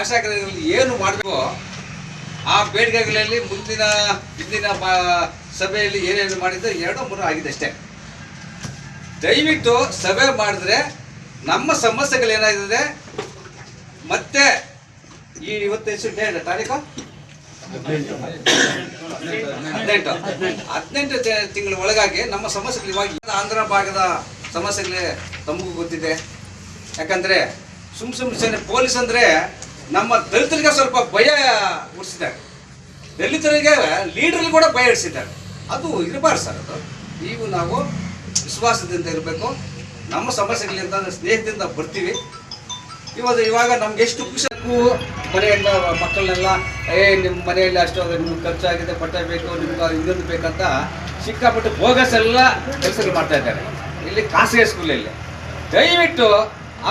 ಆಶಾಗ್ರಹಗಳಲ್ಲಿ ಏನು ಮಾಡಬೇಕು ಆ ಬೇಡಿಕೆಗಳಲ್ಲಿ ಹಿಂದಿನ ಸಭೆಯಲ್ಲಿ ಏನೇನು ಮಾಡಿದ್ದು 2-3 ಆಗಿದೆ ಅಷ್ಟೇ. ದಯವಿಟ್ಟು ಸಭೆ ಮಾಡಿದ್ರೆ ನಮ್ಮ ಸಮಸ್ಯೆಗಳೇನಾಗಿದೆ ಮತ್ತೆ ಈ ಇವತ್ತು ಎಷ್ಟು ತಾರೀಕು 18 ತಿಂಗಳ ಒಳಗಾಗಿ ನಮ್ಮ ಸಮಸ್ಯೆಗಳು ಇವಾಗ ಆಂಧ್ರ ಭಾಗದ ಸಮಸ್ಯೆಗಳೇ ತಮಗೂ ಗೊತ್ತಿದೆ. ಯಾಕಂದ್ರೆ ಸುಮ್ಮನೆ ಪೊಲೀಸ್ ಅಂದ್ರೆ ನಮ್ಮ ದಲಿತರಿಗೆ ಸ್ವಲ್ಪ ಭಯ ಹುಟ್ಟಿಸಿದ್ದಾರೆ, ದಲಿತರಿಗೆ ಲೀಡರ್ಗಳು ಕೂಡ ಭಯ ಹಿಡಿಸಿದ್ದಾರೆ. ಅದು ಇರಬಾರ್ದು ಸರ್. ಅದು ನೀವು ನಾವು ವಿಶ್ವಾಸದಿಂದ ಇರಬೇಕು. ನಮ್ಮ ಸಮಸ್ಯೆಗಳಿಂದ ಸ್ನೇಹದಿಂದ ಬರ್ತೀವಿ. ಇವಾಗ ನಮ್ಗೆ ಎಷ್ಟು ಖುಷಿಗೂ ಮನೆಯಿಂದ ಮಕ್ಕಳನ್ನೆಲ್ಲ ನಿಮ್ಮ ಮನೆಯಲ್ಲಿ ಅಷ್ಟು ನಿಮ್ಗೆ ಖರ್ಚಾಗಿದೆ, ಬಟ್ಟೆ ಬೇಕು, ನಿಮ್ಗೆ ಇನ್ನೊಂದು ಬೇಕಂತ ಸಿಕ್ಕಾಪಟ್ಟು ಬೋಗಸ್ ಎಲ್ಲ ಕೆಲಸಗಳು ಮಾಡ್ತಾ ಇದ್ದಾರೆ ಇಲ್ಲಿ ಖಾಸಗಿ ಸ್ಕೂಲಲ್ಲಿ. ದಯವಿಟ್ಟು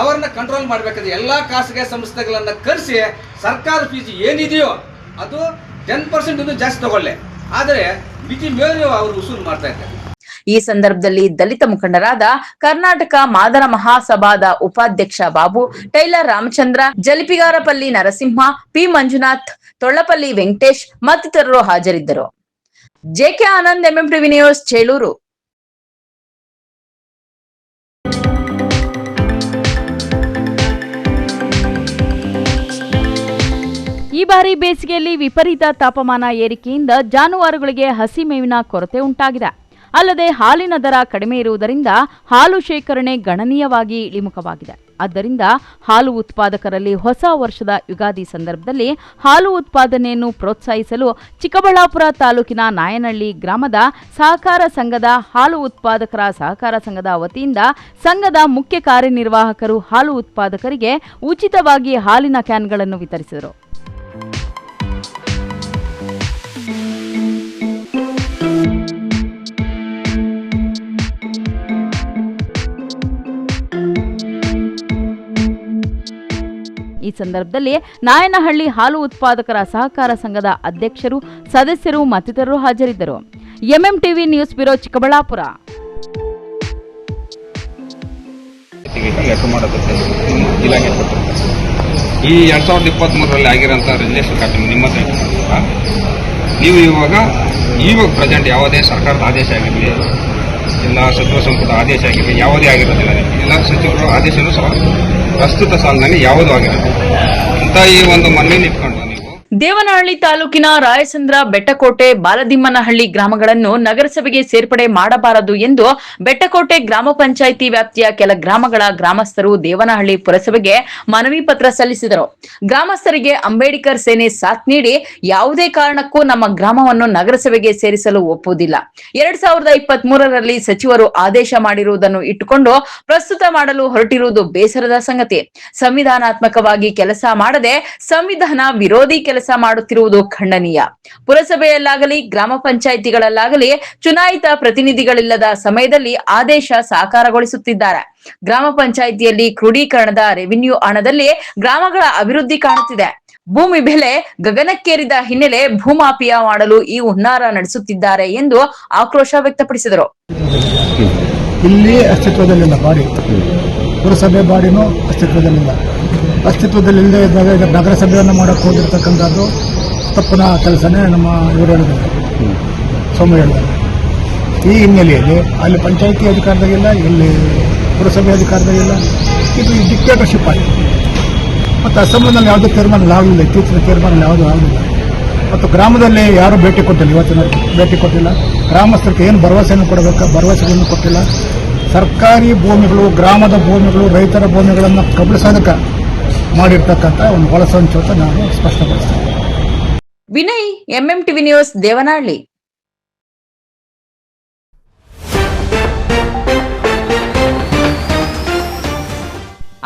ಅವ್ರನ್ನ ಕಂಟ್ರೋಲ್ ಮಾಡಬೇಕಾದ್ರೆ ಎಲ್ಲ ಖಾಸಗಿ ಸಂಸ್ಥೆಗಳನ್ನು ಕರೆಸಿ ಸರ್ಕಾರ ಫೀಸ್ ಏನಿದೆಯೋ ಅದು 10% ಇನ್ನೂ ಜಾಸ್ತಿ ತಗೊಳ್ಳಿ, ಆದರೆ ಮಿತಿ ಮೇಲೆ ಅವರು ವಸೂಲು ಮಾಡ್ತಾ ಇದ್ದಾರೆ. ಈ ಸಂದರ್ಭದಲ್ಲಿ ದಲಿತ ಮುಖಂಡರಾದ ಕರ್ನಾಟಕ ಮಾದರ ಮಹಾಸಭಾದ ಉಪಾಧ್ಯಕ್ಷ ಬಾಬು, ಟೈಲರ್ ರಾಮಚಂದ್ರ, ಜಲಿಪಿಗಾರಪಲ್ಲಿ ನರಸಿಂಹ, ಪಿ ಮಂಜುನಾಥ್, ತೊಳ್ಳಪಲ್ಲಿ ವೆಂಕಟೇಶ್ ಮತ್ತಿತರರು ಹಾಜರಿದ್ದರು. JK Anand, MMTV news, Chelur. ಈ ಬಾರಿ ಬೇಸಿಗೆಯಲ್ಲಿ ವಿಪರೀತ ತಾಪಮಾನ ಏರಿಕೆಯಿಂದ ಜಾನುವಾರುಗಳಿಗೆ ಹಸಿ ಮೇವಿನ ಕೊರತೆ ಉಂಟಾಗಿದೆ. ಅಲ್ಲದೆ ಹಾಲಿನ ದರ ಕಡಿಮೆ ಇರುವುದರಿಂದ ಹಾಲು ಶೇಖರಣೆ ಗಣನೀಯವಾಗಿ ಇಳಿಮುಖವಾಗಿದೆ. ಆದ್ದರಿಂದ ಹಾಲು ಉತ್ಪಾದಕರಲ್ಲಿ ಹೊಸ ವರ್ಷದ ಯುಗಾದಿ ಸಂದರ್ಭದಲ್ಲಿ ಹಾಲು ಉತ್ಪಾದನೆಯನ್ನು ಪ್ರೋತ್ಸಾಹಿಸಲು ಚಿಕ್ಕಬಳ್ಳಾಪುರ ತಾಲೂಕಿನ ನಾಯನಹಳ್ಳಿ ಗ್ರಾಮದ ಸಹಕಾರ ಸಂಘದ ಹಾಲು ಉತ್ಪಾದಕರ ಸಹಕಾರ ಸಂಘದ ವತಿಯಿಂದ ಸಂಘದ ಮುಖ್ಯ ಕಾರ್ಯನಿರ್ವಾಹಕರು ಹಾಲು ಉತ್ಪಾದಕರಿಗೆ ಉಚಿತವಾಗಿ ಹಾಲಿನ ಕ್ಯಾನ್ಗಳನ್ನು ವಿತರಿಸಿದರು. ಈ ಸಂದರ್ಭದಲ್ಲಿ ನಾಯನಹಳ್ಳಿ ಹಾಲು ಉತ್ಪಾದಕರ ಸಹಕಾರ ಸಂಘದ ಅಧ್ಯಕ್ಷರು, ಸದಸ್ಯರು ಮತ್ತಿತರರು ಹಾಜರಿದ್ದರು. MMTV news bureau, Chikkaballapur. ಈ 2023ರಲ್ಲಿ ಆಗಿರೋಂಥ ರಿಜಿಸ್ಟ್ರೇಷನ್ ಕಾರ್ಡ್ ನಿಮ್ಮ ಹತ್ರ ನೀವು ಇವಾಗ ಪ್ರೆಸೆಂಟ್ ಯಾವುದೇ ಸರ್ಕಾರದ ಆದೇಶ ಆಗಿರಲಿ, ಇಲ್ಲ ಸಚಿವ ಸಂಪುಟ ಆದೇಶ ಆಗಿರಲಿ, ಯಾವುದೇ ಆಗಿರೋದಿಲ್ಲ. ಎಲ್ಲ ಸಚಿವರ ಆದೇಶನೂ ಸಹ ಪ್ರಸ್ತುತ ಸಾಲಿನಲ್ಲಿ ಯಾವುದೂ ಆಗಿರೋದು ಅಂತ ಈ ಒಂದು ಮನವಿಯನ್ನು ಇಟ್ಕೊಂಡು ದೇವನಹಳ್ಳಿ ತಾಲೂಕಿನ ರಾಯಸಂದ್ರ, ಬೆಟ್ಟಕೋಟೆ, ಬಾಲದಿಮ್ಮನಹಳ್ಳಿ ಗ್ರಾಮಗಳನ್ನು ನಗರಸಭೆಗೆ ಸೇರ್ಪಡೆ ಮಾಡಬಾರದು ಎಂದು ಬೆಟ್ಟಕೋಟೆ ಗ್ರಾಮ ಪಂಚಾಯಿತಿ ವ್ಯಾಪ್ತಿಯ ಕೆಲ ಗ್ರಾಮಗಳ ಗ್ರಾಮಸ್ಥರು ದೇವನಹಳ್ಳಿ ಪುರಸಭೆಗೆ ಮನವಿ ಪತ್ರ ಸಲ್ಲಿಸಿದರು. ಗ್ರಾಮಸ್ಥರಿಗೆ ಅಂಬೇಡ್ಕರ್ ಸೇನೆ ಸಾಥ್ ನೀಡಿ ಯಾವುದೇ ಕಾರಣಕ್ಕೂ ನಮ್ಮ ಗ್ರಾಮವನ್ನು ನಗರಸಭೆಗೆ ಸೇರಿಸಲು ಒಪ್ಪುವುದಿಲ್ಲ. 2023ರಲ್ಲಿ ಸಚಿವರು ಆದೇಶ ಮಾಡಿರುವುದನ್ನು ಇಟ್ಟುಕೊಂಡು ಪ್ರಸ್ತುತ ಮಾಡಲು ಹೊರಟಿರುವುದು ಬೇಸರದ ಸಂಗತಿ. ಸಂವಿಧಾನಾತ್ಮಕವಾಗಿ ಕೆಲಸ ಮಾಡದೆ ಸಂವಿಧಾನ ವಿರೋಧಿ ಕೆಲಸ ಕೆಲಸ ಮಾಡುತ್ತಿರುವುದು ಖಂಡನೀಯ. ಪುರಸಭೆಯಲ್ಲಾಗಲಿ ಗ್ರಾಮ ಪಂಚಾಯಿತಿಗಳಲ್ಲಾಗಲಿ ಚುನಾಯಿತ ಪ್ರತಿನಿಧಿಗಳಿಲ್ಲದ ಸಮಯದಲ್ಲಿ ಆದೇಶ ಸಾಕಾರಗೊಳಿಸುತ್ತಿದ್ದಾರೆ. ಗ್ರಾಮ ಪಂಚಾಯಿತಿಯಲ್ಲಿ ಕ್ರೋಢೀಕರಣದ ರೆವಿನ್ಯೂ ಹಣದಲ್ಲಿ ಗ್ರಾಮಗಳ ಅಭಿವೃದ್ಧಿ ಕಾಣುತ್ತಿದೆ. ಭೂಮಿ ಬೆಲೆ ಗಗನಕ್ಕೇರಿದ ಹಿನ್ನೆಲೆ ಭೂಮಾಫಿಯಾ ಮಾಡಲು ಈ ಹುನ್ನಾರ ನಡೆಸುತ್ತಿದ್ದಾರೆ ಎಂದು ಆಕ್ರೋಶ ವ್ಯಕ್ತಪಡಿಸಿದರು. ಇಲ್ಲಿ ಅಸ್ತಿತ್ವದಲ್ಲಿಲ್ಲ ಬಾಡಿ, ಪುರಸಭೆ ಬಾಡಿನೂ ಅಸ್ತಿತ್ವದಲ್ಲಿಲ್ಲದೆ ಇದ್ದಾಗ ಈಗ ನಗರಸಭೆಯನ್ನು ಮಾಡೋಕ್ಕೆ ಹೋಗಿರ್ತಕ್ಕಂಥದ್ದು ತಪ್ಪನ ಕೆಲಸನೇ ನಮ್ಮ ಇವರು ಹೇಳಿದ್ದಾರೆ, ಸೋಮ ಹೇಳಿದ್ದಾರೆ. ಈ ಹಿನ್ನೆಲೆಯಲ್ಲಿ ಅಲ್ಲಿ ಪಂಚಾಯಿತಿ ಅಧಿಕಾರದಾಗಿಲ್ಲ, ಇಲ್ಲಿ ಪುರಸಭೆ ಅಧಿಕಾರದಾಗಿಲ್ಲ. ಇದು ಡಿಕ್ಟೇಟರ್ಶಿಪ್ ಆಗಿದೆ. ಮತ್ತು ಅಸೆಂಬ್ಲಿನಲ್ಲಿ ಯಾವುದೇ ತೀರ್ಮಾನ ಆಗಲಿಲ್ಲ, ಇತ್ತೀಚಿನ ತೀರ್ಮಾನ ಯಾವುದೂ ಆಗಲಿಲ್ಲ. ಮತ್ತು ಗ್ರಾಮದಲ್ಲಿ ಯಾರೂ ಭೇಟಿ ಕೊಟ್ಟಿಲ್ಲ, ಇವತ್ತಿನ ಭೇಟಿ ಕೊಟ್ಟಿಲ್ಲ. ಗ್ರಾಮಸ್ಥರಿಗೆ ಏನು ಭರವಸೆಯನ್ನು ಕೊಡಬೇಕು, ಭರವಸೆಯನ್ನು ಕೊಟ್ಟಿಲ್ಲ. ಸರ್ಕಾರಿ ಭೂಮಿಗಳು, ಗ್ರಾಮದ ಭೂಮಿಗಳು, ರೈತರ ಭೂಮಿಗಳನ್ನು ಕಬಳಿಸೋದಕ್ಕೆ ಮಾಡಿರ್ತಕ್ಕಂಥ ಒಂದು ಹೊಲಸಂಚು ಅಂತ ನಾನು ಸ್ಪಷ್ಟಪಡಿಸ್ತೇನೆ. Vinay, MMTV news, Devanahalli.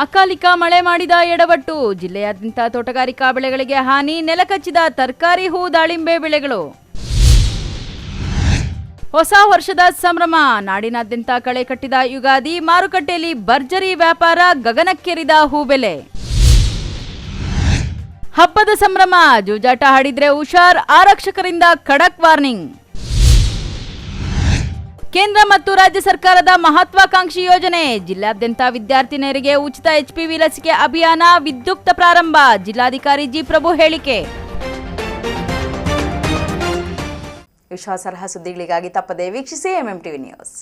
ಅಕಾಲಿಕ ಮಳೆ ಮಾಡಿದ ಎಡವಟ್ಟು, ಜಿಲ್ಲೆಯಾದ್ಯಂತ ತೋಟಗಾರಿಕಾ ಬೆಳೆಗಳಿಗೆ ಹಾನಿ, ನೆಲಕಚ್ಚಿದ ತರಕಾರಿ, ಹೂ, ದಾಳಿಂಬೆ ಬೆಳೆಗಳು. ಹೊಸ ವರ್ಷದ ಸಂಭ್ರಮ, ನಾಡಿನಾದ್ಯಂತ ಕಳೆ ಕಟ್ಟಿದ ಯುಗಾದಿ, ಮಾರುಕಟ್ಟೆಯಲ್ಲಿ ಭರ್ಜರಿ ವ್ಯಾಪಾರ, ಗಗನಕ್ಕೇರಿದ ಹೂ ಬೆಲೆ. ಹಬ್ಬದ ಸಂಭ್ರಮ, ಜೂಜಾಟ ಹಾಡಿದ್ರೆ ಹುಷಾರ್, ಆರಕ್ಷಕರಿಂದ ಖಡಕ್ ವಾರ್ನಿಂಗ್. ಕೇಂದ್ರ ಮತ್ತು ರಾಜ್ಯ ಸರ್ಕಾರದ ಮಹತ್ವಾಕಾಂಕ್ಷಿ ಯೋಜನೆ, ಜಿಲ್ಲಾದ್ಯಂತ ವಿದ್ಯಾರ್ಥಿನಿಯರಿಗೆ ಉಚಿತ HPV ಲಸಿಕೆ ಅಭಿಯಾನ ವಿದ್ಯುಕ್ತ ಪ್ರಾರಂಭ, ಜಿಲ್ಲಾಧಿಕಾರಿ ಜಿ ಪ್ರಭು ಹೇಳಿಕೆ. ವಿಶ್ವಾಸಾರ್ಹ ಸುದ್ದಿಗಳಿಗಾಗಿ ತಪ್ಪದೇ ವೀಕ್ಷಿಸಿ ಎಂಎಂಟಿವಿ ನ್ಯೂಸ್.